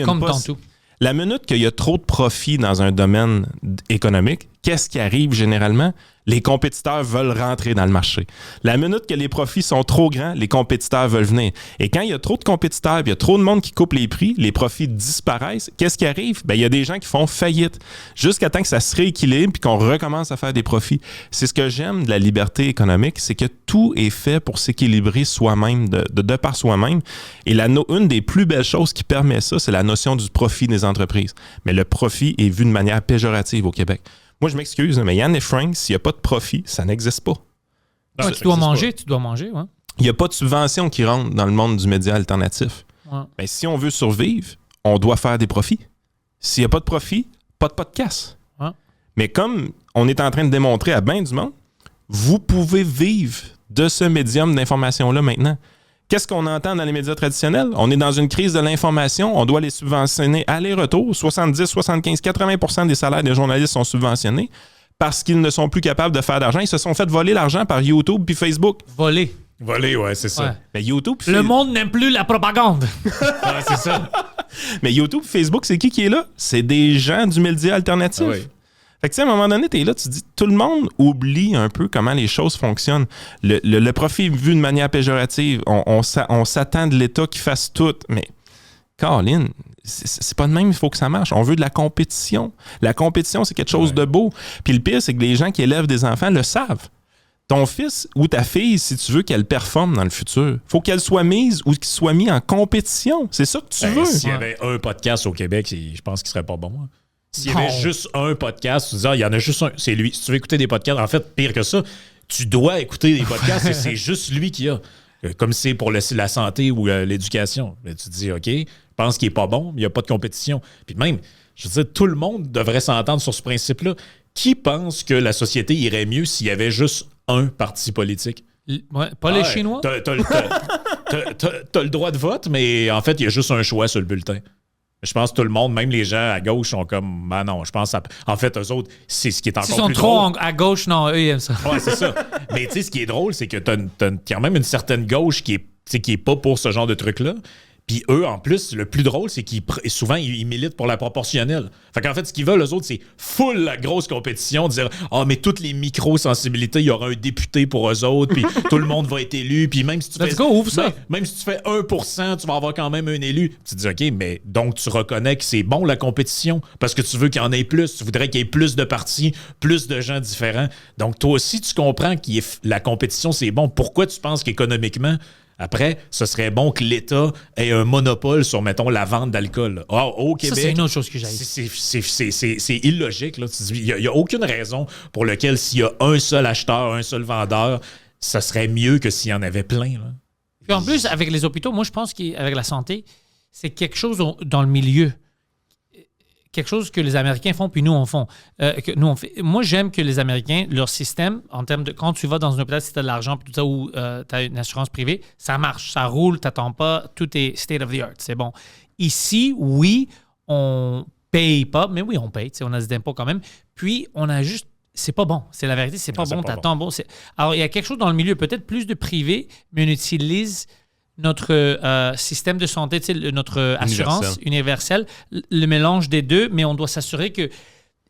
Speaker 4: Comme dans tout.
Speaker 2: La minute qu'il y a trop de profit dans un domaine économique, qu'est-ce qui arrive généralement? Les compétiteurs veulent rentrer dans le marché. La minute que les profits sont trop grands, les compétiteurs veulent venir. Et quand il y a trop de compétiteurs, il y a trop de monde qui coupe les prix, les profits disparaissent, qu'est-ce qui arrive? Il y a des gens qui font faillite jusqu'à temps que ça se rééquilibre et qu'on recommence à faire des profits. C'est ce que j'aime de la liberté économique, c'est que tout est fait pour s'équilibrer soi-même, de par soi-même. Et une des plus belles choses qui permet ça, c'est la notion du profit des entreprises. Mais le profit est vu de manière péjorative au Québec. Moi, je m'excuse, mais Yann et Frank, s'il n'y a pas de profit, ça n'existe pas.
Speaker 4: Ouais, tu dois manger, ouais.
Speaker 2: Il n'y a pas de subvention qui rentre dans le monde du média alternatif. Ouais. Mais si on veut survivre, on doit faire des profits. S'il n'y a pas de profit, pas de podcast. Ouais. Mais comme on est en train de démontrer à bien du monde, vous pouvez vivre de ce médium d'information-là maintenant. Qu'est-ce qu'on entend dans les médias traditionnels? On est dans une crise de l'information, on doit les subventionner aller-retour. 70, 75, 80% des salaires des journalistes sont subventionnés parce qu'ils ne sont plus capables de faire d'argent. Ils se sont fait voler l'argent par YouTube puis Facebook.
Speaker 4: Voler,
Speaker 3: ouais, c'est ça.
Speaker 4: Ouais.
Speaker 2: Mais YouTube,
Speaker 4: le monde n'aime plus la propagande.
Speaker 3: Ouais, c'est ça.
Speaker 2: Mais YouTube, Facebook, c'est qui est là? C'est des gens du média alternatif. Ah oui. Fait que, tu sais, à un moment donné, t'es là, tu te dis, tout le monde oublie un peu comment les choses fonctionnent. Le profit est vu de manière péjorative. On s'attend de l'État qui fasse tout. Mais, Caroline, c'est pas de même, il faut que ça marche. On veut de la compétition. La compétition, c'est quelque chose de beau. Puis le pire, c'est que les gens qui élèvent des enfants le savent. Ton fils ou ta fille, si tu veux qu'elle performe dans le futur, faut qu'elle soit mise ou qu'il soit mis en compétition. C'est ça que tu veux.
Speaker 3: S'il y avait un podcast au Québec, je pense qu'il serait pas bon. Hein. S'il y avait juste un podcast, tu disais, il y en a juste un, c'est lui. Si tu veux écouter des podcasts, en fait, pire que ça, tu dois écouter des podcasts et c'est juste lui qui a. Comme c'est pour la santé ou l'éducation. Mais tu te dis, OK, je pense qu'il n'est pas bon, mais il n'y a pas de compétition. Puis même, je veux dire, tout le monde devrait s'entendre sur ce principe-là. Qui pense que la société irait mieux s'il y avait juste un parti politique?
Speaker 4: Ouais, pas les Chinois?
Speaker 3: T'as le droit de vote, mais en fait, il y a juste un choix sur le bulletin. Je pense que tout le monde, même les gens à gauche, sont comme, ben non, je pense en fait, eux autres, c'est ce qui est encore plus drôle.
Speaker 4: Ils sont trop à gauche, non, eux, ils aiment ça.
Speaker 3: Ouais, c'est ça. Mais tu sais, ce qui est drôle, c'est que t'as quand même une certaine gauche qui est pas pour ce genre de truc-là. Puis eux, en plus, le plus drôle, c'est qu'ils souvent, ils militent pour la proportionnelle. Fait qu'en fait, ce qu'ils veulent, eux autres, c'est full la grosse compétition, dire « Ah, mais toutes les micro-sensibilités, il y aura un député pour eux autres, puis tout le monde va être élu, puis même si tu même si tu fais 1%, tu vas avoir quand même un élu. » Tu te dis « OK, mais donc tu reconnais que c'est bon, la compétition, parce que tu veux qu'il y en ait plus. Tu voudrais qu'il y ait plus de partis, plus de gens différents. Donc, toi aussi, tu comprends que la compétition, c'est bon. Pourquoi tu penses qu'économiquement... Après, ce serait bon que l'État ait un monopole sur, mettons, la vente d'alcool. Au Québec...
Speaker 4: Ça, c'est une autre chose que j'ai.
Speaker 3: C'est illogique. Là. Il n'y a aucune raison pour laquelle s'il y a un seul acheteur, un seul vendeur, ça serait mieux que s'il y en avait plein. Là.
Speaker 4: Puis en plus, avec les hôpitaux, moi, je pense qu'avec la santé, c'est quelque chose dans le milieu. Quelque chose que les Américains font, puis nous, on fait. Moi, j'aime que les Américains, leur système, en termes de quand tu vas dans un hôpital, si tu as de l'argent, puis tout ça, ou tu as une assurance privée, ça marche, ça roule, tu n'attends pas, tout est state of the art, c'est bon. Ici, oui, on paye pas, mais oui, on paye, on a des impôts quand même. Puis, on a juste. C'est pas bon, c'est la vérité, c'est pas bon, t'attends bon. Alors, il y a quelque chose dans le milieu, peut-être plus de privé, mais on utilise notre système de santé, notre assurance universelle, le mélange des deux, mais on doit s'assurer qu'ils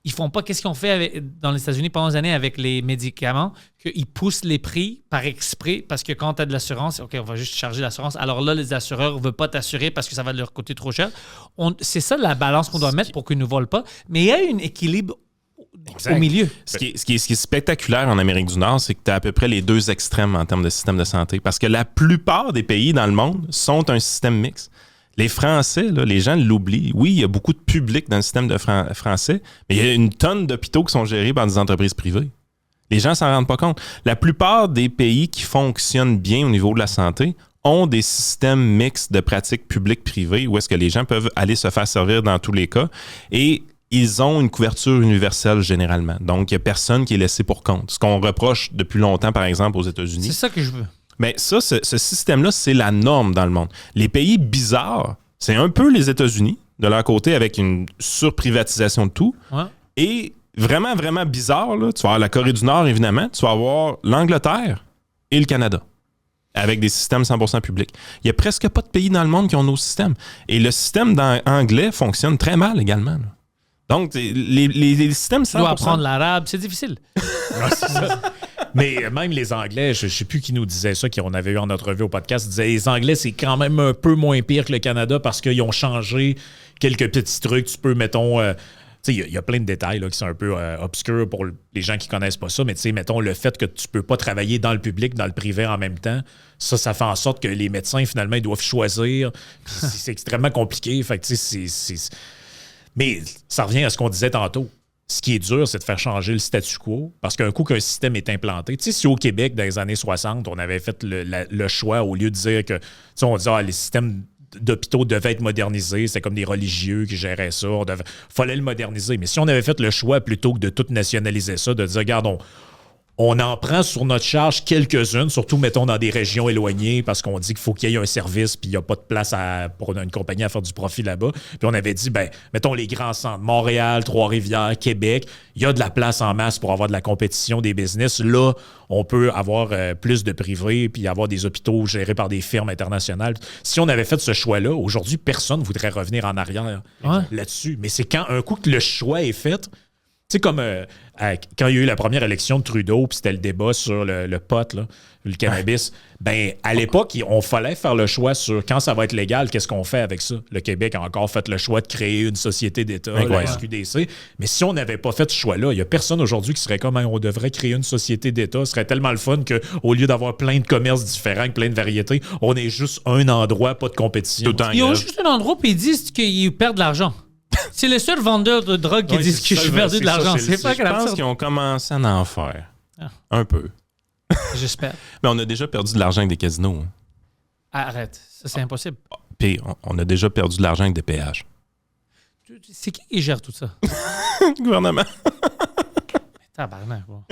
Speaker 4: ne font pas qu'est-ce qu'ils ont fait dans les États-Unis pendant des années avec les médicaments, qu'ils poussent les prix par exprès, parce que quand tu as de l'assurance, OK, on va juste charger l'assurance. Alors là, les assureurs ne veulent pas t'assurer parce que ça va leur coûter trop cher. C'est ça la balance qu'on doit mettre pour qu'ils ne volent pas. Mais il y a un équilibre au milieu.
Speaker 2: Ce qui est spectaculaire en Amérique du Nord, c'est que tu as à peu près les deux extrêmes en termes de système de santé. Parce que la plupart des pays dans le monde sont un système mixte. Les Français, là, les gens l'oublient. Oui, il y a beaucoup de public dans le système de français, mais il y a une tonne d'hôpitaux qui sont gérés par des entreprises privées. Les gens s'en rendent pas compte. La plupart des pays qui fonctionnent bien au niveau de la santé ont des systèmes mixtes de pratiques publiques-privées où est-ce que les gens peuvent aller se faire servir dans tous les cas. Et ils ont une couverture universelle généralement. Donc, il n'y a personne qui est laissé pour compte. Ce qu'on reproche depuis longtemps, par exemple, aux États-Unis.
Speaker 4: C'est ça que je veux.
Speaker 2: Mais ça, ce système-là, c'est la norme dans le monde. Les pays bizarres, c'est un peu les États-Unis, de leur côté, avec une surprivatisation de tout.
Speaker 4: Ouais.
Speaker 2: Et vraiment, vraiment bizarre, là, tu vas avoir la Corée du Nord, évidemment. Tu vas avoir l'Angleterre et le Canada, avec des systèmes 100% publics. Il n'y a presque pas de pays dans le monde qui ont nos systèmes. Et le système anglais fonctionne très mal également, là. Donc, les systèmes 100%...
Speaker 4: Tu dois apprendre l'arabe, c'est difficile.
Speaker 3: Ouais, c'est ça. Mais même les Anglais, je ne sais plus qui nous disait ça, qu'on avait eu en entrevue au podcast, disait les Anglais, c'est quand même un peu moins pire que le Canada parce qu'ils ont changé quelques petits trucs. Tu peux, mettons... il y a plein de détails là, qui sont un peu obscurs pour les gens qui ne connaissent pas ça, mais mettons le fait que tu ne peux pas travailler dans le public, dans le privé en même temps, ça fait en sorte que les médecins, finalement, ils doivent choisir. C'est extrêmement compliqué. Fait que, mais ça revient à ce qu'on disait tantôt. Ce qui est dur, c'est de faire changer le statu quo parce qu'un coup qu'un système est implanté, si au Québec, dans les années 60, on avait fait le choix, au lieu de dire que, on disait, les systèmes d'hôpitaux devaient être modernisés, c'était comme des religieux qui géraient ça, fallait le moderniser. Mais si on avait fait le choix, plutôt que de tout nationaliser ça, de dire, regarde, on en prend sur notre charge quelques-unes, surtout, mettons, dans des régions éloignées, parce qu'on dit qu'il faut qu'il y ait un service, puis il n'y a pas de place pour une compagnie à faire du profit là-bas. Puis on avait dit, mettons, les grands centres, Montréal, Trois-Rivières, Québec, il y a de la place en masse pour avoir de la compétition des business. Là, on peut avoir plus de privés, puis avoir des hôpitaux gérés par des firmes internationales. Si on avait fait ce choix-là, aujourd'hui, personne ne voudrait revenir en arrière là-dessus. Mais c'est quand un coup que le choix est fait... Tu sais, comme quand il y a eu la première élection de Trudeau, puis c'était le débat sur le pot, là, le cannabis, à l'époque, on fallait faire le choix sur quand ça va être légal, qu'est-ce qu'on fait avec ça. Le Québec a encore fait le choix de créer une société d'État, la SQDC. Mais si on n'avait pas fait ce choix-là, il n'y a personne aujourd'hui qui serait comme on devrait créer une société d'État. Ce serait tellement le fun qu'au lieu d'avoir plein de commerces différents, plein de variétés, on ait juste un endroit, pas de compétition.
Speaker 4: Ils ont juste un endroit, puis ils disent qu'ils perdent de l'argent. C'est les seuls vendeurs de drogue qui disent que je suis perdu de l'argent. C'est pas grave.
Speaker 2: Je pense qu'ils ont commencé à en faire. Un peu.
Speaker 4: J'espère.
Speaker 2: Mais on a déjà perdu de l'argent avec des casinos. Hein.
Speaker 4: Arrête. Ça, c'est impossible.
Speaker 2: Puis on a déjà perdu de l'argent avec des péages.
Speaker 4: C'est qui gère tout ça?
Speaker 2: Le gouvernement.
Speaker 4: Tabarnak. Bon.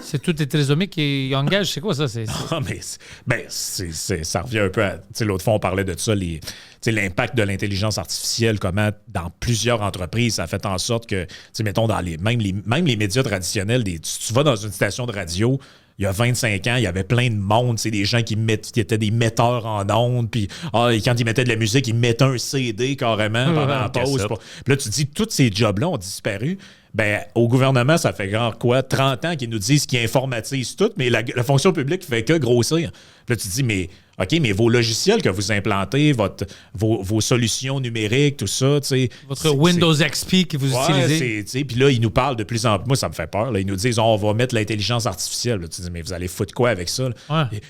Speaker 4: C'est tous les trésomiques qui engagent. C'est quoi ça?
Speaker 3: Ah, mais ça revient un peu à... L'autre fois, on parlait de ça, l'impact de l'intelligence artificielle, comment dans plusieurs entreprises, ça a fait en sorte que, mettons, même les médias traditionnels, tu vas dans une station de radio, il y a 25 ans, il y avait plein de monde, c'est des gens qui étaient des metteurs en ondes, puis quand ils mettaient de la musique, ils mettaient un CD carrément pendant la pause. Puis là, tu te dis, tous ces jobs-là ont disparu. Ben, au gouvernement, ça fait genre quoi, 30 ans qu'ils nous disent qu'ils informatisent tout, mais la fonction publique fait que grossir. Puis là, tu te dis, mais OK, mais vos logiciels que vous implantez, vos solutions numériques, tout ça, tu sais.
Speaker 4: Votre Windows XP que vous utilisez.
Speaker 3: Puis là, ils nous parlent de plus en plus. Moi, ça me fait peur. Là. Ils nous disent, on va mettre l'intelligence artificielle. Là. Tu dis, mais vous allez foutre quoi avec ça?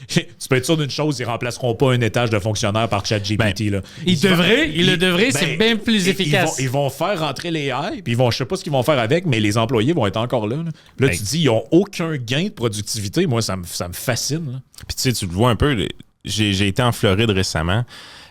Speaker 3: Tu peux être sûr d'une chose, ils remplaceront pas un étage de fonctionnaire par ChatGPT.
Speaker 4: Ben, ils le devraient, c'est bien plus efficace.
Speaker 3: Ils vont faire rentrer les AI, puis je sais pas ce qu'ils vont faire avec, mais les employés vont être encore là. Là, tu dis, ils n'ont aucun gain de productivité. Moi, ça me fascine. Là.
Speaker 2: Puis tu sais, tu le vois un peu. J'ai été en Floride récemment,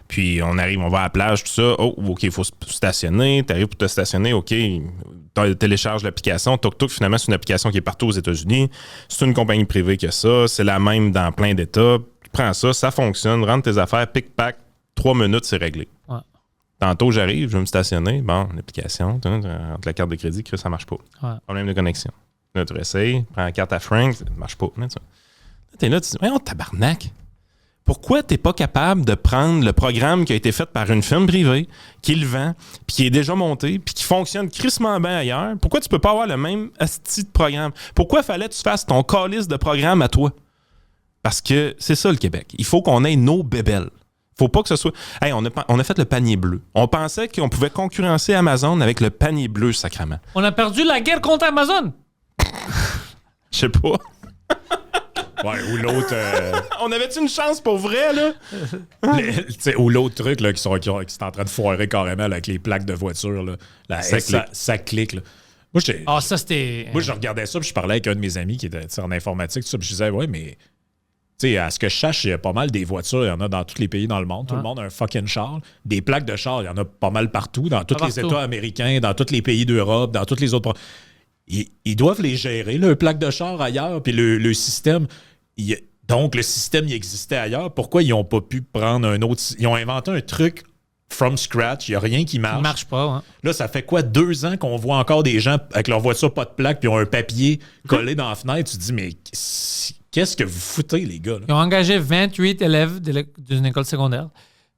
Speaker 2: puis on va à la plage, tout ça. Oh, OK, il faut se stationner. Tu arrives pour te stationner, OK, tu télécharges l'application. Tuk-Tuk, finalement, c'est une application qui est partout aux États-Unis. C'est une compagnie privée qui a ça. C'est la même dans plein d'États. Tu prends ça fonctionne. Rentre tes affaires, pic-pac, 3 minutes, c'est réglé. Ouais. Tantôt, j'arrive, je vais me stationner. Bon, l'application, entre la carte de crédit, ça marche pas. Ouais. Problème de connexion. Là, tu essayes, prends la carte à Frank, ça marche pas. Là, t'es là, tu dis, voyons, tabarnak. Pourquoi t'es pas capable de prendre le programme qui a été fait par une firme privée, qui le vend, puis qui est déjà monté, puis qui fonctionne crissement bien ailleurs? Pourquoi tu peux pas avoir le même asti de programme? Pourquoi fallait que tu fasses ton calice de programme à toi? Parce que c'est ça le Québec. Il faut qu'on ait nos bébelles. Faut pas que ce soit... Hey, on a fait le panier bleu. On pensait qu'on pouvait concurrencer Amazon avec le panier bleu, sacrément.
Speaker 4: On a perdu la guerre contre Amazon!
Speaker 2: Je sais pas.
Speaker 3: Ouais, ou l'autre...
Speaker 2: On avait-tu une chance pour vrai, là?
Speaker 3: Ou l'autre truc là, qui sont en train de foirer carrément là, avec les plaques de voiture. Là. Ça clique. Là. Moi,
Speaker 4: c'était...
Speaker 3: Moi, je regardais ça, puis je parlais avec un de mes amis qui était en informatique, tout ça, puis je disais, ouais, mais... Tu sais, à ce que je sache, il y a pas mal des voitures, il y en a dans tous les pays dans le monde. Tout le monde a un fucking char. Des plaques de char, il y en a pas mal partout, dans tous les États américains, dans tous les pays d'Europe, dans tous les autres... Ils doivent les gérer, le plaque de char ailleurs, puis le système... Donc, le système, il existait ailleurs. Pourquoi ils n'ont pas pu prendre un autre... Ils ont inventé un truc from scratch. Il n'y a rien qui marche.
Speaker 4: Ça ne marche pas, hein.
Speaker 3: Là, ça fait quoi, 2 ans qu'on voit encore des gens avec leur voiture pas de plaque puis ils ont un papier collé dans la fenêtre. Tu te dis, mais qu'est-ce que vous foutez, les gars? Là?
Speaker 4: Ils ont engagé 28 élèves d'une école secondaire.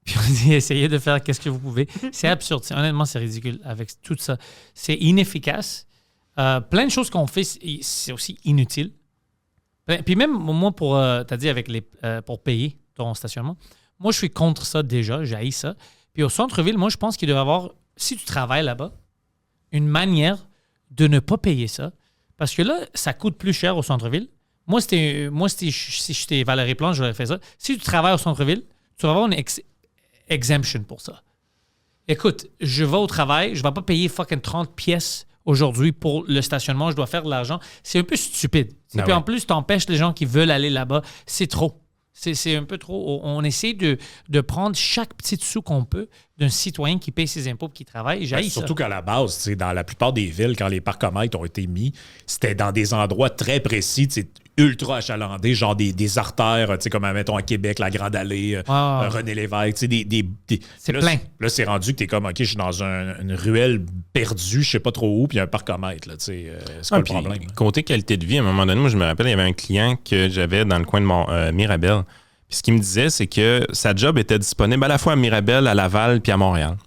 Speaker 4: Puis on dit, essayez de faire qu'est-ce que vous pouvez. C'est absurde. Honnêtement, c'est ridicule avec tout ça. C'est inefficace. Plein de choses qu'on fait, c'est aussi inutile. Puis même, moi, t'as dit pour payer ton stationnement, moi, je suis contre ça déjà, j'haïs ça. Puis au centre-ville, moi, je pense qu'il doit y avoir, si tu travailles là-bas, une manière de ne pas payer ça. Parce que là, ça coûte plus cher au centre-ville. Moi, si j'étais Valérie Plante, j'aurais fait ça. Si tu travailles au centre-ville, tu vas avoir une exemption pour ça. Écoute, je vais au travail, je ne vais pas payer fucking 30 pièces aujourd'hui pour le stationnement, je dois faire de l'argent. C'est un peu stupide. Et puis en plus, tu empêches les gens qui veulent aller là-bas. C'est trop. C'est un peu trop. On essaie de prendre chaque petit sou qu'on peut d'un citoyen qui paye ses impôts et qui travaille.
Speaker 3: Surtout qu'à la base, dans la plupart des villes, quand les parcomètres ont été mis, c'était dans des endroits très précis, ultra achalandés, genre des artères, comme mettons à Québec, la Grande Allée, René Lévesque.
Speaker 4: C'est plein.
Speaker 3: Là, c'est rendu que tu es comme, OK, je suis dans une ruelle perdue, je sais pas trop où, puis il y a un parcomètre. C'est quoi le problème?
Speaker 2: Côté qualité de vie, à un moment donné, moi, je me rappelle, il y avait un client que j'avais dans le coin de Mirabel. Puis ce qu'il me disait, c'est que sa job était disponible à la fois à Mirabel, à Laval, puis à Montréal.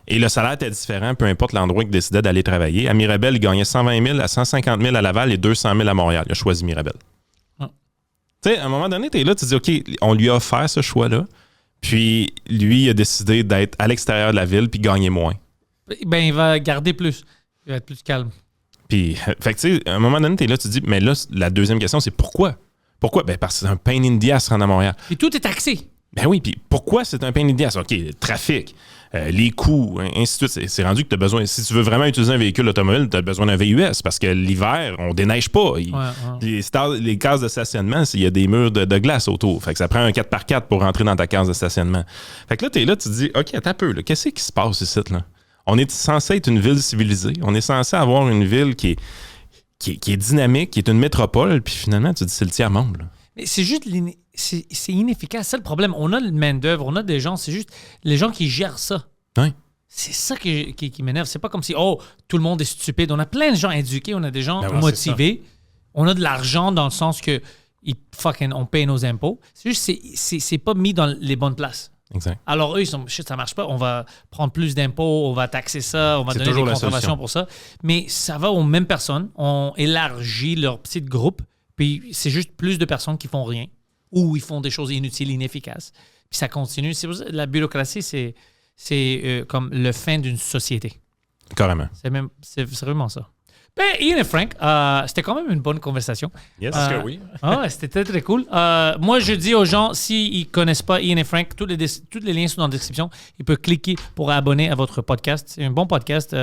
Speaker 2: Et le salaire était différent, peu importe l'endroit qu'il décidait d'aller travailler. À Mirabel, il gagnait 120 000 à 150 000 à Laval et 200 000 à Montréal. Il a choisi Mirabel. Tu sais, à un moment donné, tu es là, tu te dis, OK, on lui a offert ce choix-là, puis lui, il a décidé d'être à l'extérieur de la ville puis gagner moins.
Speaker 4: Ben, il va garder plus. Il va être plus calme.
Speaker 2: Puis, fait que, tu sais, à un moment donné, tu es là, tu te dis, mais là, la deuxième question, c'est pourquoi? Pourquoi? Ben, parce que c'est un pain in the ass se rendre à Montréal.
Speaker 4: Puis tout est taxé.
Speaker 2: Ben oui, puis pourquoi c'est un pain in the ass? OK, le trafic, les coûts, ainsi de suite. C'est rendu que tu as besoin, si tu veux vraiment utiliser un véhicule automobile, tu as besoin d'un VUS parce que l'hiver, on déneige pas. Les cases de stationnement, il y a des murs de glace autour. Fait que ça prend un 4x4 pour rentrer dans ta case de stationnement. Fait que là, tu es là, tu te dis, OK, attends un peu, là, qu'est-ce qui se passe ici, là? On est censé être une ville civilisée. On est censé avoir une ville qui est dynamique, qui est une métropole, puis finalement, tu te dis, c'est le tiers-monde, là.
Speaker 4: Mais c'est juste c'est inefficace. C'est le problème. On a le main-d'œuvre, on a des gens, c'est juste les gens qui gèrent ça.
Speaker 2: Oui.
Speaker 4: C'est ça qui m'énerve. C'est pas comme si, tout le monde est stupide. On a plein de gens éduqués, on a des gens motivés. On a de l'argent dans le sens que on paye nos impôts. C'est juste c'est pas mis dans les bonnes places.
Speaker 2: Exact.
Speaker 4: Alors, eux, ils sont, shit, ça marche pas, on va prendre plus d'impôts, on va taxer ça, on va
Speaker 2: C'est
Speaker 4: donner des
Speaker 2: toujours la
Speaker 4: contraventions
Speaker 2: solution.
Speaker 4: pour ça. Mais ça va aux mêmes personnes, on élargit leur petit groupe, puis c'est juste plus de personnes qui font rien ou ils font des choses inutiles, inefficaces. Puis ça continue. C'est pour ça, la bureaucratie, c'est comme le fin d'une société.
Speaker 2: Carrément.
Speaker 4: C'est vraiment ça. Ben, Ian et Frank, c'était quand même une bonne conversation.
Speaker 2: Yes.
Speaker 3: Parce que oui.
Speaker 4: C'était très, très cool. Moi, je dis aux gens, s'ils ne connaissent pas Ian et Frank, tous les liens sont dans la description. Ils peuvent cliquer pour abonner à votre podcast. C'est un bon podcast.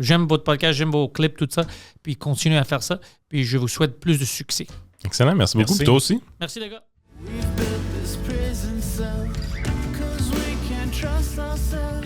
Speaker 4: J'aime votre podcast, j'aime vos clips, tout ça. Puis continuez à faire ça. Puis je vous souhaite plus de succès.
Speaker 2: Excellent. Merci beaucoup.
Speaker 3: Merci.
Speaker 2: Puis toi aussi.
Speaker 4: Merci, les gars.
Speaker 5: We've built this prison cell 'cause we can't trust ourselves.